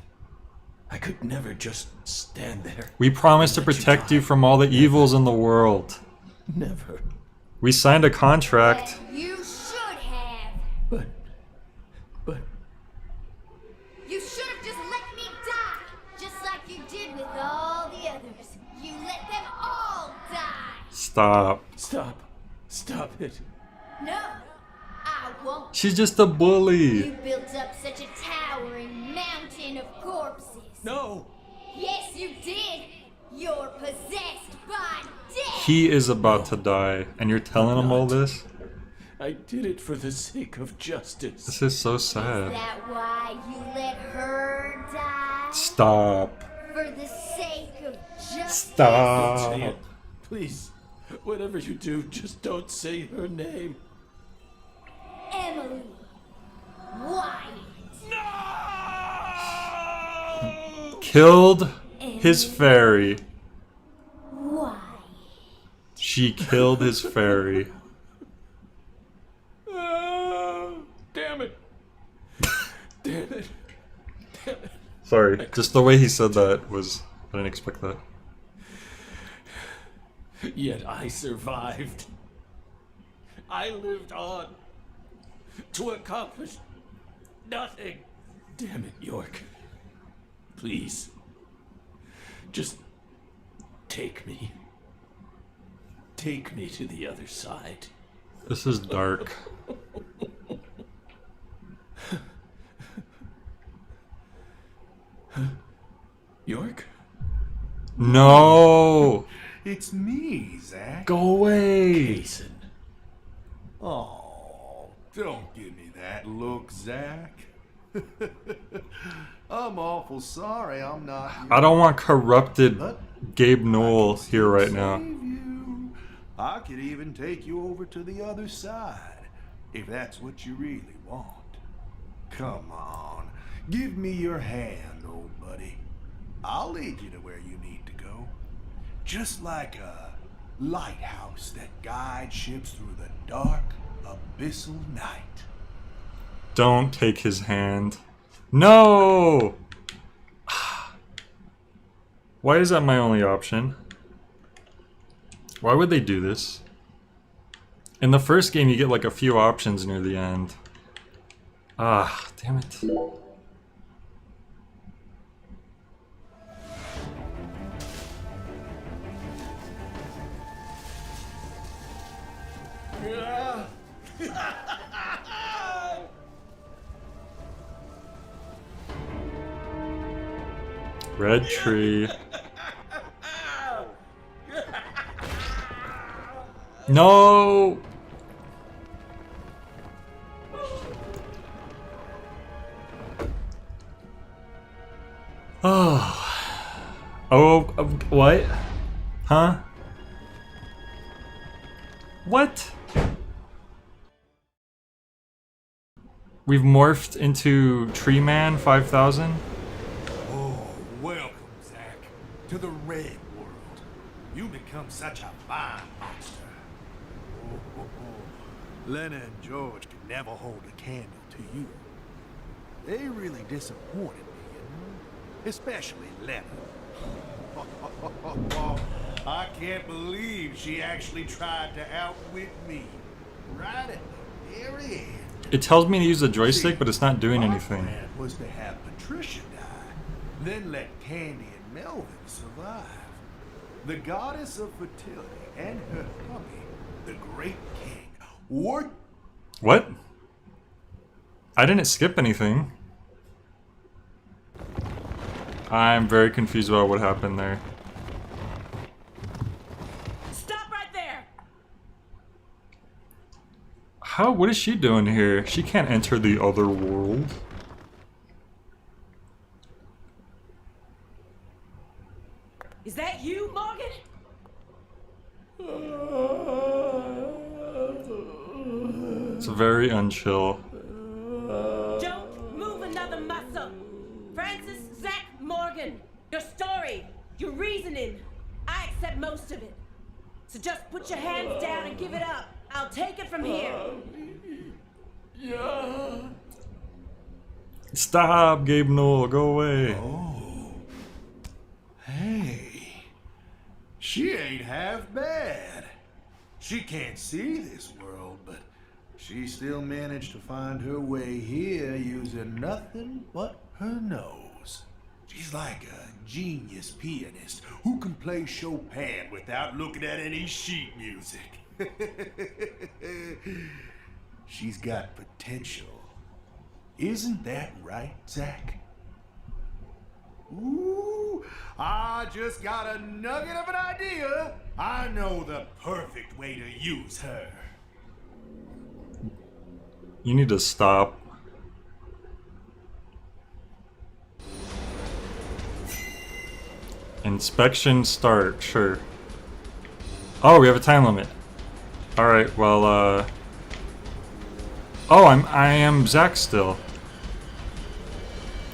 I could never just stand there. We promised to Let you protect die. you from all the evils in the world. Never. We signed a contract. And you should have. But You should have just let me die. Just like you did with all the others. You let them all die. Stop. stop it. No, I won't. She's just a bully. You built up such a towering mountain of corpses. No. Yes, you did. You're possessed by death. He is about to die, and you're telling him all this? I did it for the sake of justice. This is so Is sad. that why you let her die? Stop. For the sake of justice? Don't say Stop. it. Please. Whatever you do, just don't say her name. Emily. Wyatt. Killed his fairy. Wyatt. She killed his fairy. Damn it. Damn it. Sorry, just the way he said that was... I didn't expect that. Yet I survived. I lived on to accomplish nothing. Damn it, York. Please. Just take me. Take me to the other side. This is dark. York? No! It's me, Zach. Go away! Jason. Oh, don't give me that look, Zach. I'm awful sorry I'm not here. I don't want corrupted But Gabe Newell here right save now. you. I could even take you over to the other side, if that's what you really want. Come on, give me your hand, old buddy. I'll lead you to where you need to go. Just like a lighthouse that guides ships through the dark, abyssal night. Don't take his hand. No! Why is that my only option? Why would they do this? In the first game, you get like a few options near the end. Ah, damn it. Red tree. No! Oh. Oh, what? Huh? What? We've morphed into Tree Man 5000? Oh, welcome, Zach, to the Red World. You become such a fine monster. Lena and George could never hold a candle to you. They really disappointed me, you know? Especially Lena. I can't believe she actually tried to outwit me. Right at the very end. It tells me to use the joystick, but it's not doing My anything. plan was to have Patricia die, then let Candy and Melvin survive. The goddess of fertility and her hubby, the great king, were... What? I didn't skip anything. I'm very confused about what happened there. How? What is she doing here? She can't enter the other world. Is that you, Morgan? It's very unchill. Don't move another muscle. Francis Zach Morgan. Your story, your reasoning, I accept most of it. So just put your hands down and give it up. I'll take it from here. Stop, Gabe Newell, go away. Oh. Hey. She ain't half bad. She can't see this world, but she still managed to find her way here using nothing but her nose. She's like a genius pianist who can play Chopin without looking at any sheet music. She's got potential. Isn't that right, Zach? Ooh, I just got a nugget of an idea. I know the perfect way to use her. You need to stop. Inspection start, sure. Oh, we have a time limit. Alright, well, oh, I am Zach still.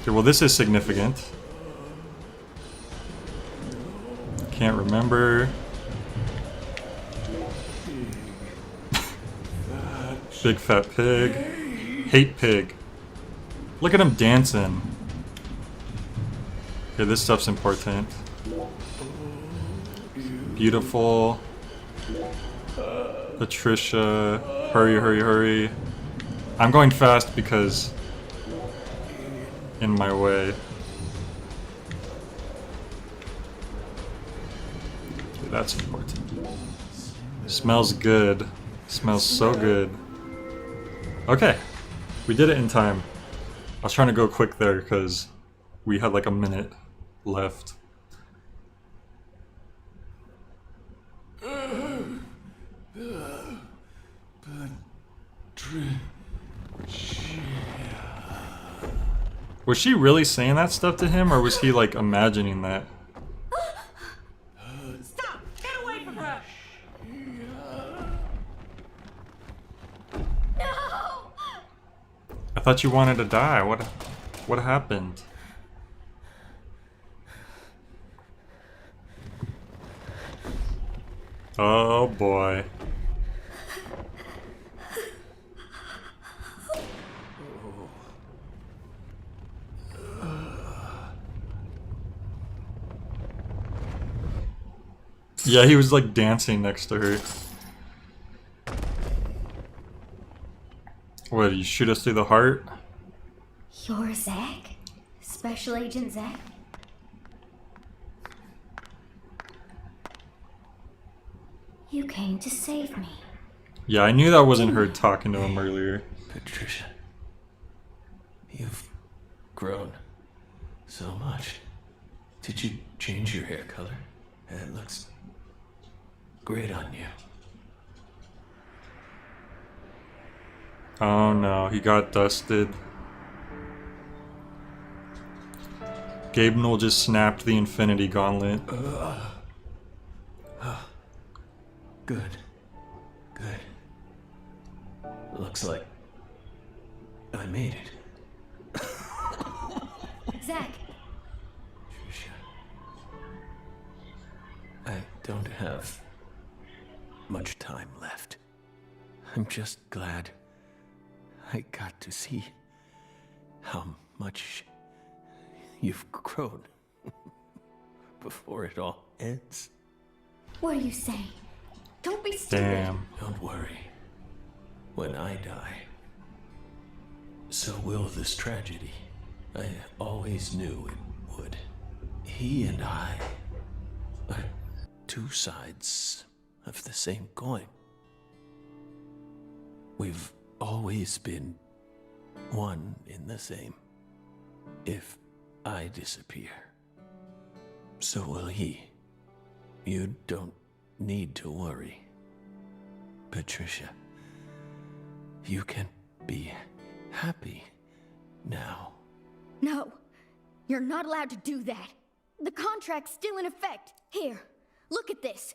Okay, well this is significant. Can't remember. Big fat pig. Hate pig. Look at him dancing. Okay, this stuff's important. Beautiful. Patricia. Hurry, hurry, hurry. I'm going fast because in my way. Okay, that's important. Smells good. Smells so good. Okay. We did it in time. I was trying to go quick there because we had like a minute left. Was she really saying that stuff to him, or was he like imagining that? Stop! Get away from her! No! I thought you wanted to die. What happened? Oh boy. Yeah, he was like dancing next to her. What, did you shoot us through the heart? You're Zach? Special Agent Zach? You came to save me. Yeah, I knew that wasn't her talking to him earlier. Patricia, you've grown so much. Did you change your hair color? It looks great on you. Oh no, he got dusted. Gabe Newell just snapped the Infinity Gauntlet. Good. Good. Looks like I made it. Zach, Patricia, I don't have much time left. I'm just glad I got to see how much you've grown before it all ends. what are you saying? Don't be stupid. Damn. Don't worry. When I die, so will this tragedy. I always knew it would. He and I are two sides of the same coin. We've always been one in the same. If I disappear, so will he. You don't need to worry. Patricia, You can be happy now. No, you're not allowed to do that. The contract's still in effect. Here, look at this.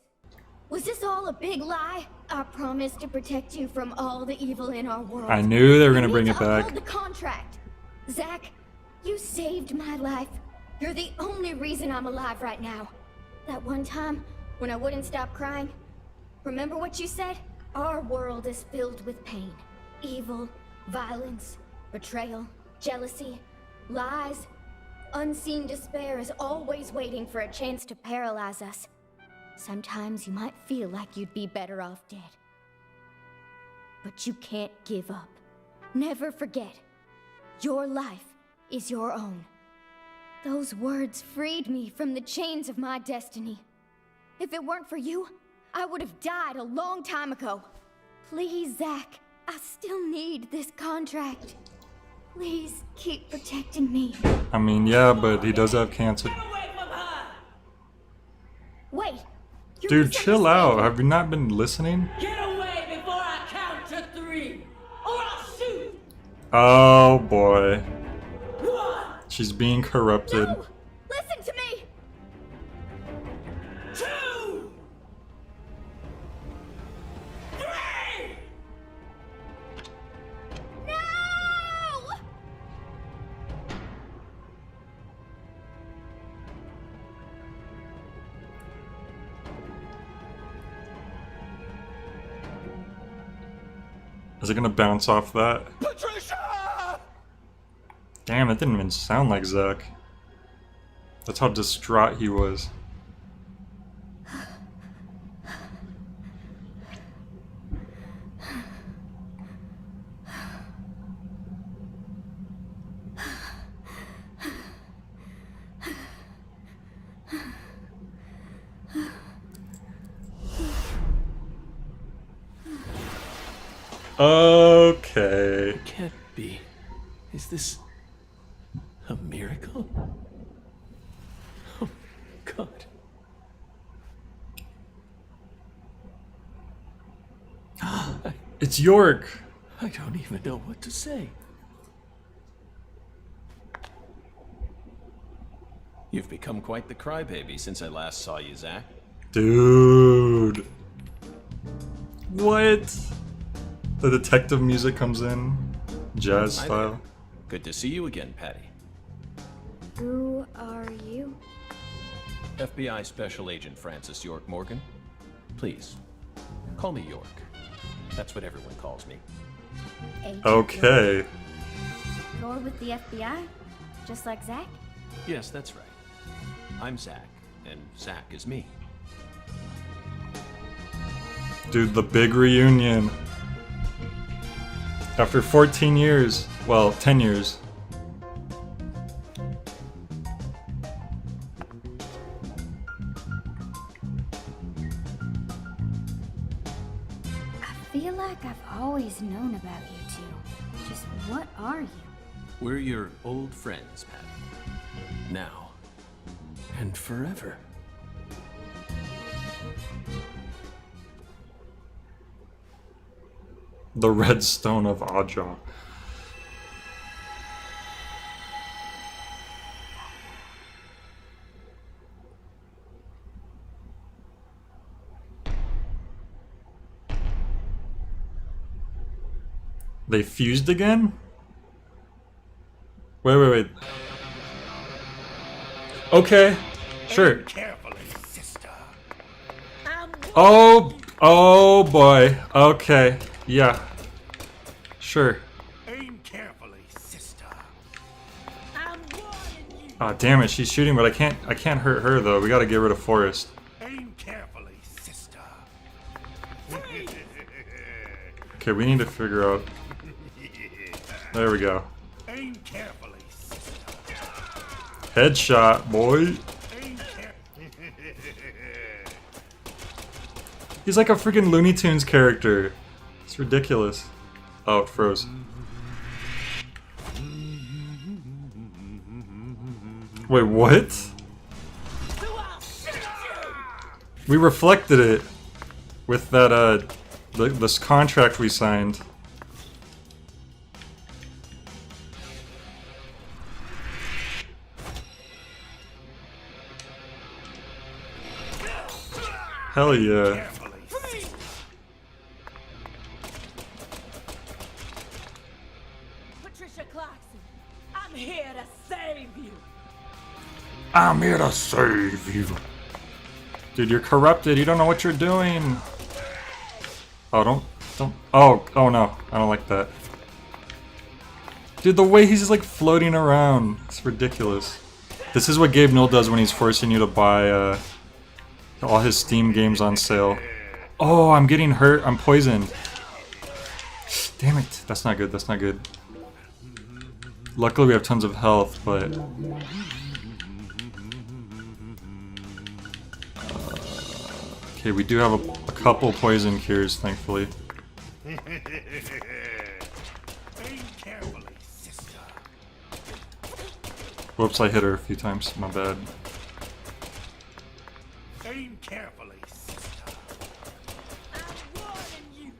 Was this all a big lie? I promised to protect you from all the evil in our world. I knew they were gonna You bring need it to back. uphold the contract. Zach, you saved my life. You're the only reason I'm alive right now. That one time when I wouldn't stop crying, remember what you said? Our world is filled with pain, evil, violence, betrayal, jealousy, lies. Unseen despair is always waiting for a chance to paralyze us. Sometimes you might feel like you'd be better off dead. But you can't give up. Never forget. Your life is your own. Those words freed me from the chains of my destiny. If it weren't for you, I would have died a long time ago. Please, Zach, I still need this contract. Please keep protecting me. I mean, yeah, but he does have cancer. Wait. you're Dude, chill out. misunderstanding. Have you not been listening? Get away before I count to 3, or I'll shoot! Oh boy. 1, She's being corrupted. No! Listen to me! 2, 3! No! Is it gonna bounce off that? Patricia! Damn, that didn't even sound like Zach. That's how distraught he was. Okay. It can't be. Is this a miracle? Oh, God. It's York. I don't even know what to say. You've become quite the crybaby since I last saw you, Zach. Dude. What? The detective music comes in. Jazz Hi style. there. Good to see you again, Patty. Who are you? FBI Special Agent Francis York Morgan. Please, call me York. That's what everyone calls me. Agent Okay. You're with the FBI? Just like Zach? Yes, that's right. I'm Zach, and Zach is me. Dude, the big reunion. After 14 years. Well, 10 years. I feel like I've always known about you two. Just what are you? We're your old friends, Patty. Now and forever. The Red Stone of Aja. They fused again? Wait. Okay, sure. Carefully, sister. Oh boy. Okay, yeah. Sure. Aim carefully, sister. I'm warning you! Ah, damn it, she's shooting, but I can't hurt her though. We gotta get rid of Forrest. Aim carefully, sister. Okay, we need to figure out. There we go. Aim carefully, sister. Headshot, boy. Aim carefully. He's like a freaking Looney Tunes character. It's ridiculous. Oh, it froze. Wait, what? We reflected it with that, this contract we signed. Hell yeah. Carefully. Patricia Clarkson, I'm here to save you. I'm here to save you. Dude, you're corrupted. You don't know what you're doing. Oh, don't. Oh no. I don't like that. Dude, the way he's just like floating around. It's ridiculous. This is what Gabe Newell does when he's forcing you to buy all his Steam games on sale. Oh, I'm getting hurt. I'm poisoned. Damn it. That's not good. That's not good. Luckily, we have tons of health, but... okay, we do have a couple poison cures, thankfully. Aim carefully, sister. Whoops, I hit her a few times. My bad. Aim carefully, sister. I'm warning you.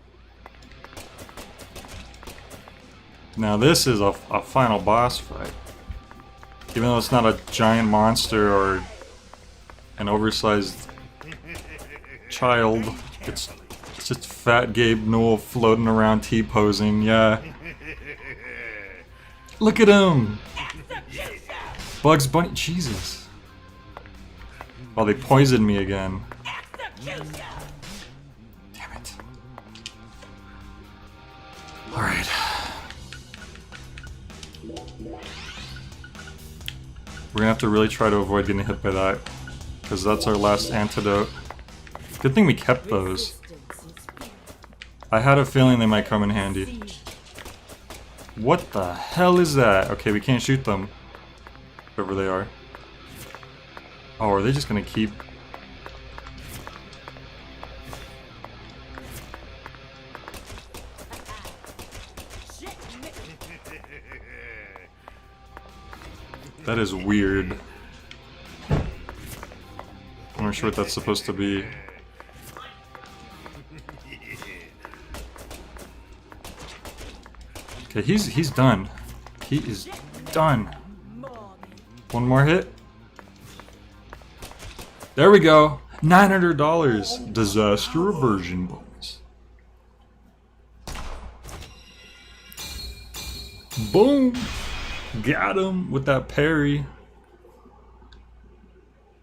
Now this is a final boss fight. Even though it's not a giant monster or an oversized child, it's just fat Gabe Newell floating around T-posing, yeah. Look at him! Bugs Bunny, Jesus. Oh, they poisoned me again. Damn it. Alright. We're gonna have to really try to avoid getting hit by that, because that's our last antidote. Good thing we kept those. I had a feeling they might come in handy. What the hell is that? Okay, we can't shoot them. Whoever they are. Oh, are they just gonna keep... That is weird. I'm not sure what that's supposed to be. Okay, he's done. He is done. One more hit. There we go. $900. Disaster reversion bonus. Boom. Got him with that parry.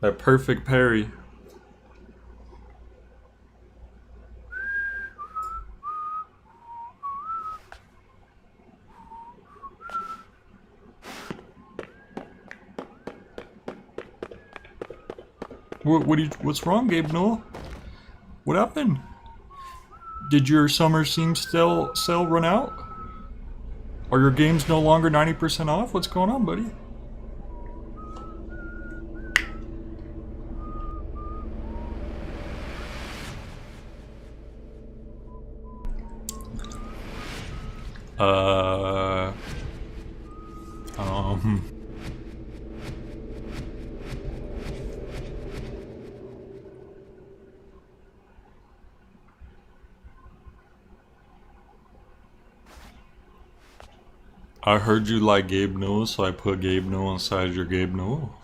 That perfect parry. What's wrong, Gabe Newell? What happened? Did your summer Steam sale run out? Are your games no longer 90% off? What's going on, buddy? I heard you like Gabe Newell, so I put Gabe Newell inside your Gabe Newell.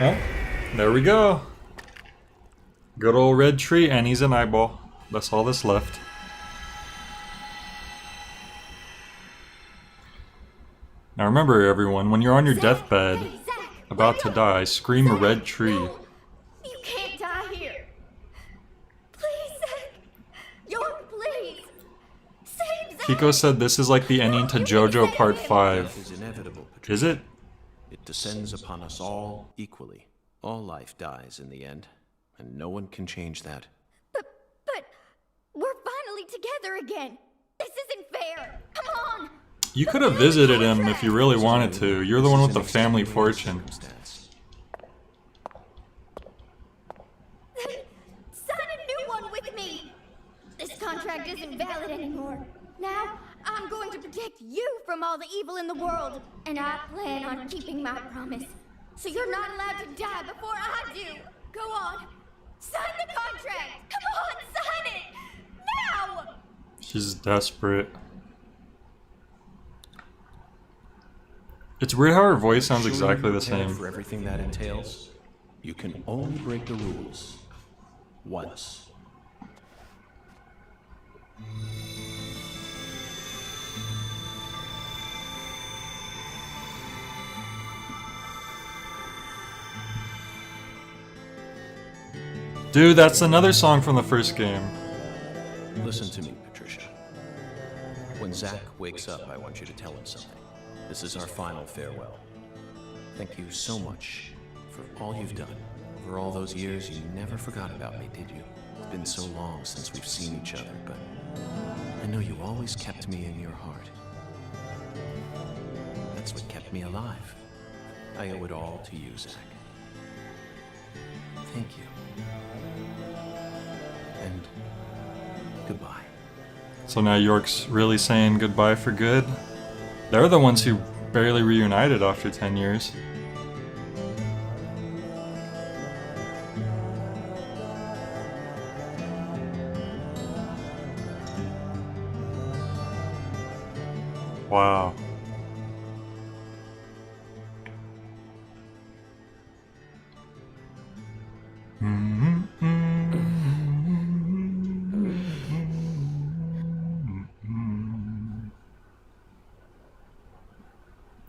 Oh, there we go. Good old red tree, and he's an eyeball. That's all that's left. Now remember, everyone, when you're on your deathbed, about to die, scream a red tree. No, you can't die here. Please, Zach. York, please. Save Zach. Kiko said this is like the ending to JoJo Part 5. Death is inevitable, Patricia. Is it? It descends upon us all equally. All life dies in the end, and no one can change that. But we're finally together again. This isn't fair. Come on. You could have visited him if you really wanted to. You're the one with the family fortune. Then sign a new one with me. This contract isn't valid anymore. Now I'm going to protect you from all the evil in the world, and I plan on keeping my promise. So you're not allowed to die before I do. Go on. Sign the contract. Come on, sign it. Now. She's desperate. It's weird how her voice sounds Sure exactly you're the prepared same. for everything that entails? You can only break the rules once. Dude, that's another song from the first game. Listen to me, Patricia. When Zack wakes up, I want you to tell him something. This is our final farewell. Thank you so much for all you've done. For all those years, you never forgot about me, did you? It's been so long since we've seen each other, but I know you always kept me in your heart. That's what kept me alive. I owe it all to you, Zack. Thank you. And goodbye. So now York's really saying goodbye for good. They're the ones who barely reunited after 10 years. Wow.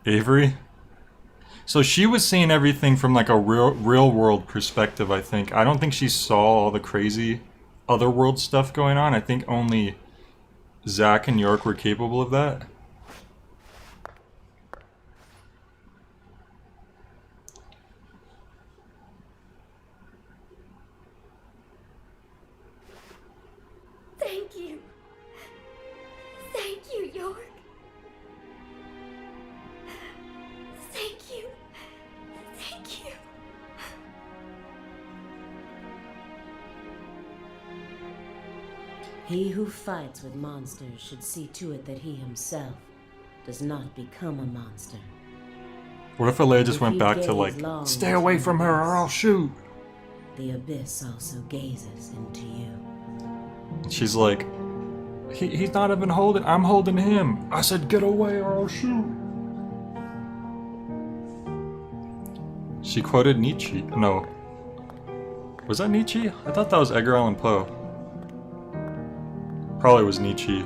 Avery? So she was seeing everything from like a real world perspective, I think. I don't think she saw all the crazy otherworld stuff going on. I think only Zack and York were capable of that. Thank you. Thank you, York. Thank you. Thank you. He who fights with monsters should see to it that he himself does not become a monster. What if Alea just If went you back to gaze like, long stay away into from her or I'll shoot. The abyss also gazes into you. She's like, he's not even holding, I'm holding him. I said get away or I'll shoot. She quoted Nietzsche. No. Was that Nietzsche? I thought that was Edgar Allan Poe. Probably was Nietzsche.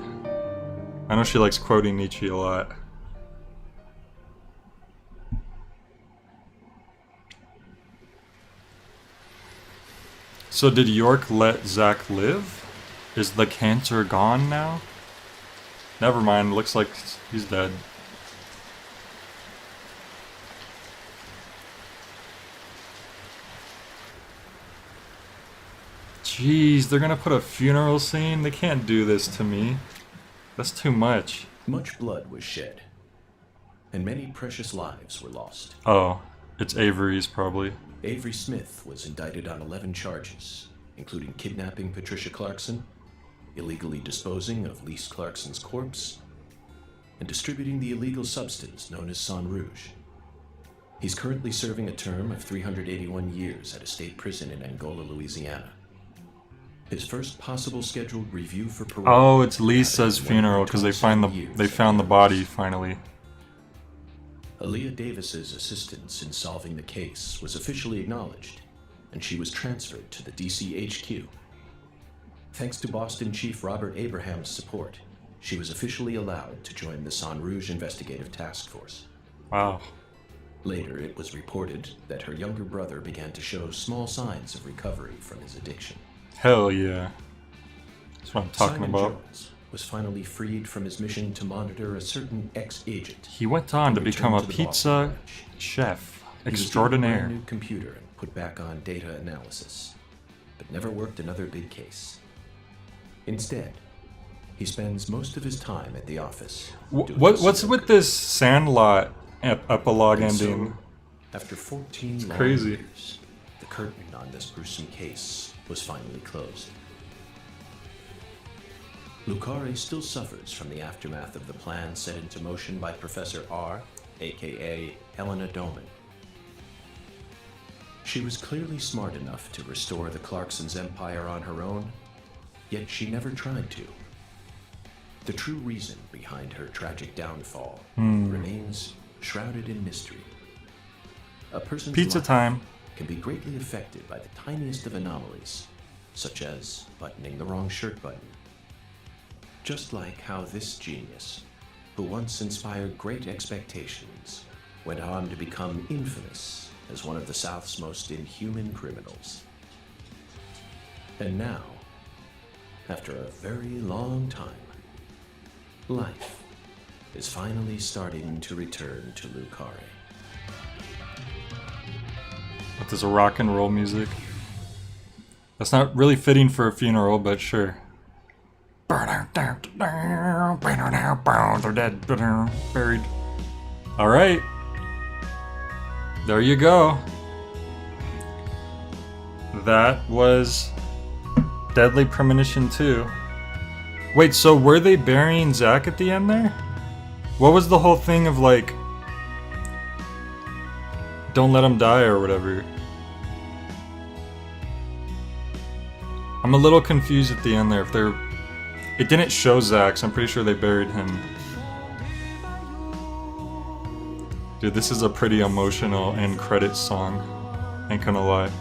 I know she likes quoting Nietzsche a lot. So did York let Zack live? Is the cancer gone now? Never mind, looks like he's dead. Jeez, they're gonna put a funeral scene? They can't do this to me. That's too much. Much blood was shed, and many precious lives were lost. Oh, it's Avery's probably. Avery Smith was indicted on 11 charges, including kidnapping Patricia Clarkson, illegally disposing of Lise Clarkson's corpse, and distributing the illegal substance known as Sang Rouge. He's currently serving a term of 381 years at a state prison in Angola, Louisiana. His first possible scheduled review for parole. Oh, it's Lisa's funeral because they found the body finally. Aaliyah Davis's assistance in solving the case was officially acknowledged, and she was transferred to the DC HQ. Thanks to Boston Chief Robert Abraham's support, she was officially allowed to join the Sang Rouge Investigative Task Force. Wow. Later, it was reported that her younger brother began to show small signs of recovery from his addiction. Hell yeah. That's what I'm talking Simon about. Jones was finally freed from his mission to monitor a certain ex-agent. He went on to Returned become a to the pizza Boston branch. chef He was given a extraordinaire. brand new computer and put back on data analysis, but never worked another big case. Instead, he spends most of his time at the office. doing What's some with work. this Sandlot epilogue And so, ending? after 14 long crazy. years, the curtain on this gruesome case was finally closed. Lucari still suffers from the aftermath of the plan set into motion by Professor R, aka Helena Doman. She was clearly smart enough to restore the Clarksons' empire on her own, yet she never tried to. The true reason behind her tragic downfall remains shrouded in mystery. A person's Pizza life time. can be greatly affected by the tiniest of anomalies, such as buttoning the wrong shirt button. Just like how this genius, who once inspired great expectations, went on to become infamous as one of the South's most inhuman criminals. And now, after a very long time, life is finally starting to return to Lucare. With this rock and roll music. That's not really fitting for a funeral, but sure. They're dead. Buried. Alright. There you go. That was Deadly Premonition 2. Wait, so were they burying Zack at the end there? What was the whole thing of like, don't let him die or whatever? I'm a little confused at the end there. If they're, it didn't show Zack, so I'm pretty sure they buried him. Dude, this is a pretty emotional end credits song. Ain't gonna lie.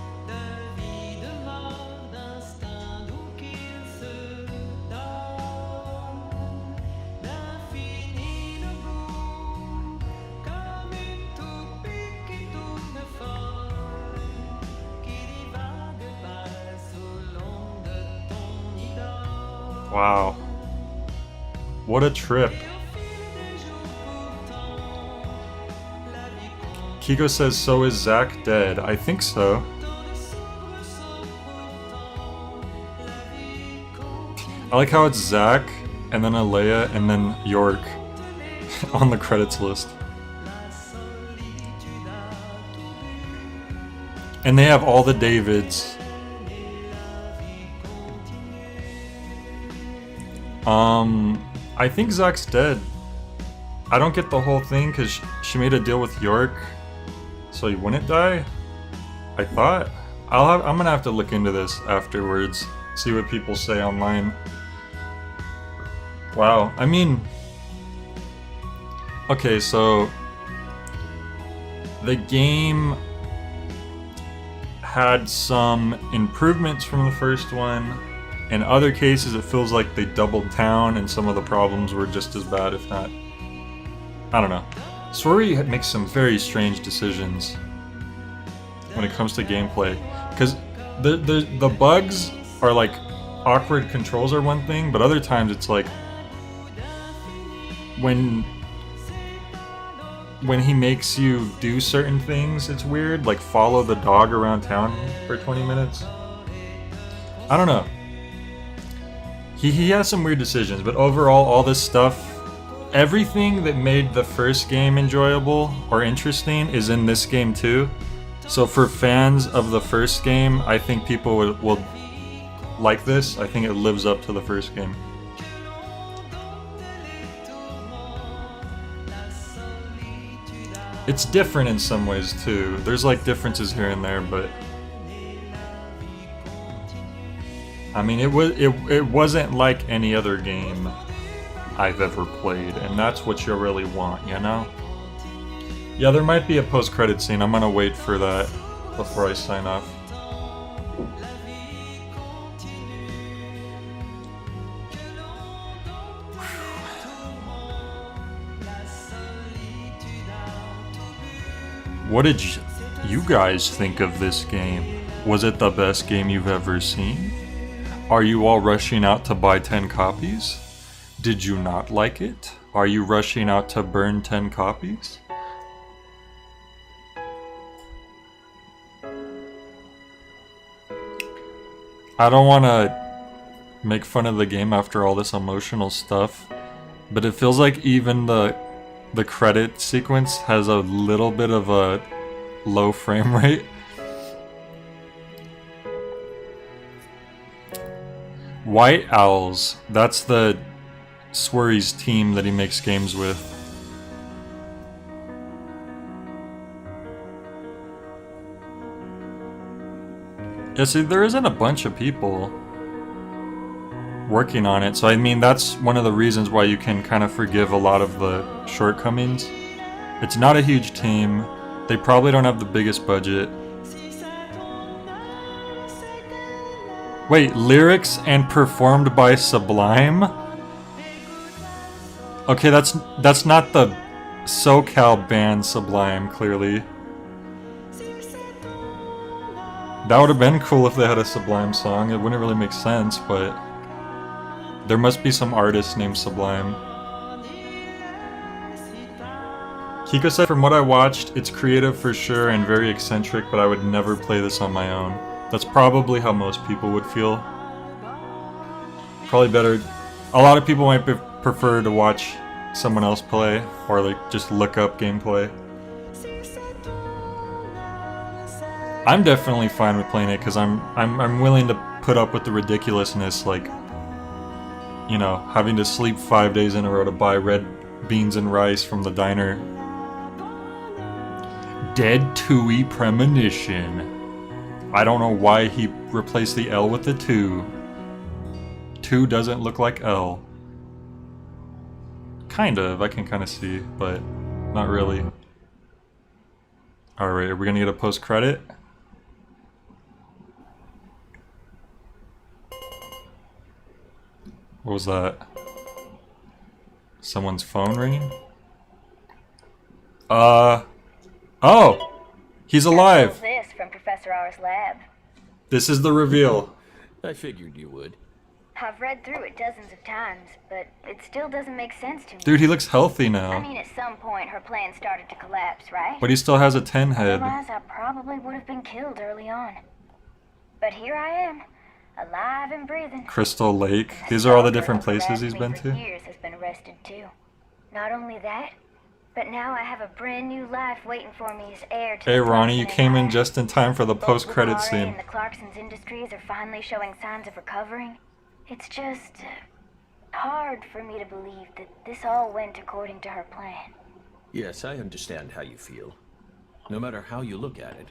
Wow. What a trip. Kiko says, so is Zack dead? I think so. I like how it's Zack, and then Alea, and then York on the credits list. And they have all the Davids. I think Zack's dead. I don't get the whole thing because she made a deal with York, so he wouldn't die. I thought. I'm gonna have to look into this afterwards, see what people say online. Wow. I mean, okay, so the game had some improvements from the first one. In other cases, it feels like they doubled down and some of the problems were just as bad, if not. I don't know. Swery makes some very strange decisions when it comes to gameplay. Because the bugs are like, awkward controls are one thing, but other times it's like, when he makes you do certain things, it's weird. Like follow the dog around town for 20 minutes. I don't know. He has some weird decisions, but overall, all this stuff, everything that made the first game enjoyable or interesting is in this game too. So for fans of the first game, I think people will like this. I think it lives up to the first game. It's different in some ways too. There's like differences here and there, but I mean, it wasn't like any other game I've ever played, and that's what you really want, you know? Yeah, there might be a post-credit scene. I'm gonna wait for that before I sign off. What did you guys think of this game? Was it the best game you've ever seen? Are you all rushing out to buy 10 copies? Did you not like it? Are you rushing out to burn 10 copies? I don't want to make fun of the game after all this emotional stuff, but it feels like even the credit sequence has a little bit of a low frame rate. White Owls, that's the Swery's team that he makes games with. Yeah, see, there isn't a bunch of people working on it, so I mean, that's one of the reasons why you can kind of forgive a lot of the shortcomings. It's not a huge team. They probably don't have the biggest budget. Wait, lyrics and performed by Sublime? Okay, that's not the SoCal band Sublime, clearly. That would have been cool if they had a Sublime song. It wouldn't really make sense, but there must be some artist named Sublime. Kiko said, from what I watched, it's creative for sure and very eccentric, but I would never play this on my own. That's probably how most people would feel. Probably better. A lot of people might prefer to watch someone else play, or like just look up gameplay. I'm definitely fine with playing it because I'm willing to put up with the ridiculousness, like, you know, having to sleep 5 days in a row to buy red beans and rice from the diner. Dead Tui Premonition. I don't know why he replaced the L with the 2. 2 doesn't look like L. Kind of, I can kind of see, but not really. Alright, are we gonna get a post-credit? What was that? Someone's phone ringing? Oh! He's alive! This from Professor R's lab. This is the reveal. I figured you would. I've read through it dozens of times, but it still doesn't make sense to me. Dude, he looks healthy I now. mean, at some point her plan started to collapse, right? But he still has a 10 head. Otherwise, I probably would have been killed early on. But here I am, alive and breathing. Crystal Lake. These are all the different places he's been to. Years has been arrested too. Not only that, but now I have a brand new life waiting for me as heir to Hey the Ronnie, you Clarkson came in empire. just in time for the Both post-credit Lamare scene. and the Clarkson's industries are finally showing signs of recovering. It's just hard for me to believe that this all went according to her plan. Yes, I understand how you feel. No matter how you look at it,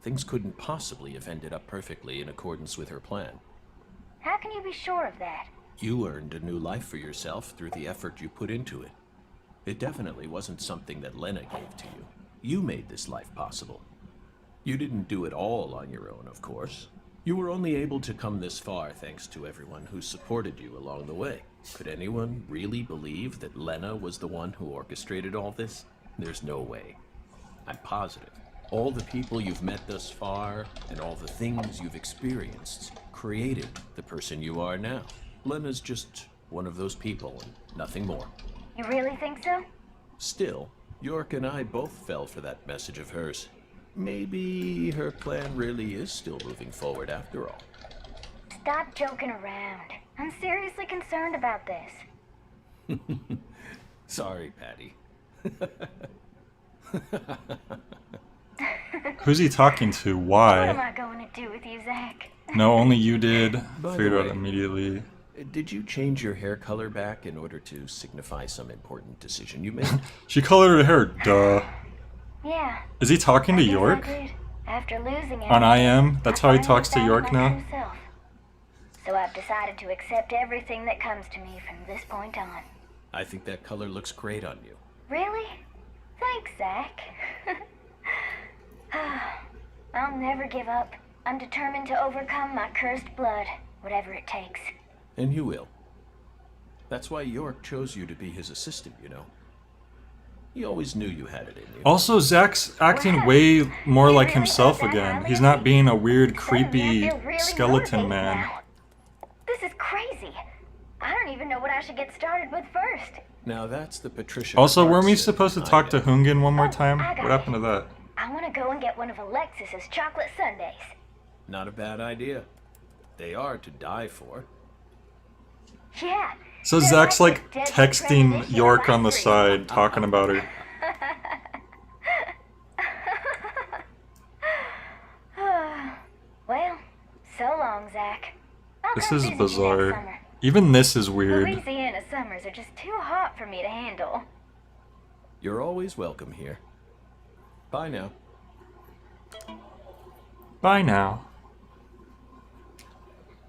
things couldn't possibly have ended up perfectly in accordance with her plan. How can you be sure of that? You earned a new life for yourself through the effort you put into it. It definitely wasn't something that Lena gave to you. You made this life possible. You didn't do it all on your own, of course. You were only able to come this far thanks to everyone who supported you along the way. Could anyone really believe that Lena was the one who orchestrated all this? There's no way. I'm positive. All the people you've met thus far, and all the things you've experienced, created the person you are now. Lena's just one of those people, and nothing more. You really think so? Still, York and I both fell for that message of hers. Maybe her plan really is still moving forward after all. Stop joking around. I'm seriously concerned about this. Sorry, Patty. Who's he talking to? What am Why? I going to do with you, Zach? No, only you did. By the Figured out way- immediately. Did you change your hair color back in order to signify some important decision you made? She colored her hair, duh. Yeah. Is he talking to I guess York? I did. After losing On everything, IM? That's how he finally talks to found York my now? true self. So I've decided to accept everything that comes to me from this point on. I think that color looks great on you. Really? Thanks, Zach. I'll never give up. I'm determined to overcome my cursed blood, whatever it takes. And you will. That's why York chose you to be his assistant, you know. He always knew you had it in you. Also, Zach's acting way more like himself again. He's not being a weird, creepy skeleton man. This is crazy. I don't even know what I should get started with first. Now that's the Patricia. Also, weren't we Clarkson supposed to I talk to know. Hungan one more Oh, time? I got What happened to it. that? I want to go and get one of Alexis's chocolate sundaes. Not a bad idea. They are to die for. Yeah. So they're Zach's like this deadly texting premonition York on the life side, talking about her. Well, so long, Zach. I'll This come is visit you next bizarre. summer. Even this is weird. Louisiana summers are just too hot for me to handle. You're always welcome here. Bye now. Bye now.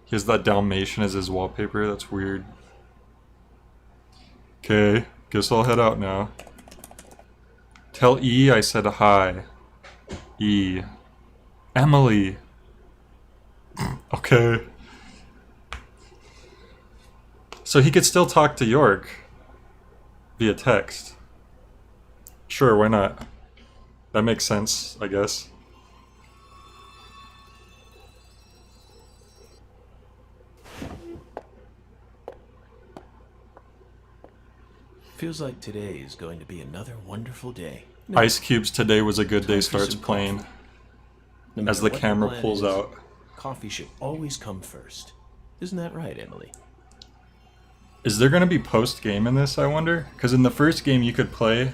He has that Dalmatian as his wallpaper. That's weird. Okay, guess I'll head out now. Tell E I said hi. E. Emily. Okay. So he could still talk to York via text. Sure, why not? That makes sense, I guess. Feels like today is going to be another wonderful day. Ice Cube's Today Was a Good Day Time for starts some playing coffee. No matter as the what camera plan pulls is, out. Coffee should always come first. Isn't that right, Emily? Is there going to be post-game in this, I wonder? Because in the first game you could play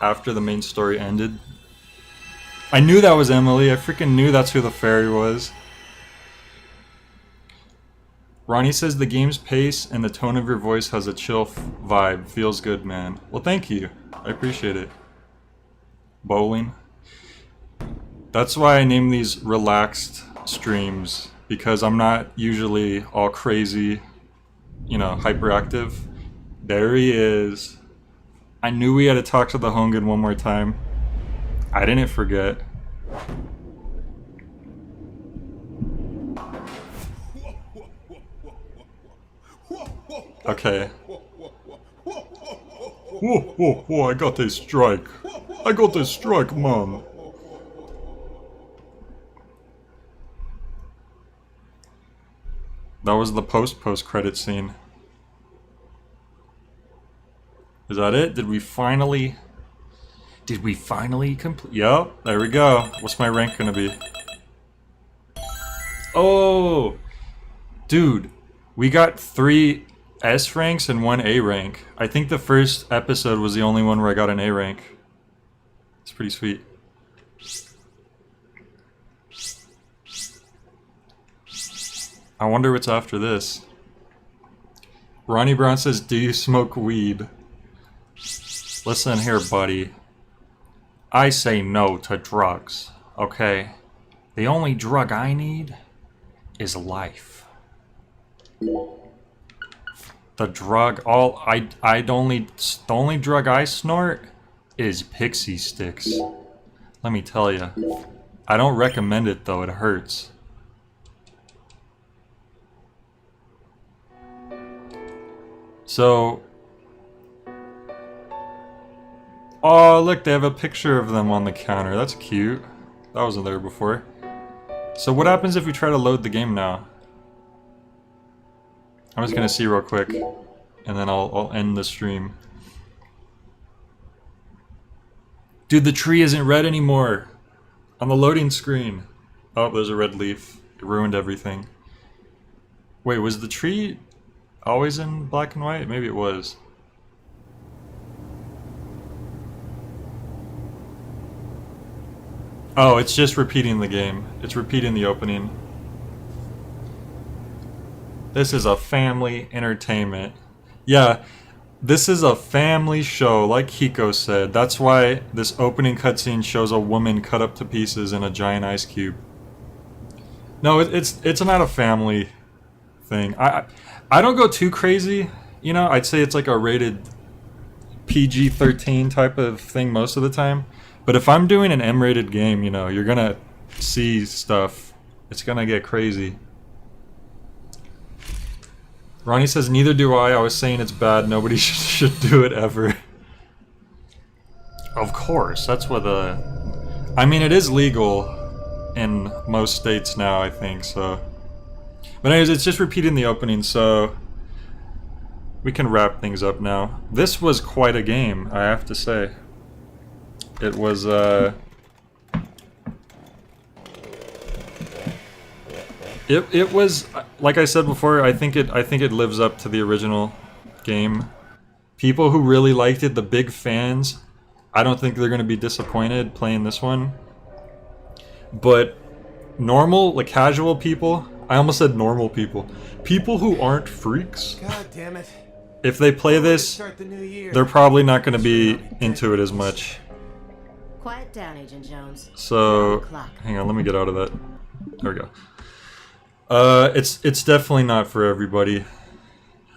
after the main story ended. I knew that was Emily. I freaking knew that's who the fairy was. Ronnie says the game's pace and the tone of your voice has a chill vibe. Feels good, man. Well, thank you. I appreciate it. Bowling. That's why I name these relaxed streams, because I'm not usually all crazy, you know, hyperactive. There he is. I knew we had to talk to the Hongun one more time. I didn't forget. Okay. Whoa, whoa, whoa, I got a strike. I got a strike, man. That was the post-credit scene. Is that it? Did we finally complete? Yup, there we go. What's my rank gonna be? Oh! Dude, we got 3 S ranks and 1 A rank. I think the first episode was the only one where I got an A rank. It's pretty sweet. I wonder what's after this. Ronnie Brown says, do you smoke weed? Listen here, buddy. I say no to drugs, okay? The only drug I need is life. The drug, the only drug I snort is pixie sticks. Let me tell you. I don't recommend it though, it hurts. So, oh look, they have a picture of them on the counter. That's cute. That wasn't there before. So what happens if we try to load the game now? I'm just gonna see real quick, and then I'll end the stream. Dude, the tree isn't red anymore on the loading screen. Oh, there's a red leaf. It ruined everything. Wait, was the tree always in black and white? Maybe it was. Oh, it's just repeating the game. It's repeating the opening. This is a family entertainment. Yeah, this is a family show, like Hiko said. That's why this opening cutscene shows a woman cut up to pieces in a giant ice cube. No, it's not a family thing. I don't go too crazy, you know. I'd say it's like a rated PG-13 type of thing most of the time. But if I'm doing an M-rated game, you know, you're gonna see stuff. It's gonna get crazy. Ronnie says, neither do I was saying it's bad. Nobody should do it ever. Of course, that's what I mean, it is legal in most states now, I think, so. But anyways, it's just repeating the opening, so we can wrap things up now. This was quite a game, I have to say. It was, It was, like I said before, I think it lives up to the original game. People who really liked it, the big fans, I don't think they're going to be disappointed playing this one. But normal, like casual people, I almost said normal people. People who aren't freaks, God damn it. if they play this, Start the new year. they're probably not going to be into it as much. Quiet down, Agent Jones. So, hang on, let me get out of that. There we go. It's definitely not for everybody,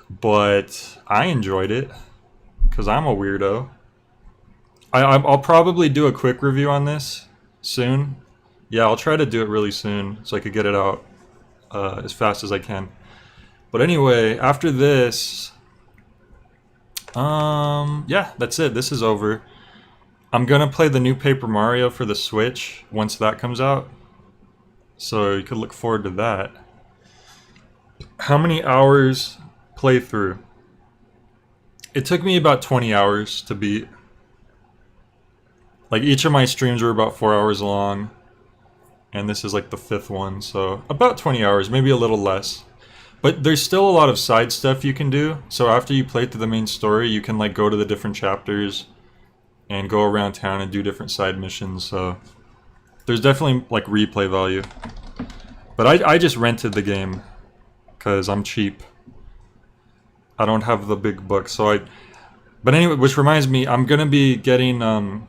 but I enjoyed it because I'm a weirdo. I'll probably do a quick review on this soon. Yeah, I'll try to do it really soon so I could get it out as fast as I can. But anyway, after this, yeah, that's it. This is over. I'm gonna play the new Paper Mario for the Switch once that comes out. So you could look forward to that. How many hours playthrough? It took me about 20 hours to beat. Like, each of my streams were about 4 hours long. And this is like the 5th one, so about 20 hours, maybe a little less. But there's still a lot of side stuff you can do. So after you play through the main story, you can like go to the different chapters and go around town and do different side missions. So there's definitely like replay value. But I just rented the game because I'm cheap. I don't have the big bucks, so but anyway, which reminds me, I'm gonna be getting the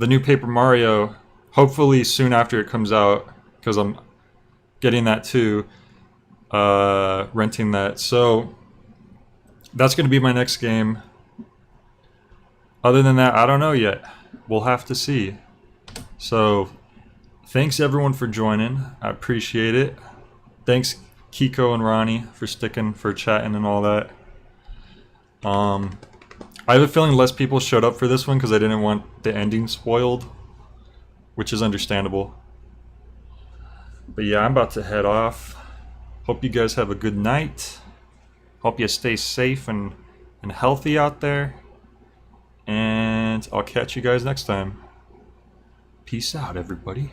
new Paper Mario hopefully soon after it comes out, because I'm getting that too, renting that. So that's gonna be my next game. Other than that, I don't know yet. We'll have to see. So thanks everyone for joining. I appreciate it. Thanks Kiko and Ronnie for sticking, for chatting and all that. I have a feeling less people showed up for this one because I didn't want the ending spoiled, which is understandable. But yeah, I'm about to head off. Hope you guys have a good night. Hope you stay safe and healthy out there. And I'll catch you guys next time. Peace out, everybody.